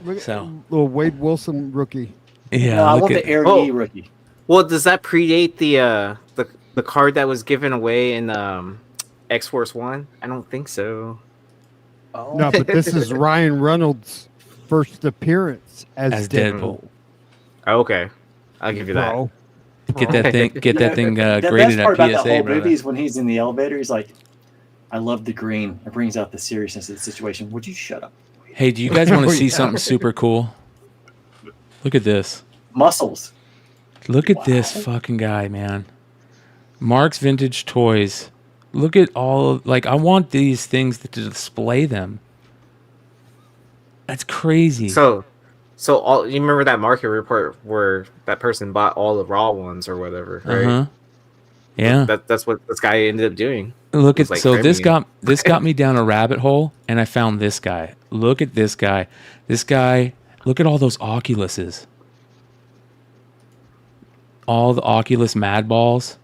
Look at
So.
little Wade Wilson rookie.
Yeah,
No, I
look
want
at-
the Air
Oh.
E rookie.
Well, does that predate the card that was given away in X-Force 1? I don't think so.
No, but this is Ryan Reynolds' first appearance as
Deadpool.
Oh, okay, I'll give you that.
bro.
Get that thing,
The
graded
best part
at
about the
PSA,
whole
brother.
movie is when he's in the elevator. He's like, "I love the green. It brings out the seriousness of the situation. Would you shut up?"
Hey, do you guys want to
Oh,
see
yeah.
something super cool? Look at this.
Muscles.
Look at this fucking guy, man. Mark's Vintage Toys. Look at all, I want these things to display them. That's crazy.
So all you remember that market report where that person bought all the raw ones or whatever, right?
Uh-huh. Yeah.
That's what this guy ended up doing.
Look
It's
at
like
so this
criminal.
got me down a rabbit hole, and I found this guy. Look at this guy. This guy. Look at all those Oculuses. All the Oculus Mad Balls.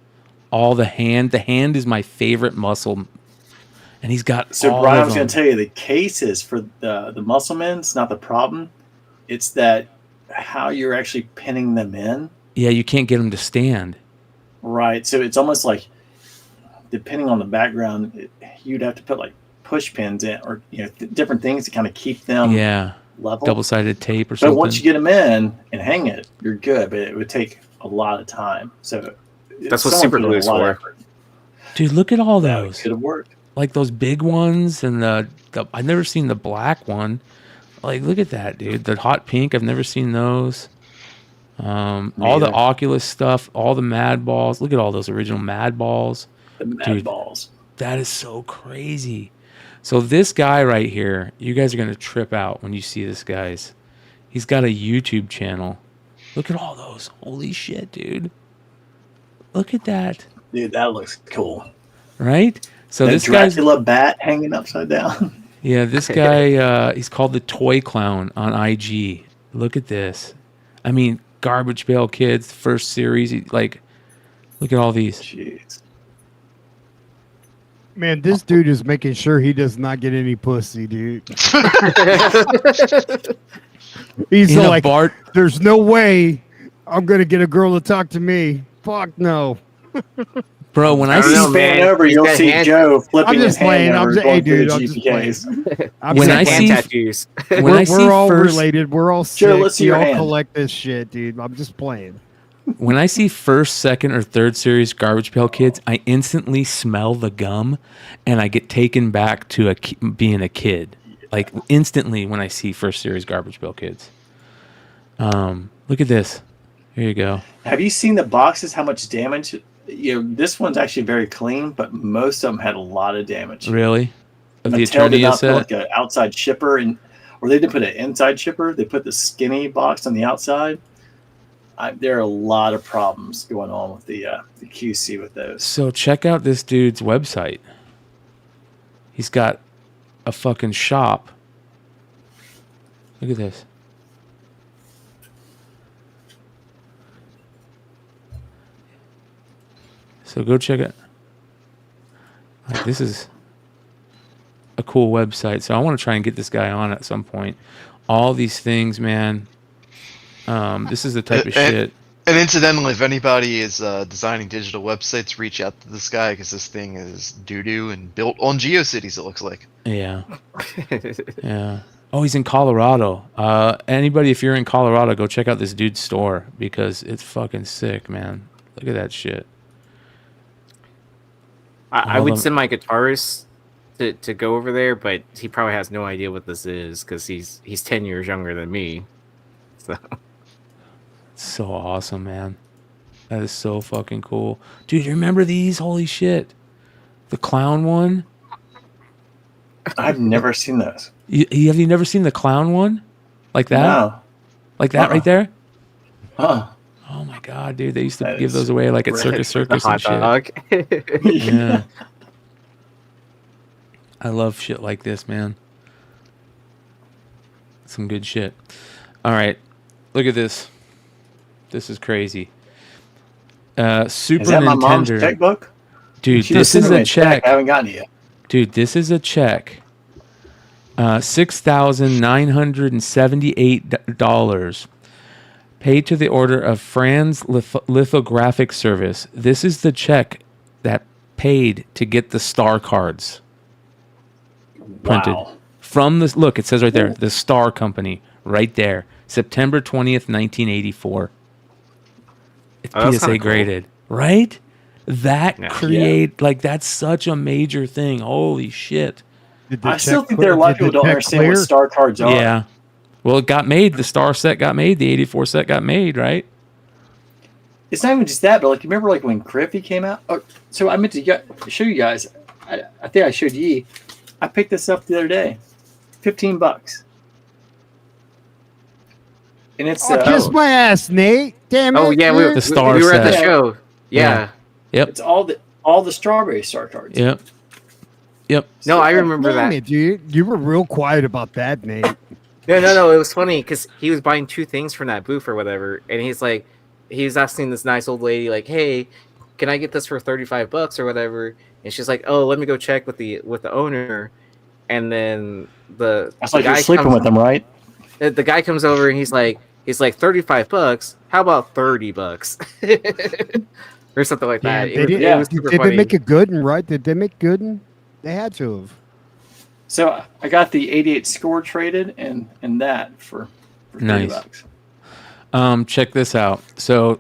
All the hand. The hand is my favorite muscle, and he's got
So
all
Brian, I
of
was going
them.
to tell you the cases for the muscle men. It's not the problem. It's that how you're actually pinning them in.
Yeah, you can't get them to stand.
Right. So it's almost like, depending on the background, you'd have to put like push pins in, or different things to kind of keep them level.
Double-sided tape or
But
something.
once you get them in and hang it, you're good. But it would take a lot of time. So
that's what super glue is for.
Dude, look at all those.
Could have worked.
Like those big ones, and the I've never seen the black one. Like, look at that, dude. The hot pink, I've never seen those. All the Oculus stuff, all the Mad Balls. Look at all those original Mad Balls.
The Mad Balls.
That is so crazy. So this guy right here, you guys are going to trip out when you see this, guys. He's got a YouTube channel. Look at all those. Holy shit, dude. Look at that.
Dude, that looks cool.
Right? So
that
this guy's
Dracula bat hanging upside down.
Yeah, this guy, he's called the Toy Clown on IG. Look at this. I mean, Garbage Pail Kids, first series. Look at all these.
Jeez.
Man, this dude is making sure he does not get any pussy, dude. He's like, there's no way I'm going to get a girl to talk to me. Fuck no.
Bro, when I see
over, you'll see Joe flipping his hand over.
Hey, dude, I'm just playing.
When I see
tattoos,
we're all related. We're all sick.
Joe, let's see
we
your
all
hand.
collect this shit, dude. I'm just playing.
When I see first, second, or third series Garbage Pail Kids, I instantly smell the gum, and I get taken back to being a kid. Like, instantly when I see first series Garbage Pail Kids. Look at this. Here you go.
Have you seen the boxes? How much damage? This one's actually very clean, but most of them had a lot of damage.
Really? Of the
Mattel did
Eternia
not
set?
put like an outside shipper, or they didn't put an inside shipper. They put the skinny box on the outside. There are a lot of problems going on with the QC with those.
So check out this dude's website. He's got a fucking shop. Look at this. So go check it. This is a cool website. So I want to try and get this guy on at some point. All these things, man. This is the type of shit.
And incidentally, if anybody is designing digital websites, reach out to this guy because this thing is doo-doo and built on GeoCities, it looks like.
Yeah. Yeah. Oh, he's in Colorado. Anybody, if you're in Colorado, go check out this dude's store because it's fucking sick, man. Look at that shit.
I would send my guitarist to go over there, but he probably has no idea what this is because he's 10 years younger than me. So.
So awesome, man. That is so fucking cool. Dude, you remember these? Holy shit. The clown one?
I've never seen those.
Have you never seen the clown one? Like that?
No.
Like that right there?
Huh.
Oh my god, dude. They used to give those away like at Circus and
hot
shit.
dog.
Yeah. I love shit like this, man. Some good shit. All right. Look at this. This is crazy. Super
Is that my mom's
Nintendo.
checkbook?
Dude,
She
this
just
is
sent me
a check.
I haven't gotten it yet.
Dude, this is a check. $6,978 paid to the order of Franz Lithographic Service. This is the check that paid to get the star cards printed.
Wow.
From this, look, it says right there, the Star Company, right there. September 20th, 1984. It's
Oh, that's
PSA
kinda cool.
graded, right? That
Yeah.
that's such a major thing. Holy shit.
I still think there are a lot of people who don't understand what star cards are.
Yeah. Well, it got made. The Star set got made. The 84 set got made, right?
It's not even just that, but like, you remember like when Griffey came out? Oh, so I meant to show you guys. I think I showed Yee. I picked this up the other day. $15. And it's
Kiss my ass, Nate. Damn it.
Oh yeah,
The Star
we were at the
set.
show. Yeah.
Yep.
it's all the strawberry star cards.
Yep. Yep.
No, I remember
Damn
that.
it, dude. You were real quiet about that, Nate.
No. It was funny because he was buying two things from that booth or whatever, and he was asking this nice old lady, like, "Hey, can I get this for $35 or whatever? And she's like, oh, let me go check with the owner. And then
That's like you're sleeping with them, right?
The guy comes over and he's like $35. How about $30? Or something like that.
Did they make it good and right? Did they make good and they had to have.
So I got the 88 score traded and that for
nice.
$30.
Check this out. So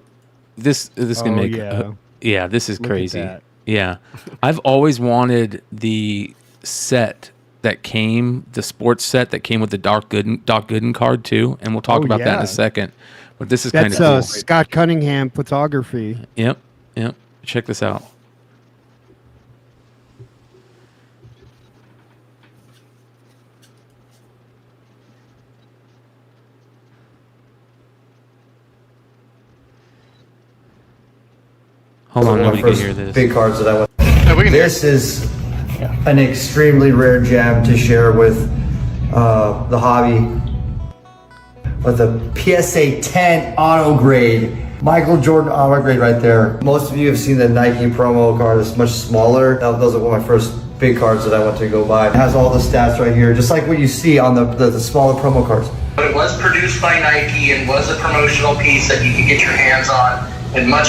this can make this is
Look
crazy.
at that.
Yeah. I've always wanted the set that came, the sports set that came with the Doc Gooden card too, and we'll talk about that in a second. But this is kind of cool.
Scott Cunningham photography.
Yep. Check this out. Hold on, nobody can hear this.
Big cards that I want. This is an extremely rare gem to share with the hobby. With a PSA 10 auto grade. Michael Jordan auto grade right there. Most of you have seen the Nike promo card. It's much smaller. Those are one of my first big cards that I went to go buy. It has all the stats right here, just like what you see on the smaller promo cards.
It was produced by Nike and was a promotional piece that you could get your hands on in more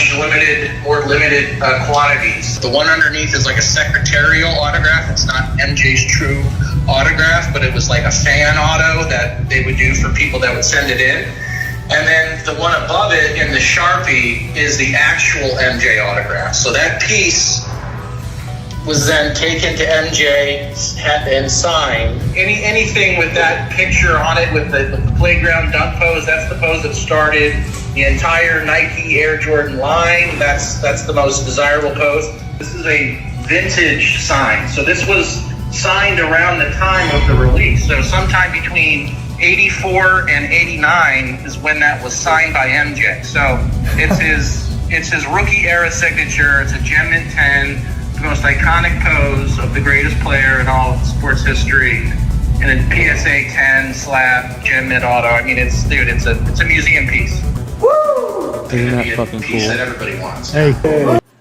limited quantities. The one underneath is like a secretarial autograph. It's not MJ's true autograph, but it was like a fan auto that they would do for people that would send it in. And then the one above it in the Sharpie is the actual MJ autograph. So that piece was then taken to MJ and signed. Anything with that picture on it with the playground dunk pose, that's the pose that started the entire Nike Air Jordan line. That's the most desirable pose. This is a vintage sign. So this was signed around the time of the release. So sometime between 84 and 89 is when that was signed by MJ. So it's his rookie era signature. It's a Gem Mint 10, the most iconic pose of the greatest player in all of sports history, and a PSA 10 slab Gem Mint auto. I mean, it's a museum piece. Woo!
Isn't that fucking cool?
That everybody wants.
Hey,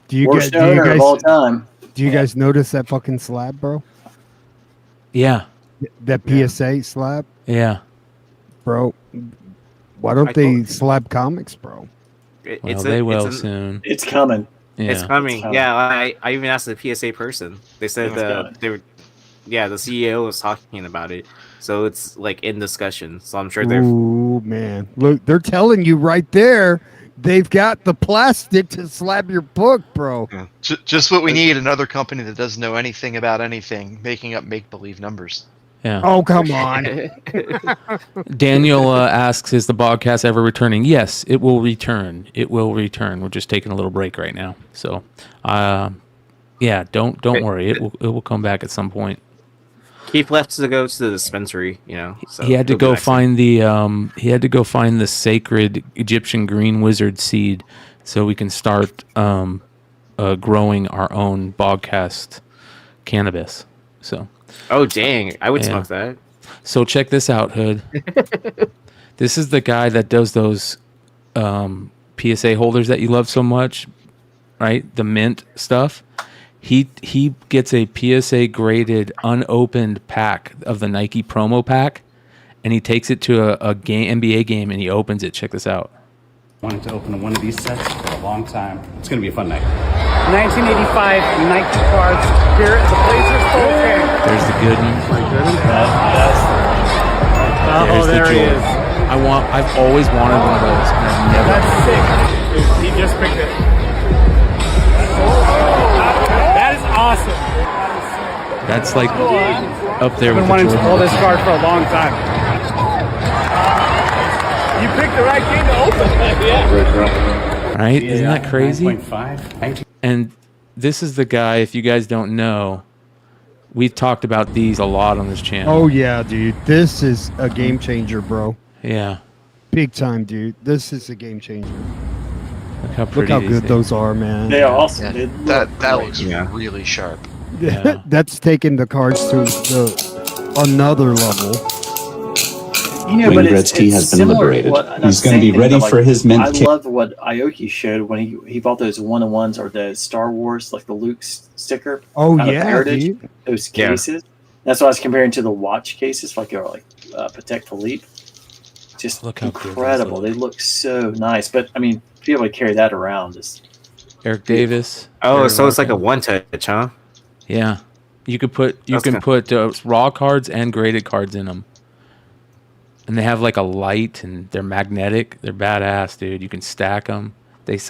do you
Worst owner of all time.
Do you guys notice that fucking slab, bro?
Yeah.
That PSA slab?
Yeah.
Bro, why don't they slab comics, bro?
They will soon.
It's coming.
Yeah.
It's coming. Yeah, I even asked the PSA person. They said they were, the CEO was talking about it. So it's like in discussion. So I'm sure they're.
Ooh, man. Look, they're telling you right there. They've got the plastic to slab your book, bro.
Yeah. Just what we need. Another company that doesn't know anything about anything, making up make-believe numbers.
Yeah.
Oh, come on.
Daniel asks, is the Bogcast ever returning? Yes, it will return. It will return. We're just taking a little break right now. So, don't worry. It will come back at some point.
Keith left to go to the dispensary, So
he had to go find the sacred Egyptian green wizard seed so we can start growing our own Bogcast cannabis. So.
Oh dang! I would smoke that.
So check this out, Hood. This is the guy that does those PSA holders that you love so much, right? The mint stuff. He gets a PSA graded unopened pack of the Nike promo pack, and he takes it to a NBA game and he opens it. Check this out.
Wanted to open one of these sets for a long time. It's going to be a fun night.
1985 Nike cards here at the Blazers Bowl game.
There's the good one.
There he is.
I've always wanted one of those, and I've never.
That's sick. He just picked it. That is awesome.
That's like up there with
I've been wanting
the
to pull this card for a long time. You picked the right game to open. Yeah.
Right? Isn't that crazy?
9.5.
And this is the guy, if you guys don't know, we've talked about these a lot on this channel.
Oh, yeah, dude. This is a game changer, bro.
Yeah.
Big time, dude. This is a game changer.
Look how
good those are, man.
They are awesome.
Yeah, that looks really sharp.
Yeah.
That's taking the cards to another level.
You know,
Wayne
but
Gretzky has been
similar to
liberated.
what-
He's going to be ready for his
I
mint.
love what Aoki showed when he bought those 1-on-1s or the Star Wars, like the Luke sticker.
Oh,
out of
yeah,
Heritage,
dude.
those
Yeah.
cases. That's what I was comparing to the watch cases, like Patek Philippe. Just
Look how good those
incredible. They look so nice. But I mean, to be able to carry that around is
Eric Davis.
Oh,
Gary
so it's like a
Larkin.
one touch, huh?
Yeah, you could put
That's
put raw cards and graded cards in them, and they have like a light and they're magnetic. They're badass, dude. You can stack them.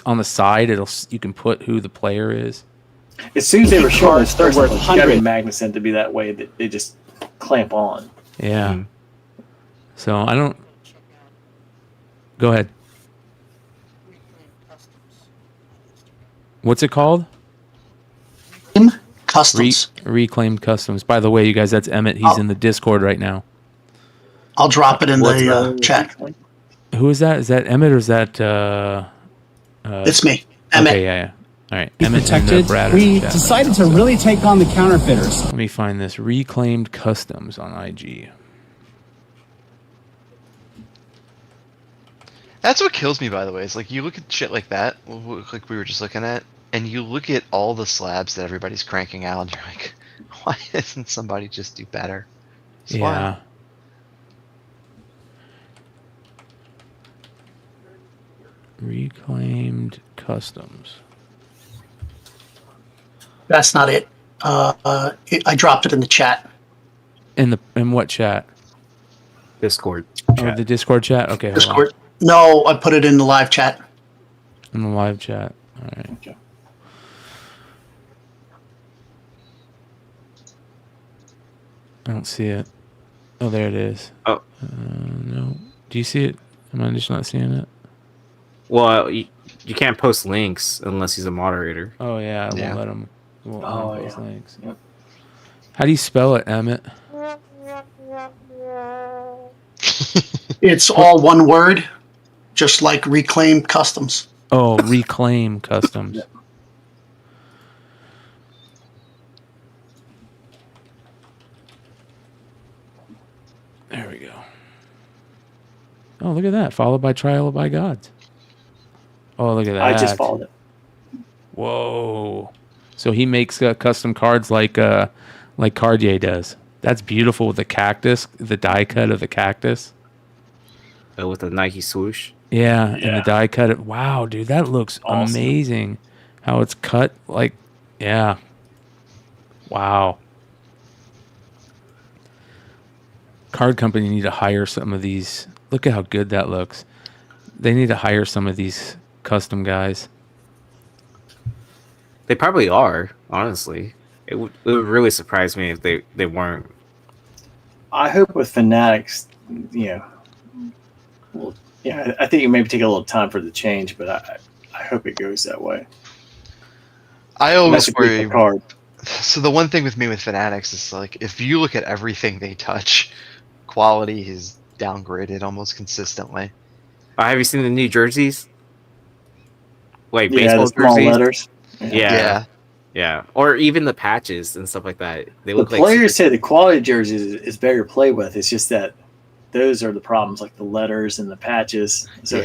On the side, you can put who the player is.
as soon as they were showing those
They're
first,
worth
you got to be
hundreds.
magnificent to be that way that they just clamp on.
Yeah.
Mm.
So I don't. Go ahead. What's it called?
Customs.
Reclaimed Customs. By the way, you guys, that's Emmett. He's in the Discord right now.
I'll drop it in the chat.
Who is that? Is that Emmett or is that?
It's me, Emmett.
Okay, yeah. All right,
Be
Emmett and
protected.
Brad are
We
in chat.
decided to really take on the counterfeiters.
Let me find this Reclaimed Customs on IG.
That's what kills me, by the way. Is like you look at shit like that, like we were just looking at, and you look at all the slabs that everybody's cranking out, and you're like, why doesn't somebody just do better? Just why?
Yeah. Reclaimed Customs.
That's not it. I dropped it in the chat.
In what chat?
Discord.
Oh, the Discord chat. Okay, hold on.
Discord. No, I put it in the live chat.
In the live chat. All right.
Okay.
I don't see it. Oh, there it is.
Oh.
No. Do you see it? Am I just not seeing it?
Well, you can't post links unless he's a moderator.
Oh, yeah. I
Yeah.
won't let him. Won't
Oh,
let him post
yeah.
links.
Yep.
How do you spell it, Emmett?
It's all one word, just like Reclaim Customs.
Oh, Reclaim Customs. There we go. Oh, look at that. Followed by Trial by Gods. Oh, look at that.
I just followed it.
Whoa. So he makes custom cards like Cartier does. That's beautiful with the cactus, the die cut of the cactus.
With the Nike swoosh.
Yeah, and the die cut. Wow, dude, that looks
Awesome.
amazing. How it's cut, like, yeah. Wow. Card company need to hire some of these. Look at how good that looks. They need to hire some of these custom guys.
They probably are, honestly. It would really surprise me if they weren't.
I hope with Fanatics, well, yeah, I think it may take a little time for the change, but I hope it goes that way.
I always
That's a beautiful
worry.
card.
So the one thing with me with Fanatics is like, if you look at everything they touch, quality is downgraded almost consistently.
Have you seen the new jerseys? Like
Yeah,
baseball
the small
jerseys?
letters.
Yeah. Or even the patches and stuff like that. They
The
look like
players say the quality of jerseys is better to play with. It's just that those are the problems, like the letters and the patches. So,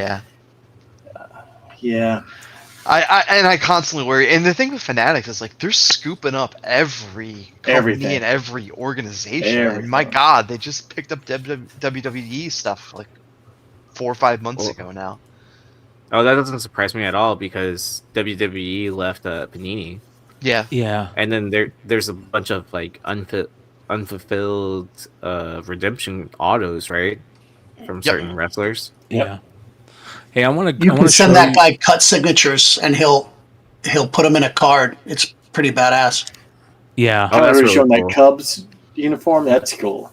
yeah.
I constantly worry, and the thing with Fanatics is like they're scooping up every company
Everything.
and every organization.
Everything.
And my God, they just picked up WWE stuff like 4 or 5 months ago now.
Oh, that doesn't surprise me at all because WWE left Panini.
Yeah.
Yeah.
And then there's a bunch of like unfulfilled redemption autos, right? From certain wrestlers.
Yeah. Hey, I want to.
You can send that guy cut signatures, and he'll put them in a card. It's pretty badass.
Yeah.
Oh,
that's
that's
really
showing
cool.
that Cubs uniform. That's cool.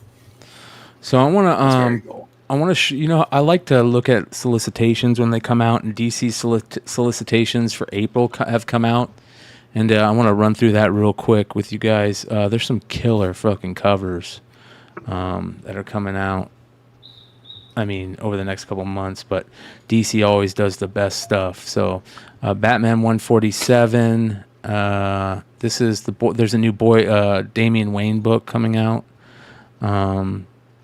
So I want
That's very
to.
cool.
I want to. I like to look at solicitations when they come out, and DC solicitations for April have come out, and I want to run through that real quick with you guys. There's some killer fucking covers that are coming out. I mean, over the next couple months, but DC always does the best stuff. So, Batman 147. This is there's a new Damian Wayne book coming out.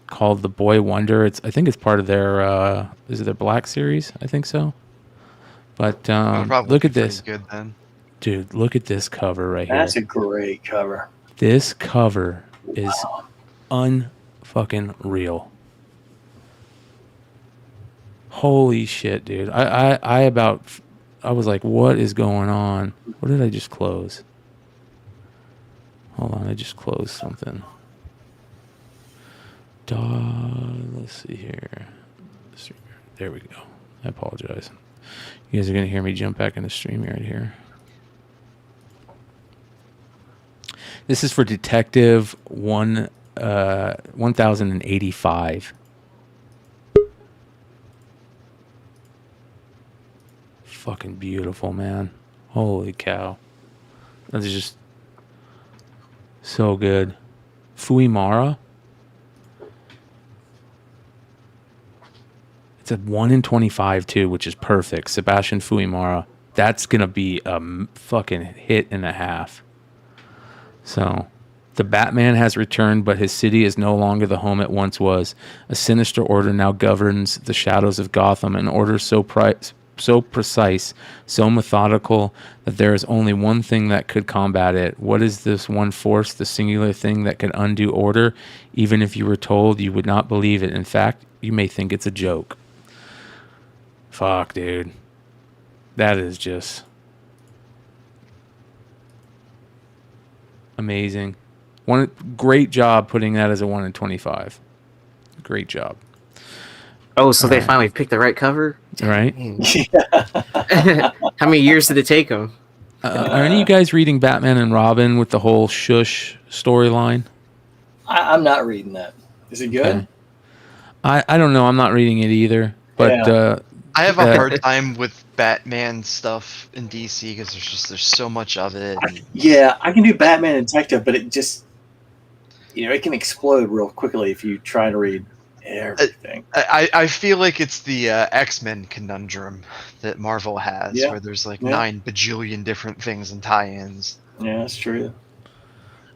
called The Boy Wonder. I think it's part of their is it their Black series? I think so. But look at this.
Good then.
Dude, look at this cover right here.
That's a great cover.
This cover is unfucking real. Holy shit, dude. I was like, what is going on? What did I just close? Hold on, I just closed something. Let's see here. There we go. I apologize. You guys are going to hear me jump back into StreamYard here. This is for Detective 1085. Fucking beautiful, man. Holy cow. That's just so good. Fuimara. It's a 1 in 25 too, which is perfect. Sebastian Fuimara. That's going to be a fucking hit and a half. So, the Batman has returned, but his city is no longer the home it once was. A sinister order now governs the shadows of Gotham, an order so precise, so methodical, that there is only one thing that could combat it. What is this one force, the singular thing that can undo order? Even if you were told, you would not believe it. In fact, you may think it's a joke. Fuck, dude. That is just amazing. Great job putting that as a 1 in 25. Great job.
Oh, so they finally picked the right cover?
Right?
How many years did it take them?
Are any of you guys reading Batman and Robin with the whole shush storyline?
I'm not reading that. Is it good?
Okay. I don't know. I'm not reading it either. But
I have a hard time with Batman stuff in DC because there's so much of it.
Yeah, I can do Batman and Detective, but it just it can explode real quickly if you try to read everything.
I feel like it's the X-Men conundrum that Marvel has, where there's 9 bajillion different things and tie-ins.
Yeah, that's true.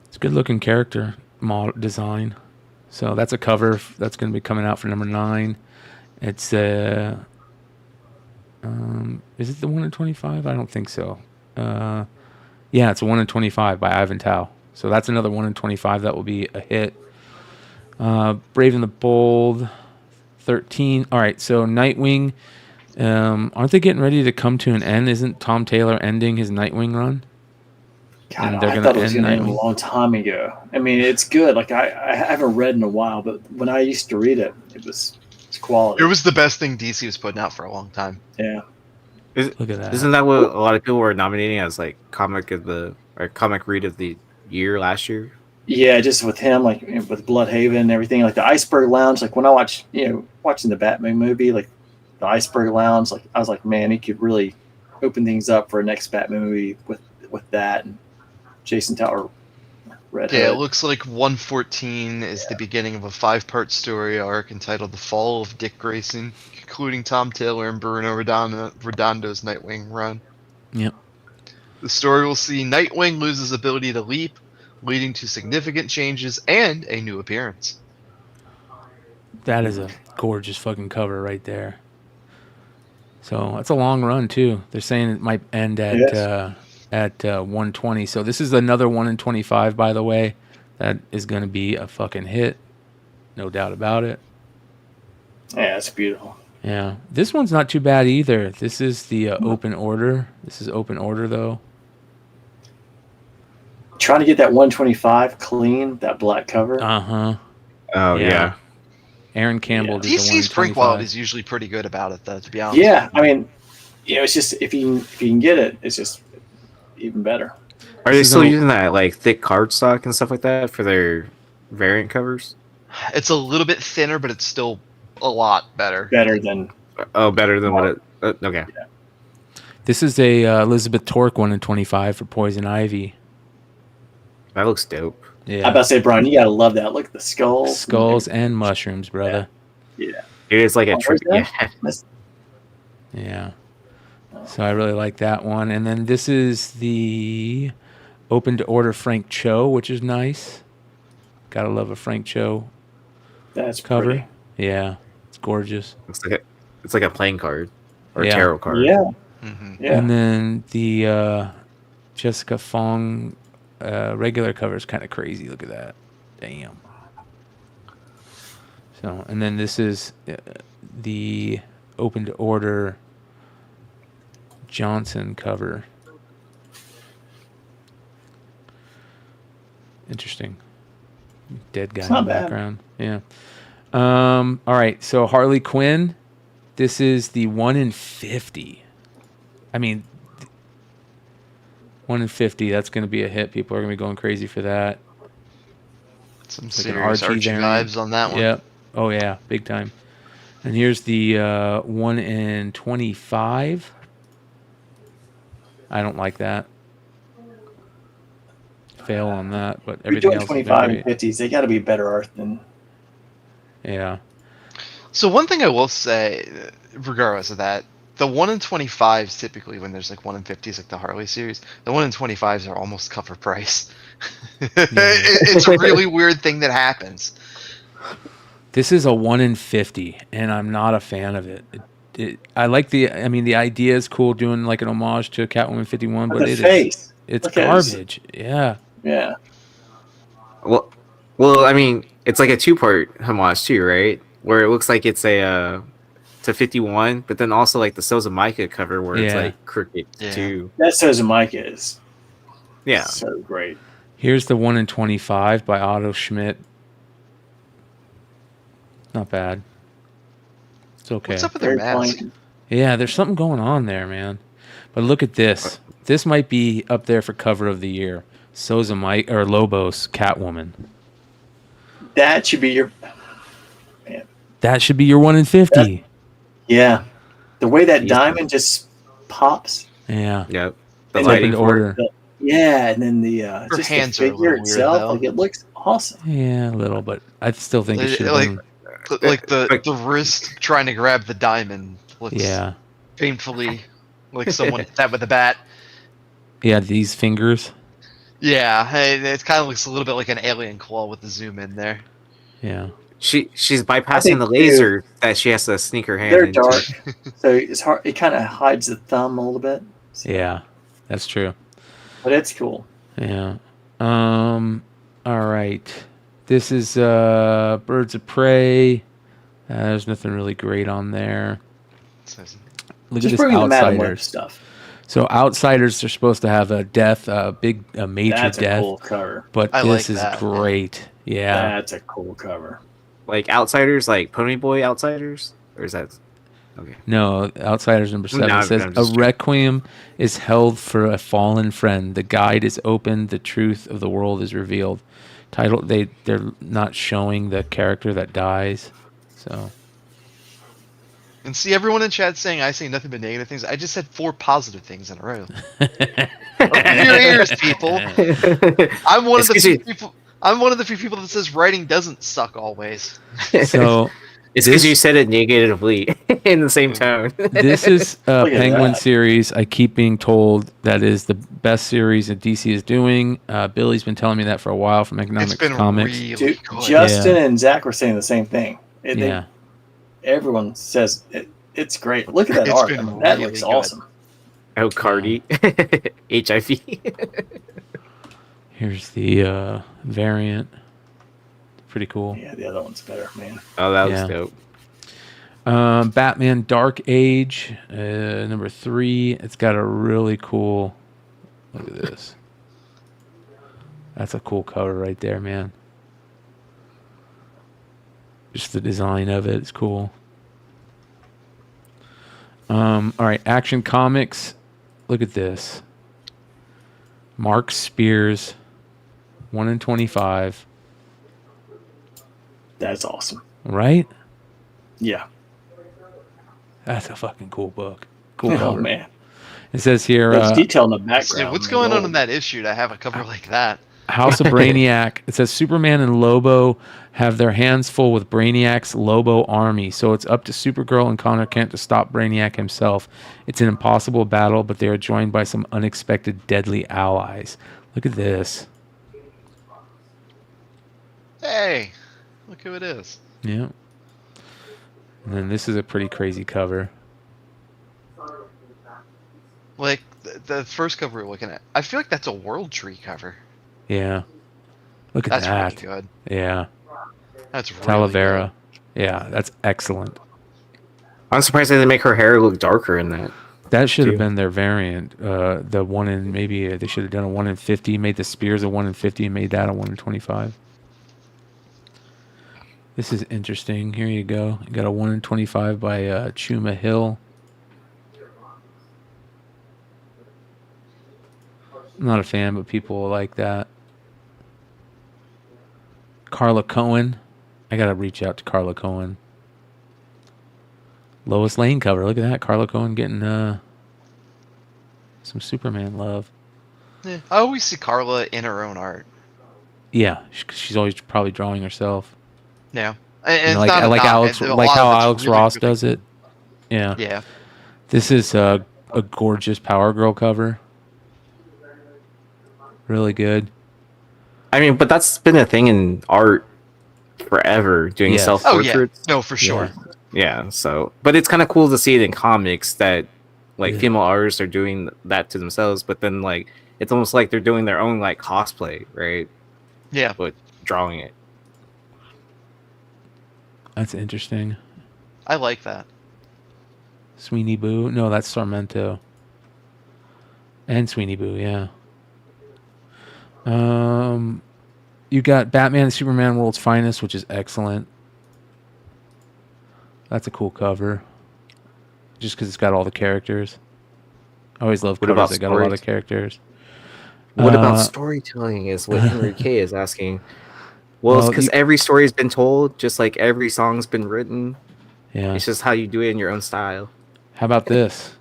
It's a good looking character design. So that's a cover that's going to be coming out for number 9. It's is it the 1 in 25? I don't think so. Yeah, it's a 1 in 25 by Ivan Tao. So that's another 1 in 25 that will be a hit. Brave and the Bold, 13. All right, so Nightwing. Aren't they getting ready to come to an end? Isn't Tom Taylor ending his Nightwing run?
God, I thought it was going to end a long time ago. I mean, it's good. Like I haven't read in a while, but when I used to read it, it's quality.
It was the best thing DC was putting out for a long time.
Yeah.
Look at that.
Isn't that what a lot of people were nominating as comic read of the year last year?
Yeah, just with him, with Bloodhaven and everything, like the Iceberg Lounge. Like when I watched, watching the Batman movie, like the Iceberg Lounge, like I was like, man, he could really open things up for a next Batman movie with that and Jason Tower. Redhood.
Yeah, it looks like 114 is the beginning of a 5-part story arc entitled "The Fall of Dick Grayson," including Tom Taylor and Bruno Redondo's Nightwing run.
Yep.
The story will see Nightwing lose his ability to leap, leading to significant changes and a new appearance.
That is a gorgeous fucking cover right there. So that's a long run too. They're saying it might end at 120. So this is another 1 in 25, by the way. That is going to be a fucking hit, no doubt about it.
Yeah, it's beautiful.
Yeah, this one's not too bad either. This is the Open Order. This is Open Order though.
Trying to get that 125 clean, that black cover.
Uh-huh.
Oh, yeah.
Aaron Campbell did the
DC's print
125.
quality is usually pretty good about it, though, to be honest.
Yeah, I mean, it's just if you can get it, it's just even better.
Are they still using that thick cardstock and stuff like that for their variant covers?
It's a little bit thinner, but it's still a lot better.
Better than
what it... okay.
Yeah.
This is a Elizabeth Torque 1 in 25 for Poison Ivy.
That looks dope.
Yeah.
I about to say, Brian, you gotta love that. Look at the skulls.
Skulls and mushrooms, brother.
Yeah.
It is like a trick.
Yeah. So I really like that one. And then this is the Open to Order Frank Cho, which is nice. Gotta love a Frank Cho.
That's
cover.
pretty.
Yeah, it's gorgeous.
It's like a playing card or
Yeah.
tarot card.
Yeah.
Yeah.
And then the Jessica Fong regular cover is kind of crazy. Look at that. Damn. So, and then this is the open to order Johnson cover. Interesting. Dead guy
It's
in the
not bad.
background. Yeah. All right. So Harley Quinn. This is the 1 in 50. I mean, 1 in 50. That's going to be a hit. People are going to be going crazy for that.
Some
It's like an
serious Archie
variant.
vibes on that one.
Yep. Oh yeah, big time. And here's the 1 in 25. I don't like that. Fail on that, but
If you're
everything
doing
else
25
is
and
very,
50s, they got to be better art than.
yeah.
So one thing I will say, regardless of that, the 1 in 25s typically when there's like 1 in 50s, like the Harley series, the 1 in 25s are almost cover price. It's a really weird thing that happens.
This is a 1 in 50, and I'm not a fan of it. I like the. I mean, the idea is cool, doing like an homage to Catwoman 51, but
the face.
It's
Look at his-
garbage. Yeah.
Yeah.
Well, I mean, it's like a 2-part homage too, right? Where it looks like it's a to 51, but then also like the Souza Micah cover where it's
Yeah.
like crooked too.
That says Micah is
Yeah.
so great.
Here's the 1 in 25 by Otto Schmidt. Not bad. It's okay.
What's up with their
Very
mask?
plain.
Yeah, there's something going on there, man. But look at this. This might be up there for cover of the year. Souza Mike or Lobos Catwoman.
That should be your.
That should be your 1 in 50.
Yeah. The way that diamond just pops.
Yeah.
Yep. The
And
lighting
open
for
order.
Yeah, and then the
Her
just
hands
the
are a
figure
little weird,
itself,
though.
like it looks awesome.
Yeah, a little, but I still think it should have
Like,
been.
like the wrist trying to grab the diamond looks
Yeah.
painfully like someone hit that with a bat.
Yeah, these fingers.
Yeah, it kind of looks a little bit like an alien claw with the zoom in there.
Yeah.
She's
I
bypassing
think
the laser that she has to sneak her hand
They're
into.
dark, so it's hard. It kind of hides the thumb a little bit,
Yeah. That's true.
but it's cool.
Yeah. All right. This is Birds of Prey. There's nothing really great on there. Look
Just
at
bring
this
the Madam Web
Outsiders
stuff.
So Outsiders are supposed to have a death, a major
That's
death.
a cool cover.
But
I
this
like
is
that.
great. Yeah.
That's a cool cover.
Like Outsiders, like Pony Boy Outsiders? Or is that okay?
No, Outsiders number 7
No,
says
I'm
a
just joking.
requiem is held for a fallen friend. The guide is opened. The truth of the world is revealed. Title they're not showing the character that dies. So
And see everyone in chat saying I say nothing but negative things. I just said 4 positive things in a row. Open your ears, people. I'm one of the few people. I'm one of the few people that says writing doesn't suck always.
so
It's because you said it negatively in the same tone.
this is a
Look at
Penguin
that.
series. I keep being told that is the best series that DC is doing. Billy's been telling me that for a while from Economics
It's been
Comics.
really
Dude,
good.
Justin and Zach were saying the same thing.
Yeah.
Everyone says it's great. Look at that
It's
art.
been
I mean, that
really
looks
good.
awesome.
Oh, Cardi. HIV.
Here's the variant. Pretty cool.
Yeah, the other one's better, man.
Oh, that was
Yeah.
dope.
Batman Dark Age, number 3. It's got a really cool. Look at this. That's a cool cover right there, man. Just the design of it is cool. All right, Action Comics. Look at this. Mark Spears, 1 in 25.
That's awesome.
Right?
Yeah.
That's a fucking cool book. Cool
Oh
cover.
man,
It says here,
there's detail in the background.
Yeah, what's
man.
going on
Oh.
in that issue to have a cover like that?
House of Brainiac. It says Superman and Lobo have their hands full with Brainiac's Lobo army, so it's up to Supergirl and Connor Kent to stop Brainiac himself. It's an impossible battle, but they are joined by some unexpected deadly allies. Look at this.
Hey, look who it is.
Yeah. And then this is a pretty crazy cover.
Like the first cover we're looking at, I feel like that's a World Tree cover.
Yeah. Look at
That's
that.
really good.
Yeah.
That's really
Talavera. Yeah, that's excellent.
I'm surprised they didn't make her hair look darker in that.
That should have been their variant. The 1 in, maybe they should have done a 1 in 50, made the spears a 1 in 50 and made that a 1 in 25. This is interesting. Here you go. You got a 1 in 25 by Chuma Hill. I'm not a fan, but people will like that. Carla Cohen. I got to reach out to Carla Cohen. Lois Lane cover. Look at that. Carla Cohen getting some Superman love.
Yeah. I always see Carla in her own art.
Yeah, she's always probably drawing herself.
Yeah.
And like Alex, like how Alex Ross does it. Yeah.
Yeah.
This is a gorgeous Power Girl cover. Really good.
I mean, but that's been a thing in art forever, doing
Yes.
self-portraits.
No, for sure.
Yeah, so, but it's kind of cool to see it in comics that, like, female artists are doing that to themselves, but then, like, it's almost like they're doing their own, like, cosplay, right?
Yeah.
But drawing it.
That's interesting.
I like that.
Sweeney Boo. No, that's Sarmento. And Sweeney Boo, yeah. You got Batman and Superman World's Finest, which is excellent. That's a cool cover. Just because it's got all the characters. I always love covers that got a lot of characters.
What about storytelling is what Henry K is asking. Well, it's because every story's been told, just like every song's been written.
Yeah.
It's just how you do it in your own style.
How about this?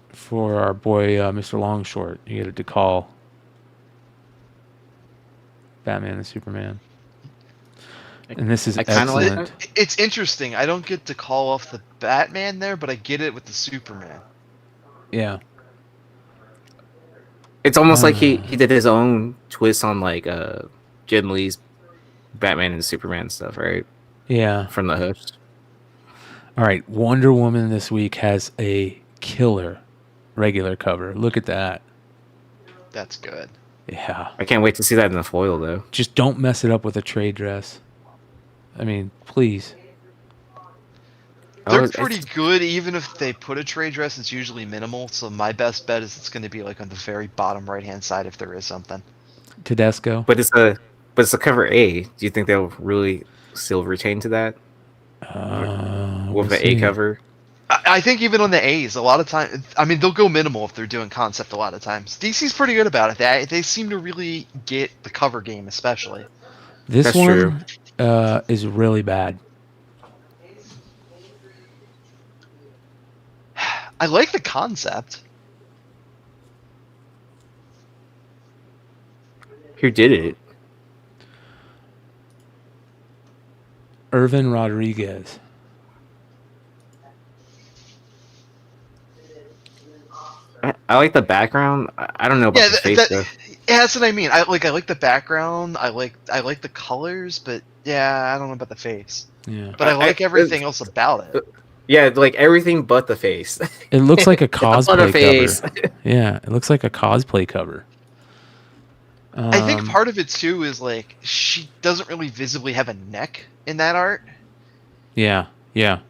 For our boy, Mr. Longshort. You get a DeCall. Batman and Superman. And this is excellent.
It's interesting. I don't get to call off the Batman there, but I get it with the Superman.
Yeah.
It's almost like he did his own twist on like Jim Lee's Batman and Superman stuff, right?
Yeah.
From the host.
All right, Wonder Woman this week has a killer regular cover. Look at that.
That's good.
Yeah.
I can't wait to see that in the foil, though.
Just don't mess it up with a trade dress. I mean, please.
They're pretty good, even if they put a trade dress, it's usually minimal. So my best bet is it's going to be like on the very bottom right-hand side if there is something.
Tedesco.
But it's a cover A. Do you think they'll really still retain to that? With the A cover?
I think even on the A's, a lot of times, I mean, they'll go minimal if they're doing concept a lot of times. DC's pretty good about it. They seem to really get the cover game, especially.
This one is really bad.
I like the concept.
Who did it?
Irvin Rodriguez.
I like the background. I don't know about the face though.
Yeah, that's what I mean. I like the background. I like the colors, but yeah, I don't know about the face.
Yeah.
But I like everything else about it.
Yeah, like everything but the face.
It looks like a cosplay
face.
cover. Yeah, it looks like a cosplay cover.
I think part of it too is like she doesn't really visibly have a neck in that art.
Yeah, yeah.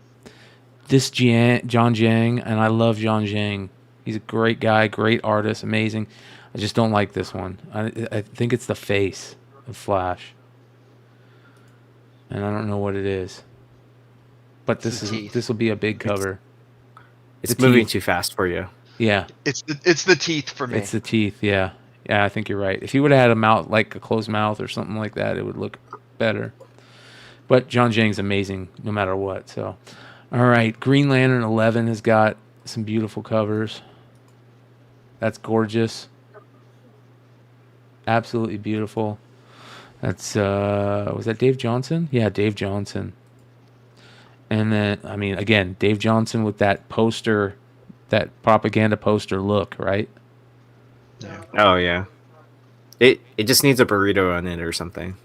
This John Jiang, and I love John Jiang. He's a great guy, great artist, amazing. I just don't like this one. I think it's the face of Flash, and I don't know what it is. But this will be a big cover.
It's moving too fast for you.
Yeah,
it's the teeth for me.
It's the teeth. Yeah, I think you're right. If he would have had a mouth like a closed mouth or something like that, it would look better. But John Jiang's amazing no matter what. So, all right, Green Lantern 11 has got some beautiful covers. That's gorgeous. Absolutely beautiful. That's was that Dave Johnson? Yeah, Dave Johnson. And then I mean again, Dave Johnson with that poster, that propaganda poster look, right?
Yeah. Oh yeah. It just needs a burrito on it or something.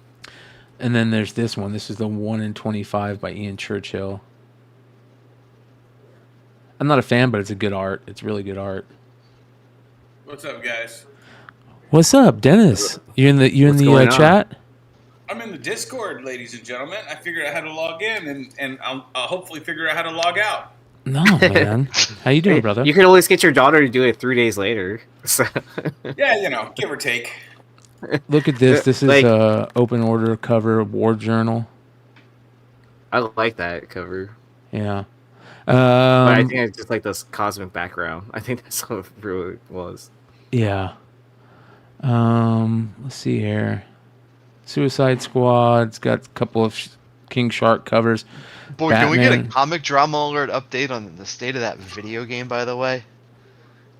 And then there's this one. This is the 1 in 25 by Ian Churchill. I'm not a fan, but it's a good art. It's really good art.
What's up, guys?
What's up, Dennis? You in the chat?
I'm in the Discord, ladies and gentlemen. I figured out how to log in, and I'll hopefully figure out how to log out.
No, man. How you doing, brother?
You can always get your daughter to do it 3 days later. So.
Yeah, give or take.
Look at this. This is open order cover War Journal.
I like that cover.
Yeah.
But I think it's just like this cosmic background. I think that's what it really was.
Yeah. Let's see here. Suicide Squad's got a couple of King Shark covers.
Boy,
Batman.
can we get a comic drama alert update on the state of that video game, by the way?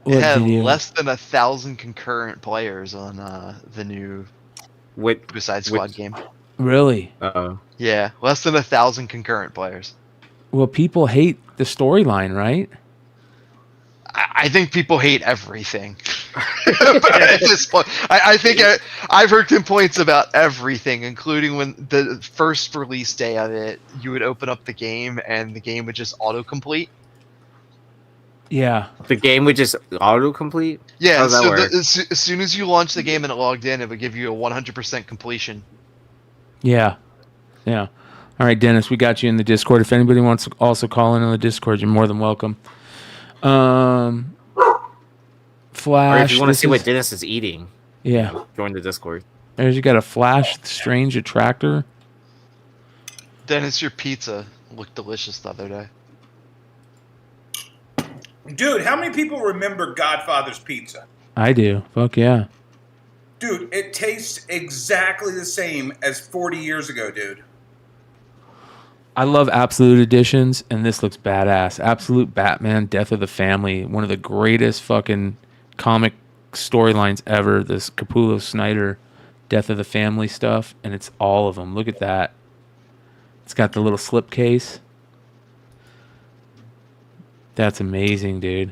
What
it had
video?
less than 1,000 concurrent players on the new Suicide Squad game.
Really?
Yeah, less than 1,000 concurrent players.
Well, people hate the storyline, right?
I think people hate everything. At this point, I think I've heard complaints about everything, including when the first release day of it, you would open up the game and the game would just autocomplete.
Yeah.
The game would just autocomplete?
Yeah,
How does that
so
work?
as soon as you launched the game and it logged in, it would give you a 100% completion.
Yeah. Yeah. All right, Dennis, we got you in the Discord. If anybody wants to also call in on the Discord, you're more than welcome. Flash.
Or if you want to see what Dennis is eating,
yeah,
join the Discord.
There's you got a Flash Strange Attractor.
Dennis, your pizza looked delicious the other day.
Dude, how many people remember Godfather's Pizza?
I do. Fuck yeah.
Dude, it tastes exactly the same as 40 years ago, dude.
I love Absolute Editions, and this looks badass. Absolute Batman, Death of the Family, one of the greatest fucking comic storylines ever. This Capullo Snyder Death of the Family stuff, and it's all of them. Look at that. It's got the little slipcase. That's amazing, dude.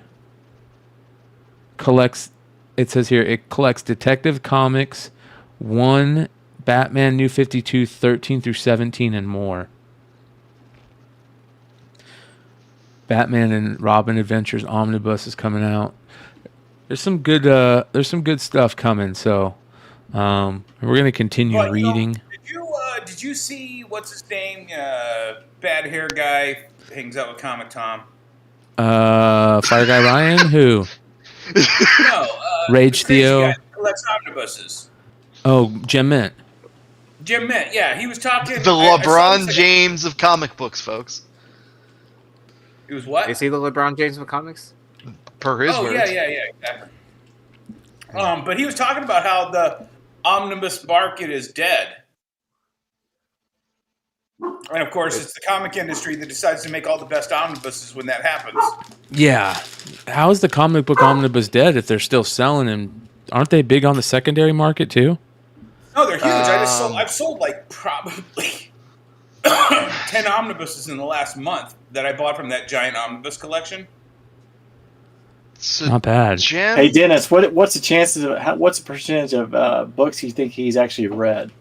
It says here, it collects Detective Comics 1, Batman New 52, 13 through 17, and more. Batman and Robin Adventures Omnibus is coming out. There's some good stuff coming, so we're gonna continue reading.
Did you see what's his name? Bad hair guy hangs out with Comic Tom.
Fire Guy Ryan, who?
No,
Rage
the crazy
Theo.
guy that collects omnibuses.
Oh, Jim Mint.
Jim Mint, yeah, he was talking.
The LeBron James of comic books, folks.
It was what?
Is he the LeBron James of comics?
Per his words.
Yeah, exactly. But he was talking about how the omnibus market is dead. And of course, it's the comic industry that decides to make all the best omnibuses when that happens.
Yeah. How is the comic book omnibus dead if they're still selling them? Aren't they big on the secondary market too?
No, they're huge. I've sold like probably 10 omnibuses in the last month that I bought from that giant omnibus collection.
So,
not bad.
Jim?
Hey Dennis, what's the chances of what's the percentage of books you think he's actually read?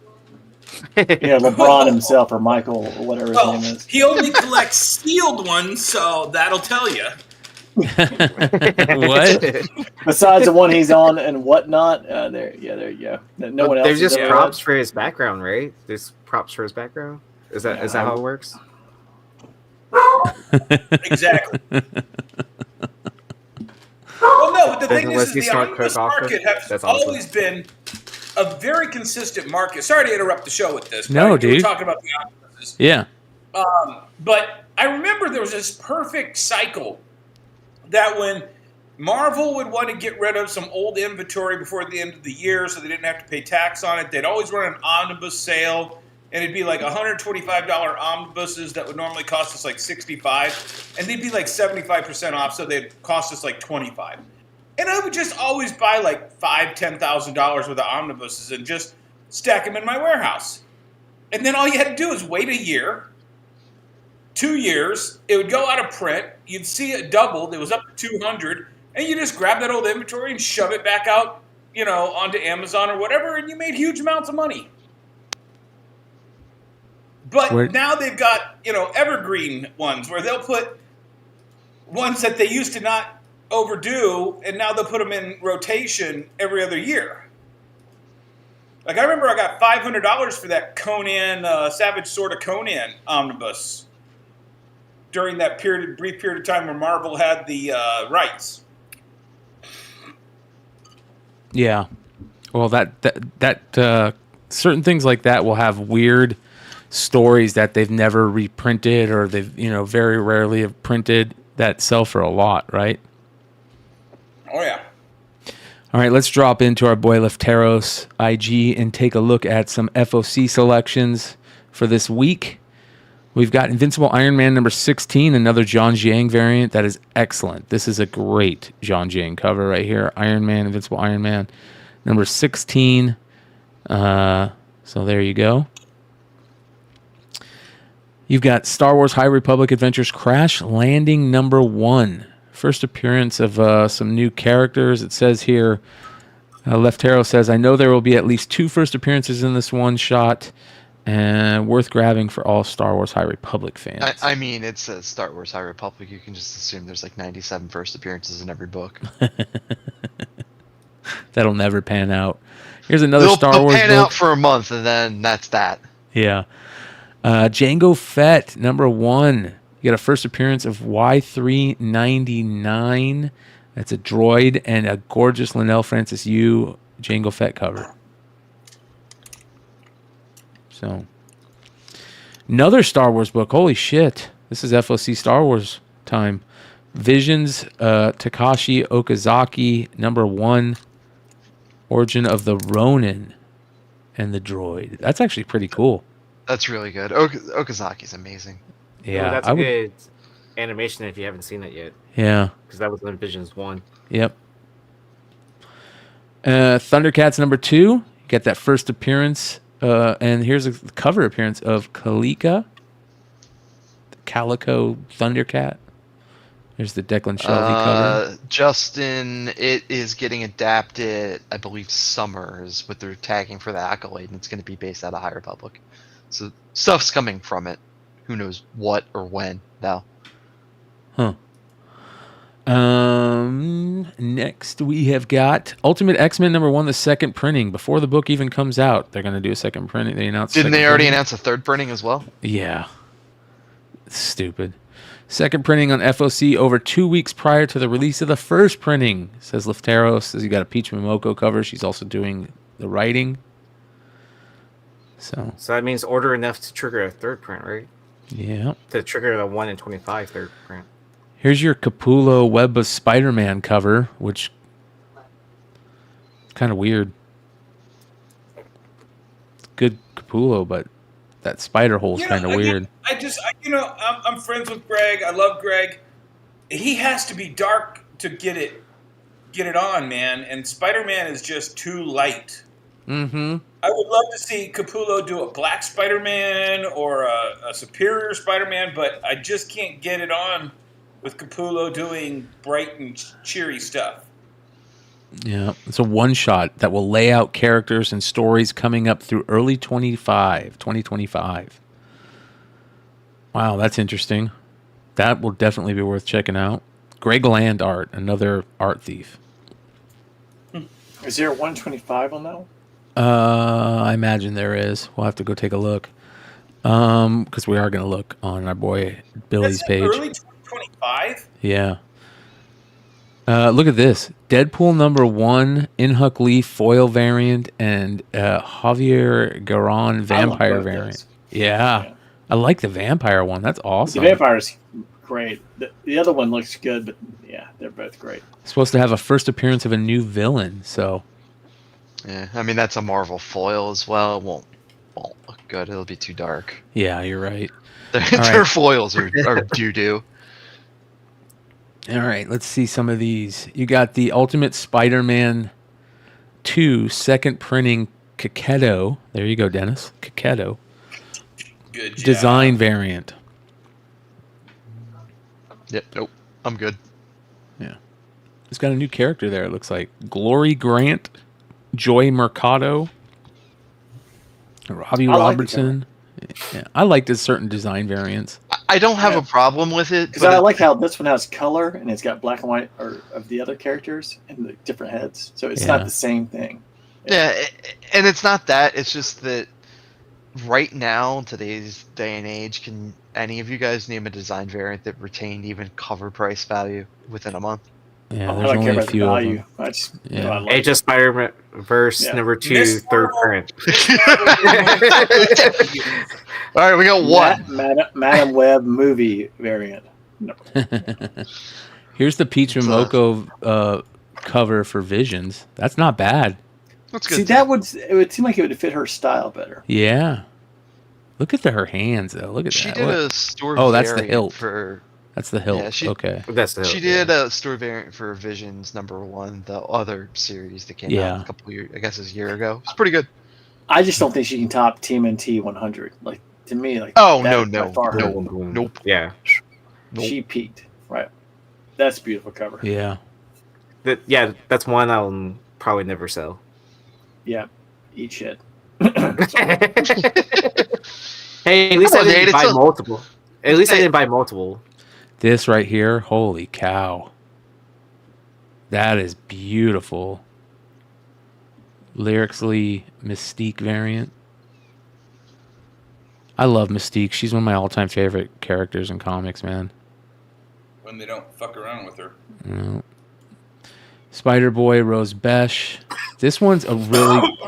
LeBron himself or Michael or whatever his name is.
He only collects sealed ones, so that'll tell you.
What?
Besides the one he's on and whatnot, there you go. No one else.
There's just
has
props for his background, right? There's props for his background. Is that how it works?
Exactly. Well, no, but the thing is the omnibus market has always been a very consistent market. Sorry to interrupt the show with this.
No, dude.
We're talking about the omnibuses.
Yeah.
But I remember there was this perfect cycle that when Marvel would want to get rid of some old inventory before the end of the year so they didn't have to pay tax on it, they'd always run an omnibus sale, and it'd be like $125 omnibuses that would normally cost us like $65, and they'd be like 75% off, so they'd cost us like $25. And I would just always buy like $5,000-$10,000 worth of omnibuses and just stack them in my warehouse. And then all you had to do is wait a year, 2 years, it would go out of print, you'd see it doubled, it was up to 200, and you just grab that old inventory and shove it back out, onto Amazon or whatever, and you made huge amounts of money. But now they've got, evergreen ones where they'll put ones that they used to not overdo, and now they'll put them in rotation every other year. Like, I remember I got $500 for that Conan, Savage Sword of Conan omnibus during that brief period of time where Marvel had the rights.
Yeah. Well, that certain things like that will have weird stories that they've never reprinted, or they've, very rarely have printed, that sell for a lot, right?
Oh, yeah.
All right, let's drop into our boy Lefteros IG and take a look at some FOC selections for this week. We've got Invincible Iron Man number 16, another John Jiang variant. That is excellent. This is a great John Jiang cover right here. Iron Man, Invincible Iron Man number 16. So there you go. You've got Star Wars High Republic Adventures Crash Landing number 1. First appearance of some new characters. It says here, Leftero says, I know there will be at least 2 first appearances in this one shot, and worth grabbing for all Star Wars High Republic fans.
I mean, it's a Star Wars High Republic. You can just assume there's like 97 first appearances in every book.
That'll never pan out. Here's another Star Wars book.
They'll pan out for a month, and then that's that.
Yeah. Jango Fett, number 1. You got a first appearance of Y399. That's a droid and a gorgeous Linnell Francis Yu Jango Fett cover. So, another Star Wars book. Holy shit. This is FOC Star Wars time. Visions, Takashi Okazaki, number 1. Origin of the Ronin and the droid. That's actually pretty cool.
That's really good. Okazaki's amazing.
Yeah,
that's a good animation if you haven't seen it yet.
Yeah.
Because that was in Visions 1.
Yep. Thundercats number 2. You get that first appearance. And here's a cover appearance of Kalika, the Calico Thundercat. There's the Declan Shelby cover.
Justin, it is getting adapted, I believe, Summers, with their tagging for the Accolade, and it's going to be based out of High Republic. So stuff's coming from it. Who knows what or when, though.
Huh. Next we have got Ultimate X-Men number 1, the second printing. Before the book even comes out, they're going to do a second printing. They announced.
Didn't they already announce a third printing as well?
Yeah. Stupid. Second printing on FOC over 2 weeks prior to the release of the first printing, says Lefteros. Says you got a Peach Momoko cover. She's also doing the writing. So
that means order enough to trigger a third print, right?
Yeah.
To trigger the 1 in 25 third print.
Here's your Capullo Web of Spider-Man cover, which is kind of weird. Good Capullo, but that spider hole is kind of weird.
I'm friends with Greg. I love Greg. He has to be dark to get it on, man. And Spider-Man is just too light.
Mm-hmm.
I would love to see Capullo do a black Spider-Man or a superior Spider-Man, but I just can't get it on with Capullo doing bright and cheery stuff.
Yeah, it's a one-shot that will lay out characters and stories coming up through early 2025. Wow, that's interesting. That will definitely be worth checking out. Greg Land art, another art thief.
Is there a 125 on that one?
I imagine there is. We'll have to go take a look. Because we are going to look on our boy Billy's page.
Early 2025?
Yeah. Look at this. Deadpool number 1, Inhuck Lee foil variant, and Javier Garon vampire variant. Yeah. I like the vampire one. That's awesome.
The vampire's great. The other one looks good, but yeah, they're both great.
Supposed to have a first appearance of a new villain, so.
Yeah, I mean, that's a Marvel foil as well. It won't look good. It'll be too dark.
Yeah, you're right.
Their foils are doo-doo.
All right, let's see some of these. You got the Ultimate Spider-Man 2 second printing Kaketo. There you go, Dennis. Kaketo.
Good job.
Design variant.
Yep, nope. I'm good.
Yeah. It's got a new character there, it looks like. Glory Grant, Joy Mercado, Robbie Robertson. Yeah, I like the certain design variants.
I don't have a problem with it
because I like how this one has color and it's got black and white of the other characters and the different heads, so it's not the same thing.
Yeah, and it's not that. It's just that right now, today's day and age, can any of you guys name a design variant that retained even cover price value within a month?
Yeah, there's only a few of them.
I just,
Age of Spider-Verse number 2, third print.
All right, we got one.
Madam Web movie variant. No.
Here's the Peach Momoko cover for Visions. That's not bad.
That's good.
See, it would seem like it would fit her style better.
Yeah. Look at her hands, though. Look at
She
that.
did a store
that's the
variant
hilt.
for.
That's the hilt.
Yeah,
okay.
That's the hilt.
She did a store variant for Visions #1, the other series that came out a couple years, I guess, it was a year ago. It's pretty good.
I just don't think she can top TMNT 100. Like, to me, like,
nope.
Yeah.
She peaked. Right. That's a beautiful cover.
Yeah.
That's one I'll probably never sell.
Yeah. Eat shit.
Hey, at least I didn't buy multiple. At least I didn't buy multiple.
This right here, holy cow. That is beautiful. Lyrically Mystique variant. I love Mystique. She's one of my all-time favorite characters in comics, man.
When they don't fuck around with her.
No. Spider-Boy, Rose Besh. This one's a really...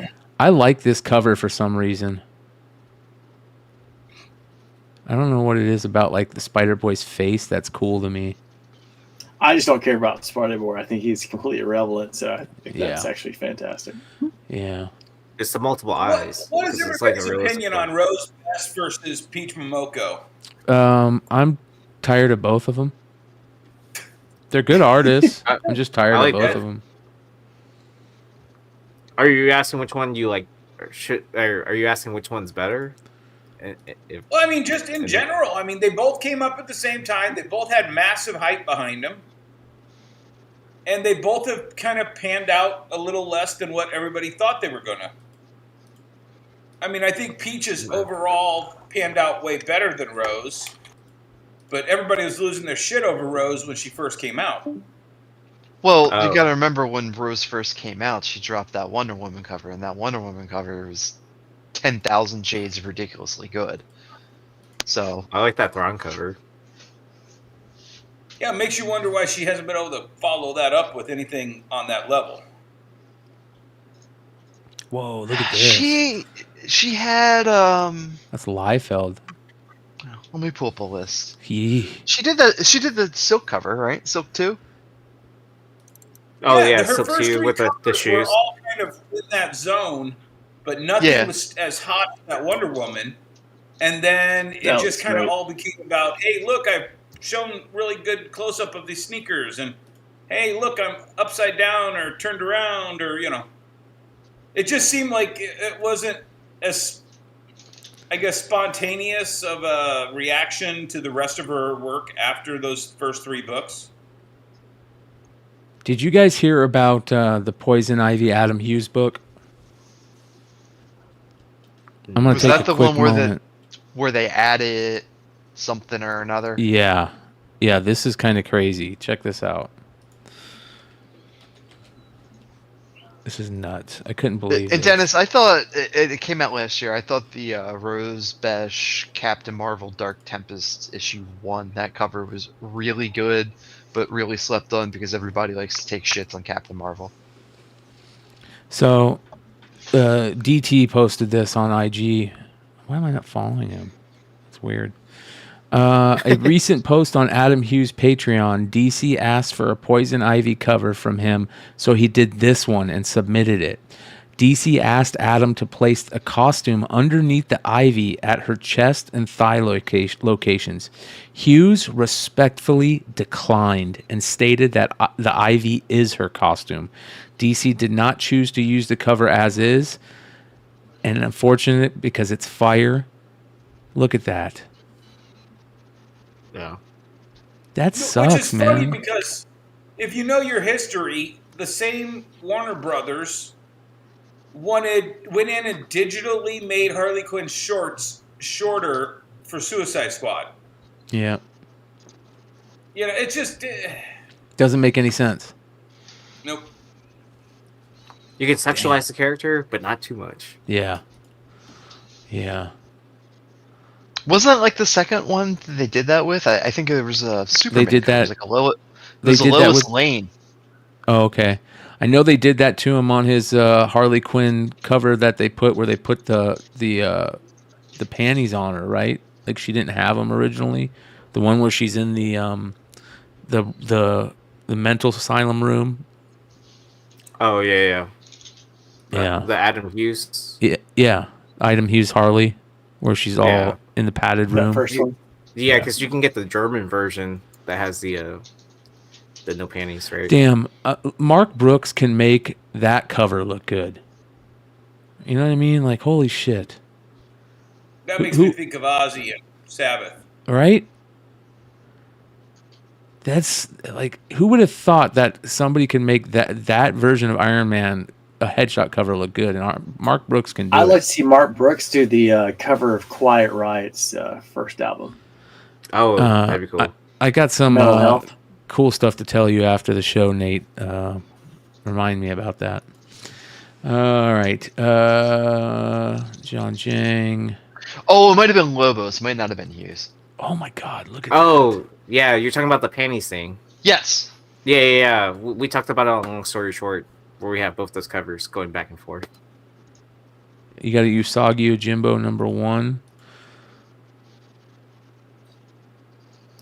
I like this cover for some reason. I don't know what it is about like the Spider-Boy's face that's cool to me.
I just don't care about Spider-Boy. I think he's completely irrelevant, so I think that's actually fantastic.
Yeah.
It's the multiple eyes.
What is everybody's opinion on Rose Besh versus Peach Momoko?
I'm tired of both of them. They're good artists. I'm just tired of both of them.
Are you asking which one you like? Are you asking which one's better?
Well, I mean, just in general. I mean, they both came up at the same time. They both had massive hype behind them. And they both have kind of panned out a little less than what everybody thought they were going to. I mean, I think Peaches overall panned out way better than Rose. But everybody was losing their shit over Rose when she first came out.
Well, you got to remember when Rose first came out, she dropped that Wonder Woman cover, and that Wonder Woman cover was 10,000 shades of ridiculously good. So
I like that Thrawn cover.
Yeah, it makes you wonder why she hasn't been able to follow that up with anything on that level.
Whoa, look at this.
She had
That's Liefeld.
Let me pull up a list.
She
did the Silk cover, right? Silk 2?
Oh yeah,
her
Silk
first
2 with the
were
shoes.
all kind of in that zone, but nothing was as hot as that Wonder Woman. And then it just kind of all became about, hey, look, I've shown really good close-up of these sneakers, and hey, look, I'm upside down or turned around, or, you know. It just seemed like it wasn't as, I guess, spontaneous of a reaction to the rest of her work after those first 3 books.
Did you guys hear about the Poison Ivy Adam Hughes book? I'm gonna take a quick moment.
Where they added something or another?
Yeah, this is kind of crazy. Check this out. This is nuts. I couldn't believe it.
And Dennis, I thought it came out last year. I thought the Rose Besh Captain Marvel Dark Tempest #1, that cover was really good, but really slept on because everybody likes to take shits on Captain Marvel.
So, DT posted this on IG. Why am I not following him? It's weird. A recent post on Adam Hughes' Patreon, DC asked for a Poison Ivy cover from him, so he did this one and submitted it. DC asked Adam to place a costume underneath the ivy at her chest and thigh locations. Hughes respectfully declined and stated that the ivy is her costume. DC did not choose to use the cover as is, and unfortunate because it's fire. Look at that.
Yeah.
That sucks,
Which is
man.
funny because if you know your history, the same Warner Brothers went in and digitally made Harley Quinn shorts shorter for Suicide Squad.
Yeah.
You know, it just
Doesn't make any sense.
nope.
You can sexualize the character, but not too much.
Yeah. Yeah.
Wasn't that like the second one that they did that with? I think there was a Superman.
They did
cover. It
that.
was like a Lois.
They
There's a
did that
Lois
with
Lane.
Oh, okay. I know they did that to him on his Harley Quinn cover that they put where they put the panties on her, right? Like she didn't have them originally. The one where she's in the mental asylum room.
Oh yeah.
Yeah.
The Adam Hughes.
Yeah. Adam Hughes Harley, where she's all in the padded room.
That first one.
Yeah, because you can get the German version that has the no panties, right?
Damn, Mark Brooks can make that cover look good. You know what I mean? Like, holy shit.
That makes me think of Ozzy and Sabbath.
Right? That's like, who would have thought that somebody can make that version of Iron Man a headshot cover look good? And Mark Brooks can do it.
I like to see Mark Brooks do the cover of Quiet Riot's first album.
Oh, that'd be cool.
I got some
Mental Health.
cool stuff to tell you after the show, Nate. Remind me about that. All right. John Jang.
Oh, it might have been Lobos. It might not have been Hughes.
Oh my God! Look at
Oh, yeah, you're talking about the panties thing.
Yes.
Yeah. We talked about it on Long Story Short, where we have both those covers going back and forth.
You got a Usagi Ojimbo #1.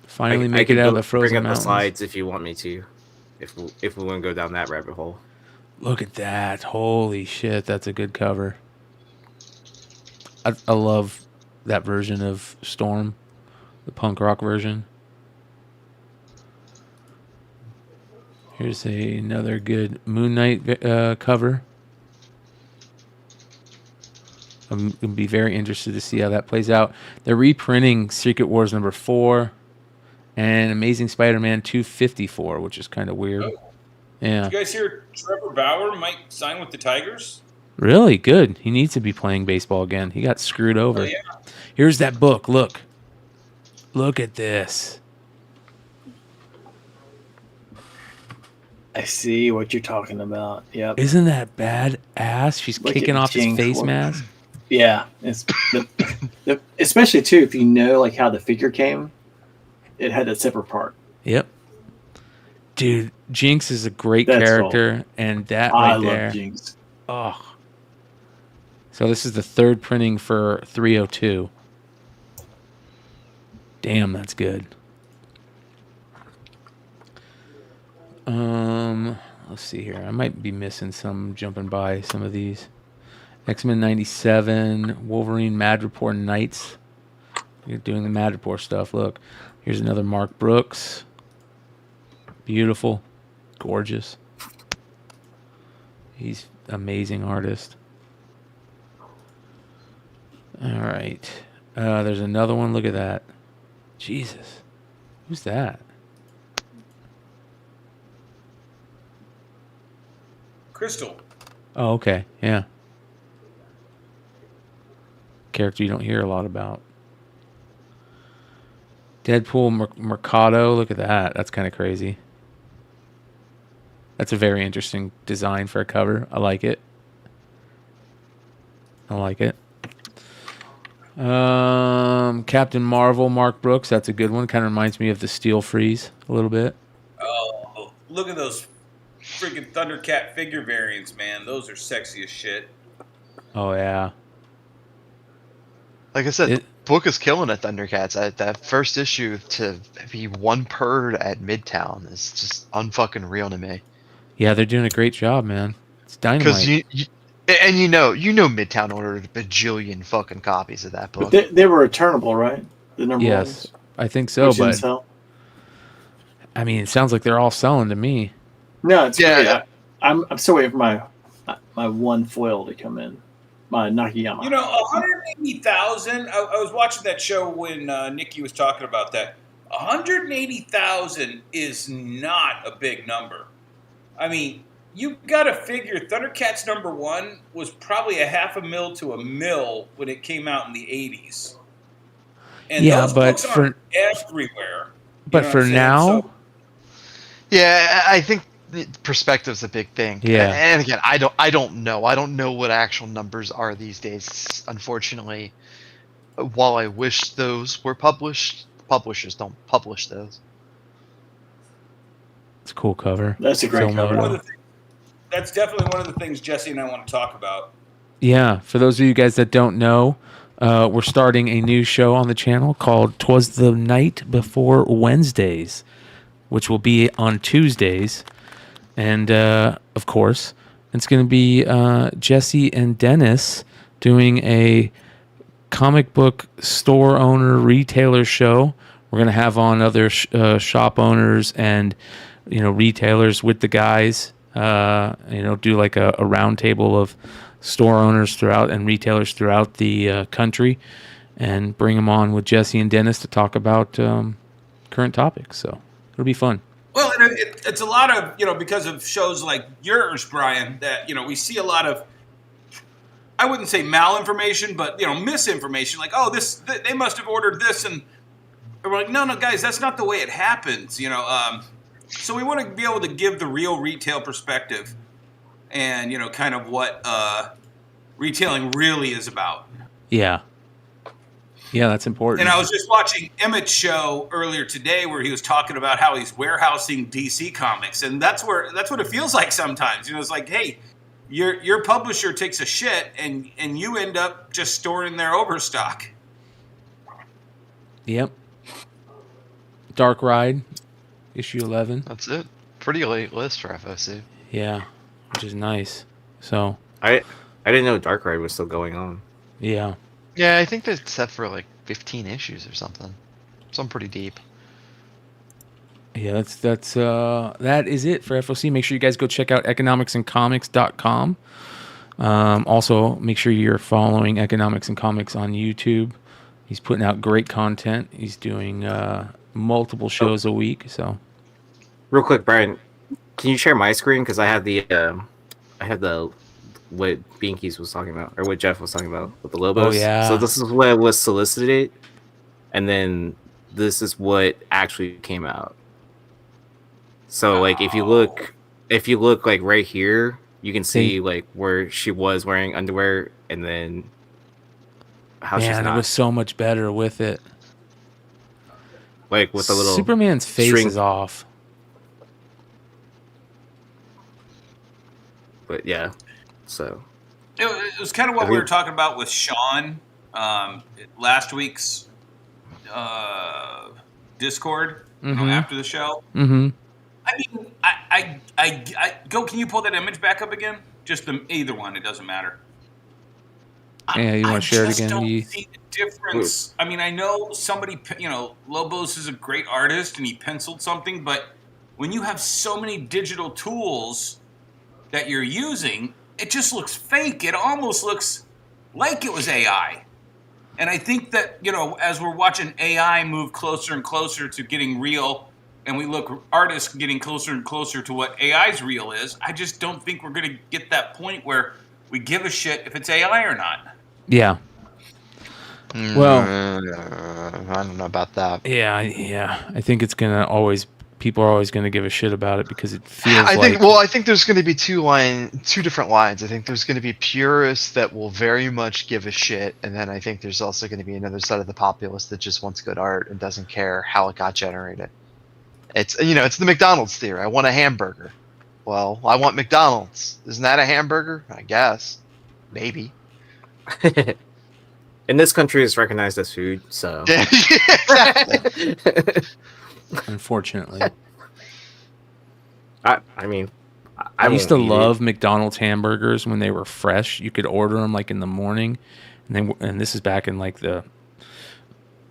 Finally make it out of the frozen
bring up
mountains.
the slides if you want me to, if we want to go down that rabbit hole.
Look at that! Holy shit, that's a good cover. I love that version of Storm, the punk rock version. Here's another good Moon Knight cover. I'm going to be very interested to see how that plays out. They're reprinting Secret Wars #4 and Amazing Spider-Man 254, which is kind of weird.
Oh.
Yeah.
Did you guys hear Trevor Bauer might sign with the Tigers?
Really good. He needs to be playing baseball again. He got screwed over.
Oh, yeah.
Here's that book. Look at this.
I see what you're talking about. Yep.
Isn't that badass? She's
Look
kicking
at
off his
Jing
face
Ford.
mask.
Yeah, it's especially too if you know like how the figure came. It had a separate part.
Yep. Dude, Jinx is a great
That's
character, and that
I
right there.
love Jinx.
Oh. So this is the third printing for 302. Damn, that's good. Let's see here. I might be missing some, jumping by some of these. X-Men 97, Wolverine Mad Report Knights. You're doing the Mad Report stuff. Look, here's another Mark Brooks. Beautiful, gorgeous. He's amazing artist. All right. There's another one. Look at that. Jesus. Who's that?
Crystal.
Oh, okay. Yeah. Character you don't hear a lot about. Deadpool Mercado. Look at that. That's kind of crazy. That's a very interesting design for a cover. I like it. Captain Marvel, Mark Brooks. That's a good one. Kind of reminds me of the Steel Freeze a little bit.
Oh, look at those freaking Thundercat figure variants, man. Those are sexy as shit.
Oh, yeah.
Like I said, the book is killing it, Thundercats. That first issue to be one per at Midtown is just unfucking real to me.
Yeah, they're doing a great job, man. It's dynamite.
Because you know Midtown ordered a bajillion fucking copies of that book.
But they were returnable, right? The number
Yes,
ones?
I think so.
Which didn't
But
sell?
I mean, it sounds like they're all selling to me.
No, it's
Yeah,
great.
yeah.
I'm still waiting for my one foil to come in. My Nakayama.
You know, 180,000. I was watching that show when Nikki was talking about that. 180,000 is not a big number. I mean, you got to figure Thundercats #1 was probably $500,000 to $1 million when it came out in the 80s. And
Yeah,
those
but
books aren't everywhere.
But for now,
yeah, I think perspective's a big thing.
Yeah.
And again, I don't know. I don't know what actual numbers are these days. Unfortunately, while I wish those were published, publishers don't publish those.
it's a cool cover.
That's a great
Phil
cover.
Noto.
That's definitely one of the things Jesse and I want to talk about.
Yeah, for those of you guys that don't know, we're starting a new show on the channel called "'Twas the Night Before Wednesdays," which will be on Tuesdays, and of course, it's going to be Jesse and Dennis doing a comic book store owner retailer show. We're going to have on other shop owners and retailers with the guys. Do like a round table of store owners throughout and retailers throughout the country, and bring them on with Jesse and Dennis to talk about current topics. So it'll be fun.
Well, it's a lot of, because of shows like yours, Brian, that, we see a lot of, I wouldn't say malinformation, but, misinformation. Like, oh, they must have ordered this. And we're like, no, guys, that's not the way it happens, So we want to be able to give the real retail perspective and, kind of what retailing really is about.
Yeah. Yeah, that's important.
And I was just watching Emmett's show earlier today where he was talking about how he's warehousing DC Comics. And that's what it feels like sometimes. It's like, hey, your publisher takes a shit and you end up just storing their overstock.
Yep. Dark Ride, issue 11.
That's it. Pretty late list for FOC.
Yeah, which is nice. So
I didn't know Dark Ride was still going on.
Yeah.
Yeah, I think they're set for like 15 issues or something. Some pretty deep.
Yeah, that is it for FOC. Make sure you guys go check out economicsandcomics.com. Also, make sure you're following Economics and Comics on YouTube. He's putting out great content. He's doing multiple shows a week. So,
real quick, Brian, can you share my screen because I have the what Binkies was talking about, or what Jeff was talking about with the Lobos.
Oh, yeah.
So this is what was solicited, and then this is what actually came out. So like if you look like right here, you can see like where she was wearing underwear, and then how she's not.
It was so much better with it.
Like with a little
Superman's face is off.
But yeah. So
it was kind of what we were talking about with Sean last week's Discord after the show.
Mm-hmm.
I mean, I go. Can you pull that image back up again? Just either one. It doesn't matter.
Yeah, you want to share it again?
Don't see the difference. I mean, I know somebody. Lobos is a great artist and he penciled something, but when you have so many digital tools that you're using, it just looks fake. It almost looks like it was AI. And I think that, as we're watching AI move closer and closer to getting real, and we look artists getting closer and closer to what AI's real is, I just don't think we're going to get that point where we give a shit if it's AI or not.
Yeah. Well,
I don't know about that.
Yeah. I think it's going to always... People are always going to give a shit about it because it feels
I think there's going to be two different lines. I think there's going to be purists that will very much give a shit, and then I think there's also going to be another side of the populace that just wants good art and doesn't care how it got generated. It's the McDonald's theory. I want a hamburger. Well, I want McDonald's. Isn't that a hamburger? I guess. Maybe.
In this country, it's recognized as food, so.
Unfortunately.
I
used to love McDonald's hamburgers when they were fresh. You could order them like in the morning, and this is back in like the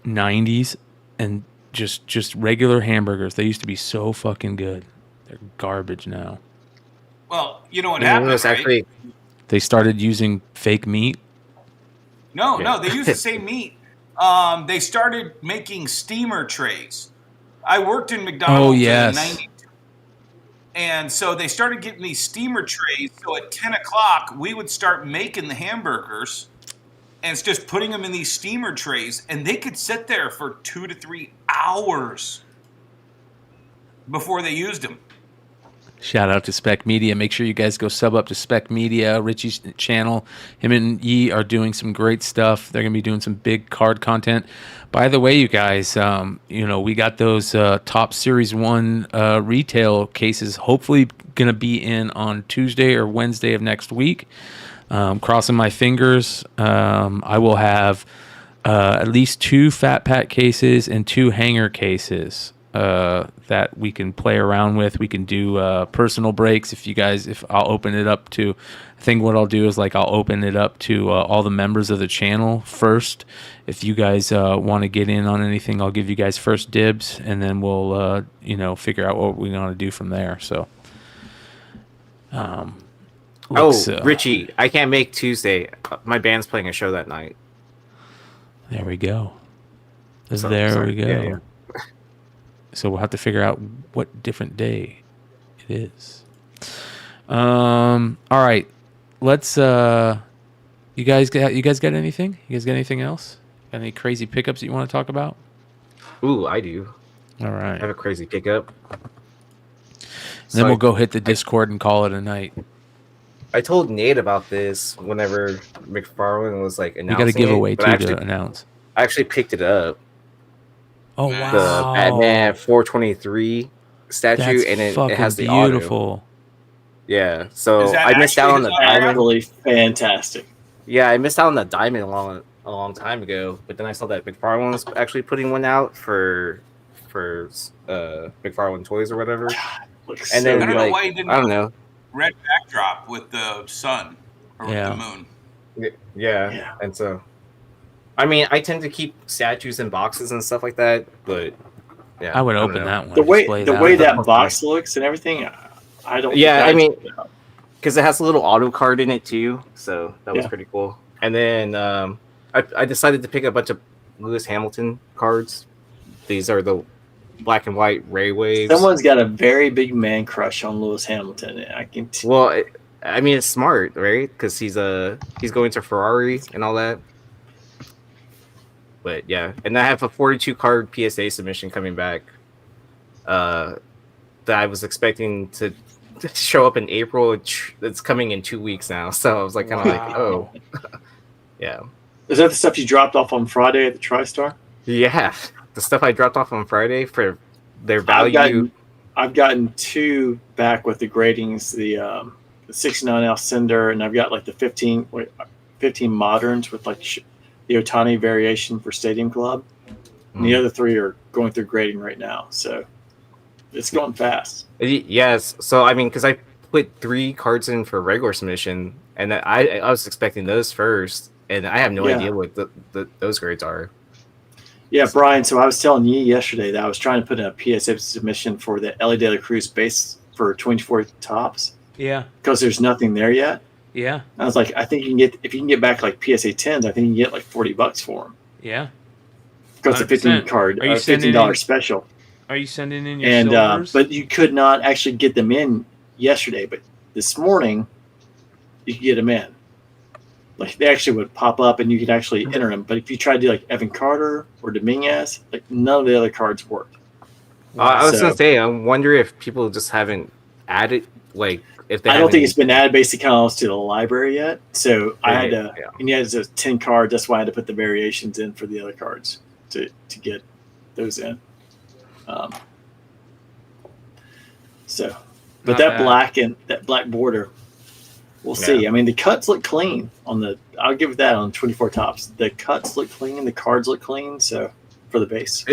90s, and just regular hamburgers. They used to be so fucking good. They're garbage now.
Well, you know what happened, right?
They started using fake meat.
No, they use the same meat. They started making steamer trays. I worked in McDonald's in the 90s. And so they started getting these steamer trays. So at 10 o'clock, we would start making the hamburgers. and it's just putting them in these steamer trays, and they could sit there for 2 to 3 hours before they used them.
Shout out to Spec Media. Make sure you guys go sub up to Spec Media, Richie's channel. Him and Yee are doing some great stuff. They're going to be doing some big card content. By the way, you guys, we got those top Series 1 retail cases hopefully going to be in on Tuesday or Wednesday of next week. Crossing my fingers. I will have at least 2 Fat Pack cases and 2 hanger cases that we can play around with. We can do personal breaks if I'll open it up to. I think what I'll do is I'll open it up to all the members of the channel first. If you guys want to get in on anything, I'll give you guys first dibs, and then we'll figure out what we're going to do from there. So.
Richie, I can't make Tuesday. My band's playing a show that night.
There we go. We go.
Yeah.
So we'll have to figure out what different day it is. All right. Let's you guys got anything? You guys got anything else? Got any crazy pickups that you want to talk about?
Ooh, I do.
All right.
I have a crazy pickup.
Then we'll go hit the Discord and call it a night.
I told Nate about this whenever McFarlane was announcing.
You got a giveaway too to announce.
I actually picked it up.
Oh wow!
The Batman 423 statue,
That's
and it has the
beautiful.
Auto. Yeah, so I missed out on the diamond.
Really fantastic.
Yeah, I missed out on the diamond a long time ago, but then I saw that McFarlane was actually putting one out for McFarlane Toys or whatever. And then
I don't know why you didn't.
I don't know.
Red backdrop with the sun or with the moon.
Yeah, and so. I mean, I tend to keep statues in boxes and stuff like that, but yeah,
I would open that one.
The way that box looks and everything, I don't.
Yeah, I mean, because it has a little auto card in it too, so that was pretty cool. And then I decided to pick a bunch of Lewis Hamilton cards. These are the black and white Ray Waves.
Someone's got a very big man crush on Lewis Hamilton. I can.
I mean, it's smart, right? Because he's going to Ferrari and all that. But yeah, and I have a 42 card PSA submission coming back that I was expecting to show up in April. It's coming in 2 weeks now, so I was kind of oh, yeah.
Is that the stuff you dropped off on Friday at the TriStar?
Yeah, the stuff I dropped off on Friday for their value.
I've gotten 2 back with the gradings, the 69 ounce Cinder, and I've got the 15 moderns with the Otani variation for Stadium Club. And the other 3 are going through grading right now. So it's going fast.
Yes. So, I mean, because I put 3 cards in for regular submission, and I was expecting those first, and I have no idea what those grades are.
Yeah, Brian. So I was telling you yesterday that I was trying to put in a PSA submission for the Ellie De La Cruz base for 24 tops.
Yeah.
Because there's nothing there yet.
Yeah.
I was I think if you can get back PSA 10s, I think you can get $40 for them.
Yeah.
Because it's a 15 card, $15 special.
Are you sending in your silvers?
But you could not actually get them in yesterday, but this morning you could get them in. They actually would pop up and you could actually enter them. But if you try to do Evan Carter or Dominguez, none of the other cards worked.
I was gonna say, I wonder if people just haven't added if they.
I don't think it's been added basically to the library yet. So I had to, and you had 10 cards. That's why I had to put the variations in for the other cards to get those in. But that black border, we'll see. I mean, the cuts look clean I'll give it that on 24 tops. The cuts look clean, the cards look clean. So for the base,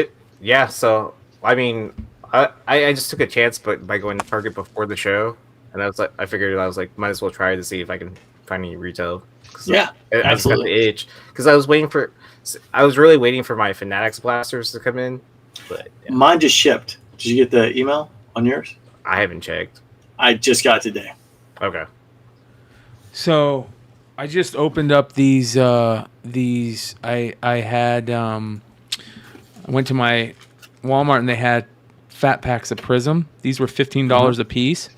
So I mean, I just took a chance, but by going to Target before the show, and I figured might as well try to see if I can find any retail.
Yeah,
I just got the itch because I was really waiting for my Fanatics blasters to come in, but
mine just shipped. Did you get the email on yours?
I haven't checked.
I just got it today.
Okay.
So I just opened up these. I had. I went to my Walmart and they had fat packs of Prism. These were $15 a piece.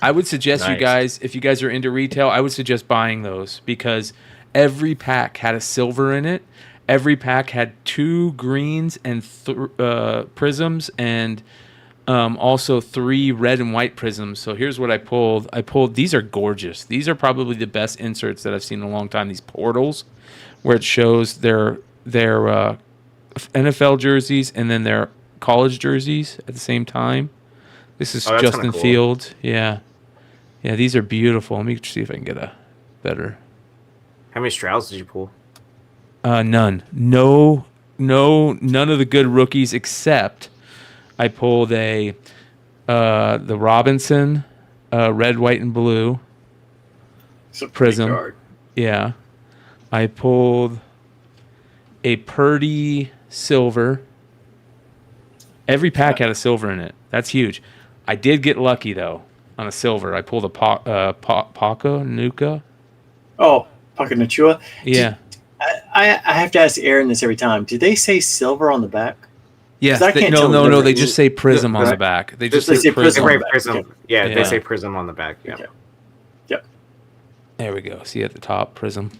I would suggest you guys, if you guys are into retail, I would suggest buying those because every pack had a silver in it. Every pack had 2 greens and prisms, and also 3 red and white prisms. So here's what I pulled. These are gorgeous. These are probably the best inserts that I've seen in a long time. These portals, where it shows their NFL jerseys and then their college jerseys at the same time. This is Justin
cool.
Fields. Yeah, these are beautiful. Let me see if I can get a better.
How many Strouds did you pull?
None. No, none of the good rookies except I pulled the Robinson, red, white, and blue prism.
Card.
Yeah. I pulled a Purdy silver. Every pack had a silver in it. That's huge. I did get lucky though on a silver. I pulled a Paca Nuka.
Oh, Paca Nachua.
Yeah.
I have to ask Aaron this every time. Do they say silver on the back?
Yes.
No.
They just say prism on the back. They just say prism.
Yeah, they say prism on the back. Yeah.
Okay. Yep.
There we go. See at the top, prism.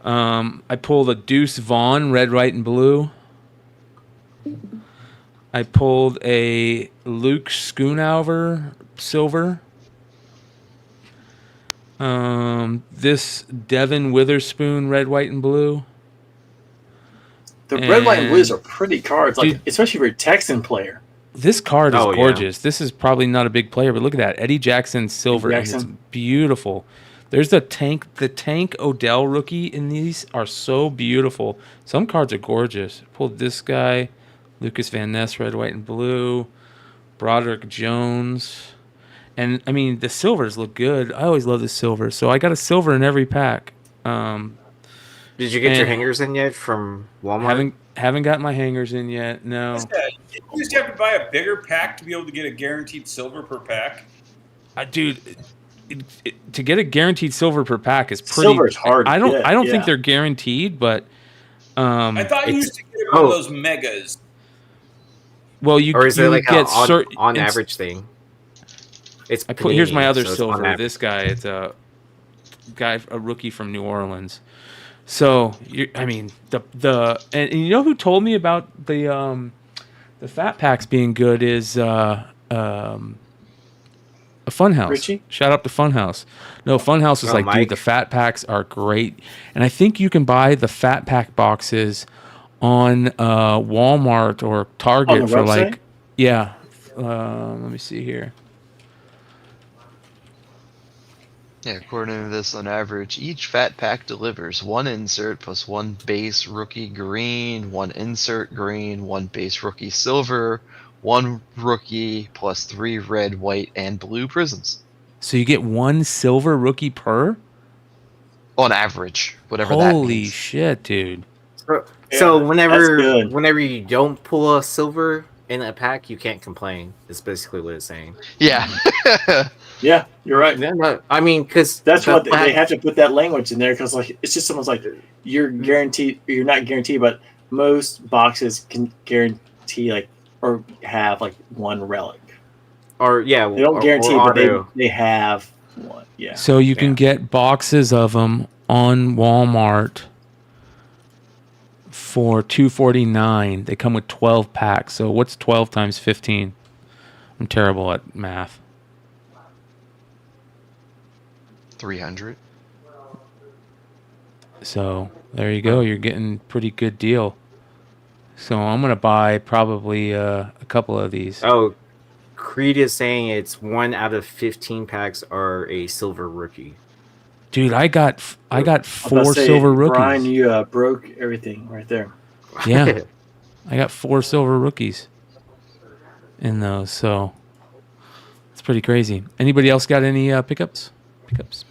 I pulled a Deuce Vaughn, red, white, and blue. I pulled a Luke Schoonover, silver. This Devin Witherspoon, red, white, and blue.
The red, white, and blues are pretty cards, especially for a Texan player.
This card is gorgeous. Yeah. This is probably not a big player, but look at that. Eddie Jackson silver. And it's beautiful. There's the Tank Odell rookie in these are so beautiful. Some cards are gorgeous. Pulled this guy, Lucas Van Ness, red, white, and blue. Broderick Jones. And, I mean, the silvers look good. I always love the silver. So I got a silver in every pack.
Did you get your hangers in yet from Walmart?
Haven't got my hangers in yet, no.
You just have to buy a bigger pack to be able to get a guaranteed silver per pack.
Dude, to get a guaranteed silver per pack is pretty...
Silver is hard.
I don't think they're guaranteed, but...
I thought you used to get one of those megas.
Well,
or is it like
get
on average thing?
Here's my other silver. This guy, it's a rookie from New Orleans. So and you know who told me about the fat packs being good is a Funhouse.
Richie?
Shout out to Funhouse. No, Funhouse is
Mike.
dude, the fat packs are great, and I think you can buy the fat pack boxes on Walmart or Target for
website?
Let me see here.
Yeah, according to this, on average, each fat pack delivers 1 insert plus 1 base rookie green, 1 insert green, 1 base rookie silver, 1 rookie plus 3 red, white, and blue prisms.
So you get 1 silver rookie per?
On average, whatever that means.
Holy shit, dude.
So whenever you don't pull a silver in a pack, you can't complain. Is basically what it's saying.
Yeah.
Yeah, you're right.
No, I mean, because
that's what they have to put that language in there, because it's just someone's you're guaranteed, you're not guaranteed, but most boxes can guarantee or have 1 relic.
Or they
don't guarantee, but they have 1. Yeah.
So you can get boxes of them on Walmart for $249. They come with 12 packs. So what's 12 times 15? I'm terrible at math.
300.
So there you go. You're getting pretty good deal. So I'm gonna buy probably a couple of these.
Oh, Creed is saying it's 1 out of 15 packs are a silver rookie.
Dude, I got 4 silver rookies.
Brian, you broke everything right there.
Yeah, I got 4 silver rookies in those. So it's pretty crazy. Anybody else got any pickups? Pickups.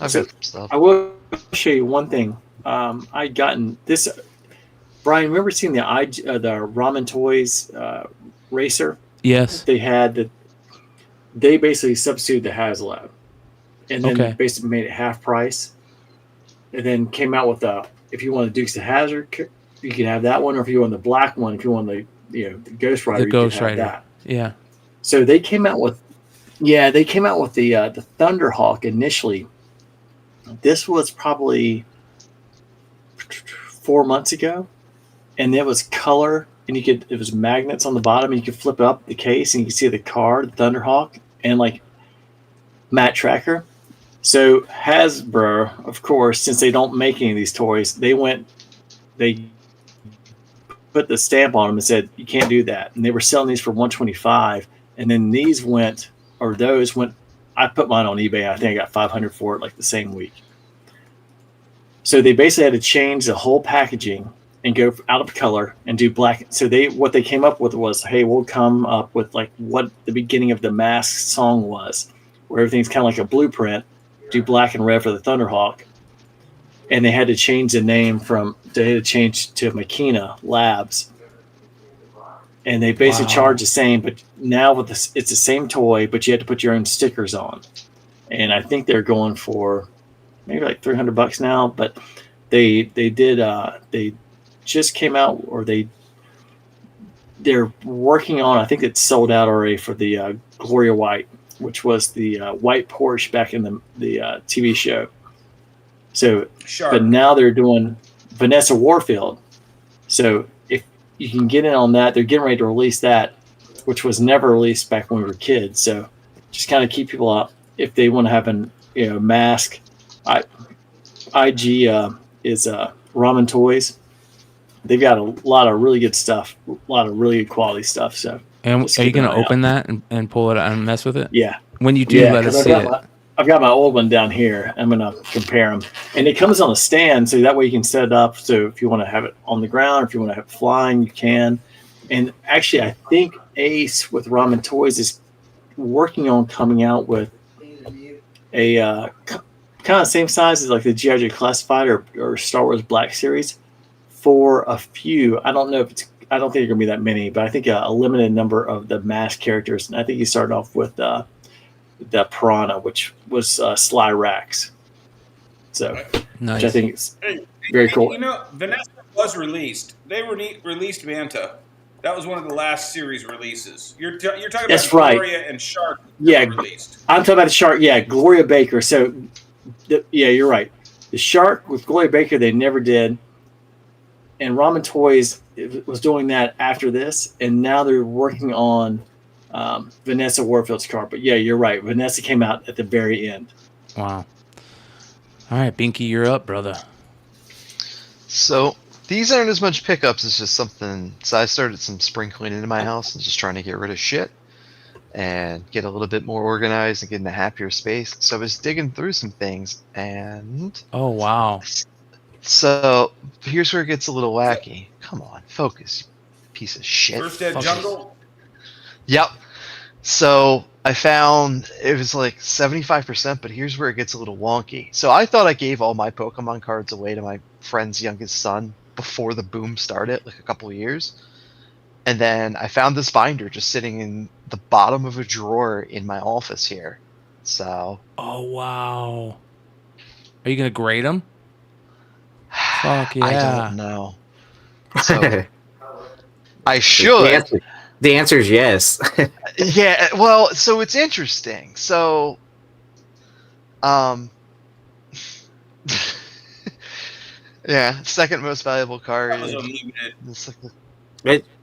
I've got some stuff.
I will show you one thing. I'd gotten this. Brian, remember seeing the Ramen Toys racer?
Yes.
They had they basically substituted the HasLab, and then basically made it half price, and then came out with if you want the Dukes of Hazzard, you can have that one, or if you want the black one, if you want the Ghost Rider,
the Ghost
you can
Rider.
have that.
Yeah.
So they came out with the Thunderhawk initially, this was probably 4 months ago, and it was color, and it was magnets on the bottom, and you could flip up the case, and you could see the card, Thunderhawk, and like Matt Tracker. So Hasbro, of course, since they don't make any of these toys, they put the stamp on them and said you can't do that, and they were selling these for $125, and then those went. I put mine on eBay. I think I got $500 for it like the same week. So they basically had to change the whole packaging and go out of color and do black. So what they came up with was, hey, we'll come up with like what the beginning of the Mask song was, where everything's kind of like a blueprint. Do black and red for the Thunderhawk, and they had to change the name to Makina Labs, and they basically charge the same. But now with this, it's the same toy, but you have to put your own stickers on, and I think they're going for maybe like $300 now. But they just came out, or they're working on. I think it's sold out already for the Gloria White, which was the white Porsche back in the TV show. So, but now they're doing Vanessa Warfield. So if you can get in on that, they're getting ready to release that, which was never released back when we were kids. So just kind of keep people up if they want to have Mask. IG is Ramen Toys. They've got a lot of really good stuff, a lot of really good quality stuff. So,
and are you going to open that and pull it out and mess with it?
Yeah.
When you do, let us see it.
I've got my old one down here. I'm going to compare them. And it comes on a stand, so that way you can set it up. So if you want to have it on the ground, or if you want to have it flying, you can. And actually, I think Ace with Ramen Toys is working on coming out with a kind of same size as like the G.I. Joe Classified or Star Wars Black Series for a few. I don't think they're going to be that many, but I think a limited number of the Mask characters. And I think he started off with the Piranha, which was Sly Rax. So,
nice.
Which I think is very cool.
Vanessa was released. They released Manta. That was one of the last series releases. You're talking about Gloria and Shark.
Yeah,
released.
I'm talking about the Shark. Yeah, Gloria Baker. So, yeah, you're right. The Shark with Gloria Baker, they never did. And Ramen Toys was doing that after this, and now they're working on Vanessa Warfield's card. But yeah, you're right. Vanessa came out at the very end.
Wow. All right, Binky, you're up, brother.
So these aren't as much pickups as just something. So I started some spring cleaning in my house and just trying to get rid of shit and get a little bit more organized and get in a happier space. So I was digging through some things, and
oh wow.
So here's where it gets a little wacky. Come on, focus, you piece of shit.
First Dead Jungle?
Yep. So I found it was like 75%, but here's where it gets a little wonky. So I thought I gave all my Pokemon cards away to my friend's youngest son before the boom started, like a couple of years. And then I found this binder just sitting in the bottom of a drawer in my office here. So.
Oh, wow. Are you going to grade them? Fuck yeah.
I don't know. So I should.
The answer is yes.
Yeah, well, so it's interesting. So, yeah, second most valuable card.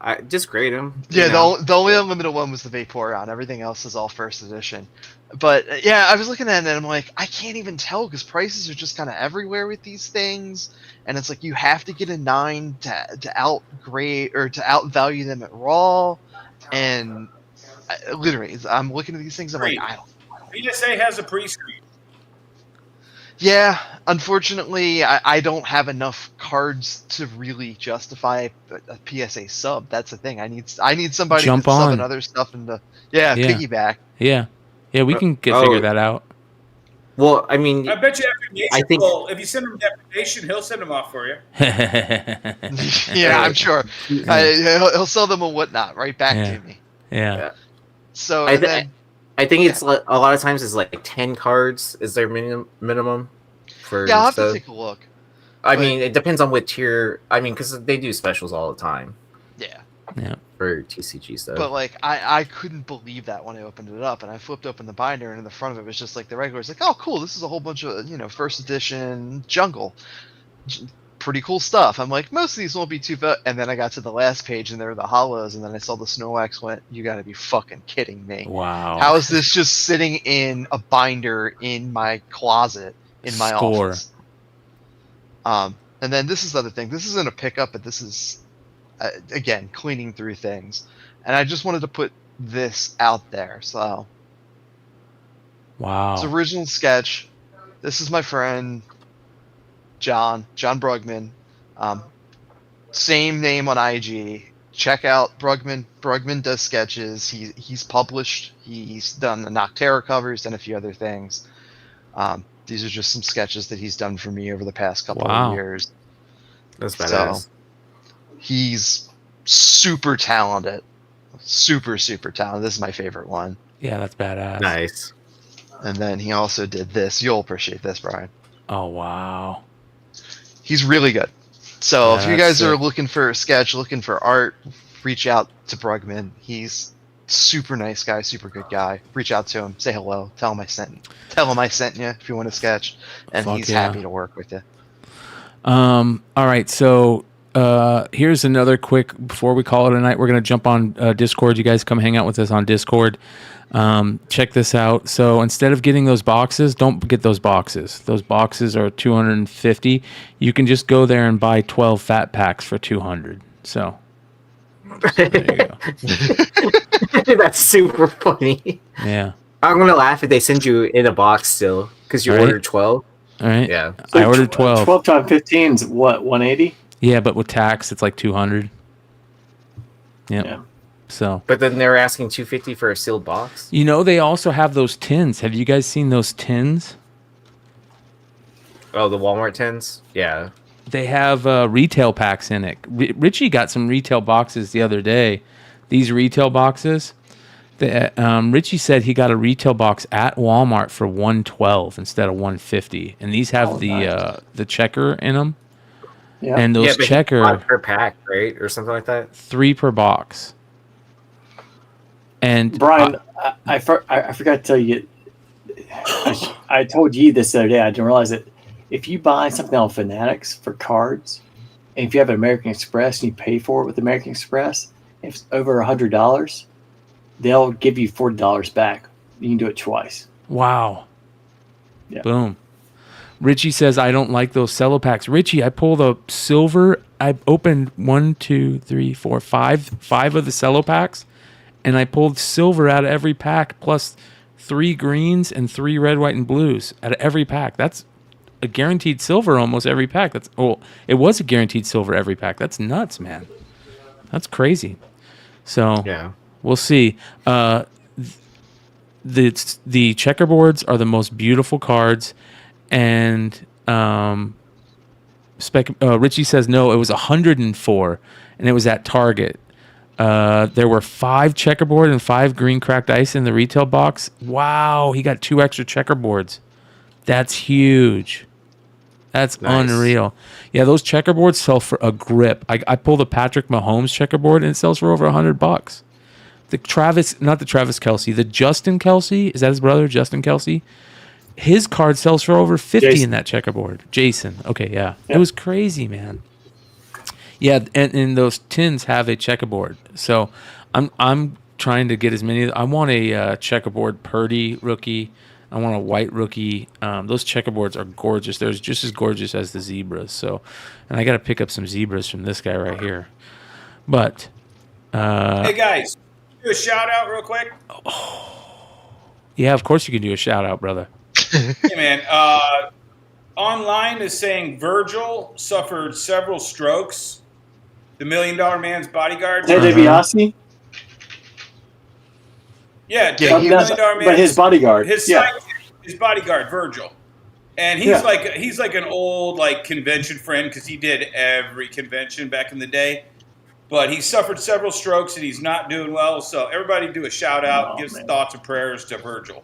I just grade them.
Yeah, the only unlimited one was the Vaporeon. Everything else is all first edition. But yeah, I was looking at it and I'm like, I can't even tell because prices are just kind of everywhere with these things. And it's like you have to get a 9 to outgrade or to outvalue them at raw. And literally, I'm looking at these things. I'm like, I don't.
PSA has a pre-screen.
Yeah, unfortunately, I don't have enough cards to really justify a PSA sub. That's the thing. I need somebody
Jump
to sub
on.
and other stuff into piggyback.
Yeah, we can figure that out.
Well, I mean,
I bet you if you send him deprivation, he'll send them off for you.
Yeah, I'm sure. He'll sell them and whatnot right back to me.
Yeah.
So
I think it's like, a lot of times it's like 10 cards is their minimum for.
Yeah, I'll have to take a look.
I mean, it depends on what tier. I mean, because they do specials all the time.
Yeah.
Yeah.
For TCG stuff.
But like I couldn't believe that when I opened it up, and I flipped open the binder, and in the front of it was just like the regular. It's like, oh, cool, this is a whole bunch of first edition jungle, pretty cool stuff. I'm like, most of these won't be too bad. And then I got to the last page, and there were the hollows, and then I saw the Snorlax. Went, you got to be fucking kidding me!
Wow.
How is this just sitting in a binder in my closet in my office? And then this is the other thing. This isn't a pickup, but this is. Again, cleaning through things, and I just wanted to put this out there. So,
wow,
it's original sketch. This is my friend John Brugman. Same name on IG. Check out Brugman. Brugman does sketches. He's published. He's done the Noctera covers and a few other things. These are just some sketches that he's done for me over the past couple of years.
That's badass.
So, he's super talented. Super talented. This is my favorite one.
Yeah, that's badass.
Nice.
And then he also did this. You'll appreciate this, Brian.
Oh, wow.
He's really good. So if you guys
sick.
are looking for a sketch, looking for art, reach out to Brugman. He's super nice guy, super good guy. Reach out to him. Say hello. Tell him I sent you if you want a sketch. And he's happy to work with you.
All right, so here's another quick, before we call it a night, we're going to jump on Discord. You guys come hang out with us on Discord. Check this out. So instead of getting those boxes, don't get those boxes. Those boxes are $250. You can just go there and buy 12 fat packs for $200. So there you go.
That's super funny.
Yeah.
I'm going to laugh if they send you in a box still, because you ordered 12.
All right.
Yeah.
So
I ordered 12.
12 times 15 is what, 180?
Yeah, but with tax, it's like 200. Yep.
Yeah.
So.
But then they're asking $250 for a sealed box.
You know, they also have those tins. Have you guys seen those tins?
Oh, the Walmart tins? Yeah.
They have retail packs in it. Richie got some retail boxes the other day. These retail boxes. Richie said he got a retail box at Walmart for $112 instead of $150, and these have the checker in them.
Yeah.
And those checker
per pack, right, or something like that.
3 per box. And
Brian, I forgot to tell you. I told you this the other day. I didn't realize it. If you buy something on Fanatics for cards, and if you have an American Express and you pay for it with American Express, if it's over $100, they'll give you $40 back. You can do it twice.
Wow.
Yeah.
Boom. Richie says, I don't like those cello packs. Richie, I pulled a silver. I opened 5 of the cello packs, and I pulled silver out of every pack, plus 3 greens and 3 red, white, and blues out of every pack. That's a guaranteed silver almost every pack. It was a guaranteed silver every pack. That's nuts, man. That's crazy. So
yeah,
we'll see. The checkerboards are the most beautiful cards, and Richie says no, it was 104, and it was at Target. There were 5 checkerboard and 5 green cracked ice in the retail box. Wow, he got 2 extra checkerboards. That's huge. That's
nice.
Unreal. Yeah, those checkerboards sell for a grip. I pulled a Patrick Mahomes checkerboard, and it sells for over $100. The Justin Kelsey, is that his brother, Justin Kelsey? His card sells for over $50 in that checkerboard. Jason. Okay, yeah. It was crazy, man. Yeah, and those tins have a checkerboard. So I'm trying to get as many. I want a checkerboard Purdy rookie. I want a white rookie. Those checkerboards are gorgeous. They're just as gorgeous as the zebras. So, and I got to pick up some zebras from this guy right here. But
hey guys, do a shout out real quick.
Yeah, of course you can do a shout out, brother.
Hey man, online is saying Virgil suffered several strokes. The $1 Million Man's bodyguard.
Ted DiBiase?
Yeah,
$1 Million Man, but his bodyguard.
His bodyguard, Virgil. And he's like an old convention friend because he did every convention back in the day. But he suffered several strokes and he's not doing well. So everybody do a shout out, give some thoughts and prayers to Virgil.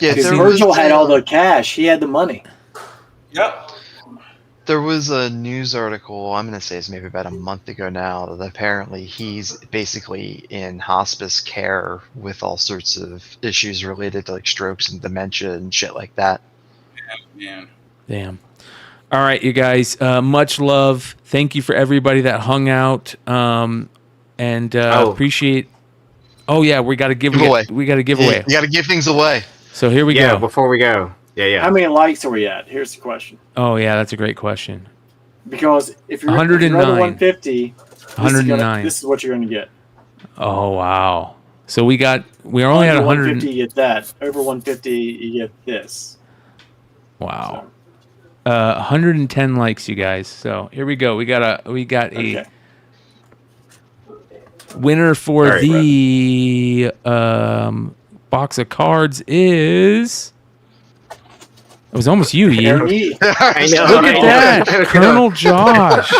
Yeah, Virgil had all the cash. He had the money.
Yep.
There was a news article, I'm going to say it's maybe about a month ago now, that apparently he's basically in hospice care with all sorts of issues related to like strokes and dementia and shit like that.
Man.
Damn. All right, you guys. Much love. Thank you for everybody that hung out. Appreciate. Oh yeah, we got to give away. We got to give away.
You got to give things away.
So here we go.
Before we go. Yeah.
How many likes are we at? Here's the question.
Oh yeah, that's a great question.
Because if you're
109.
150,
109.
This is what you're going to get.
Oh wow. So we only at
150. You get that. Over 150, you get this.
Wow. 110 likes, you guys. So here we go. We got a winner for the box of cards is. It was almost you, Yee.
I know.
Look at that, Colonel Josh.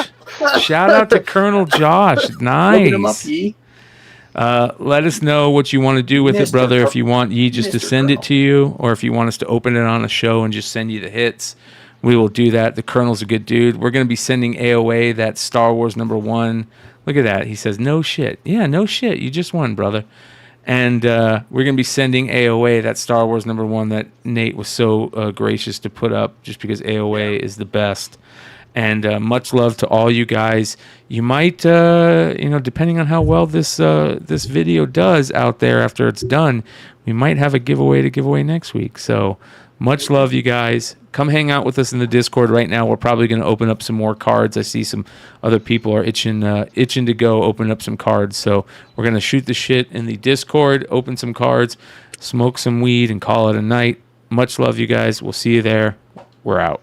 Shout out to Colonel Josh. Nice. Let us know what you want to do with it, brother. If you want Yee just to send it to you, or if you want us to open it on a show and just send you the hits, we will do that. The Colonel's a good dude. We're going to be sending AOA that Star Wars #1. Look at that. He says, no shit. Yeah, no shit. You just won, brother. And we're going to be sending AOA that Star Wars #1 that Nate was so gracious to put up, just because AOA is the best. And much love to all you guys. You might, depending on how well this video does out there after it's done, we might have a giveaway to give away next week. So much love, you guys. Come hang out with us in the Discord right now. We're probably going to open up some more cards. I see some other people are itching to go open up some cards. So we're going to shoot the shit in the Discord, open some cards, smoke some weed, and call it a night. Much love, you guys. We'll see you there. We're out.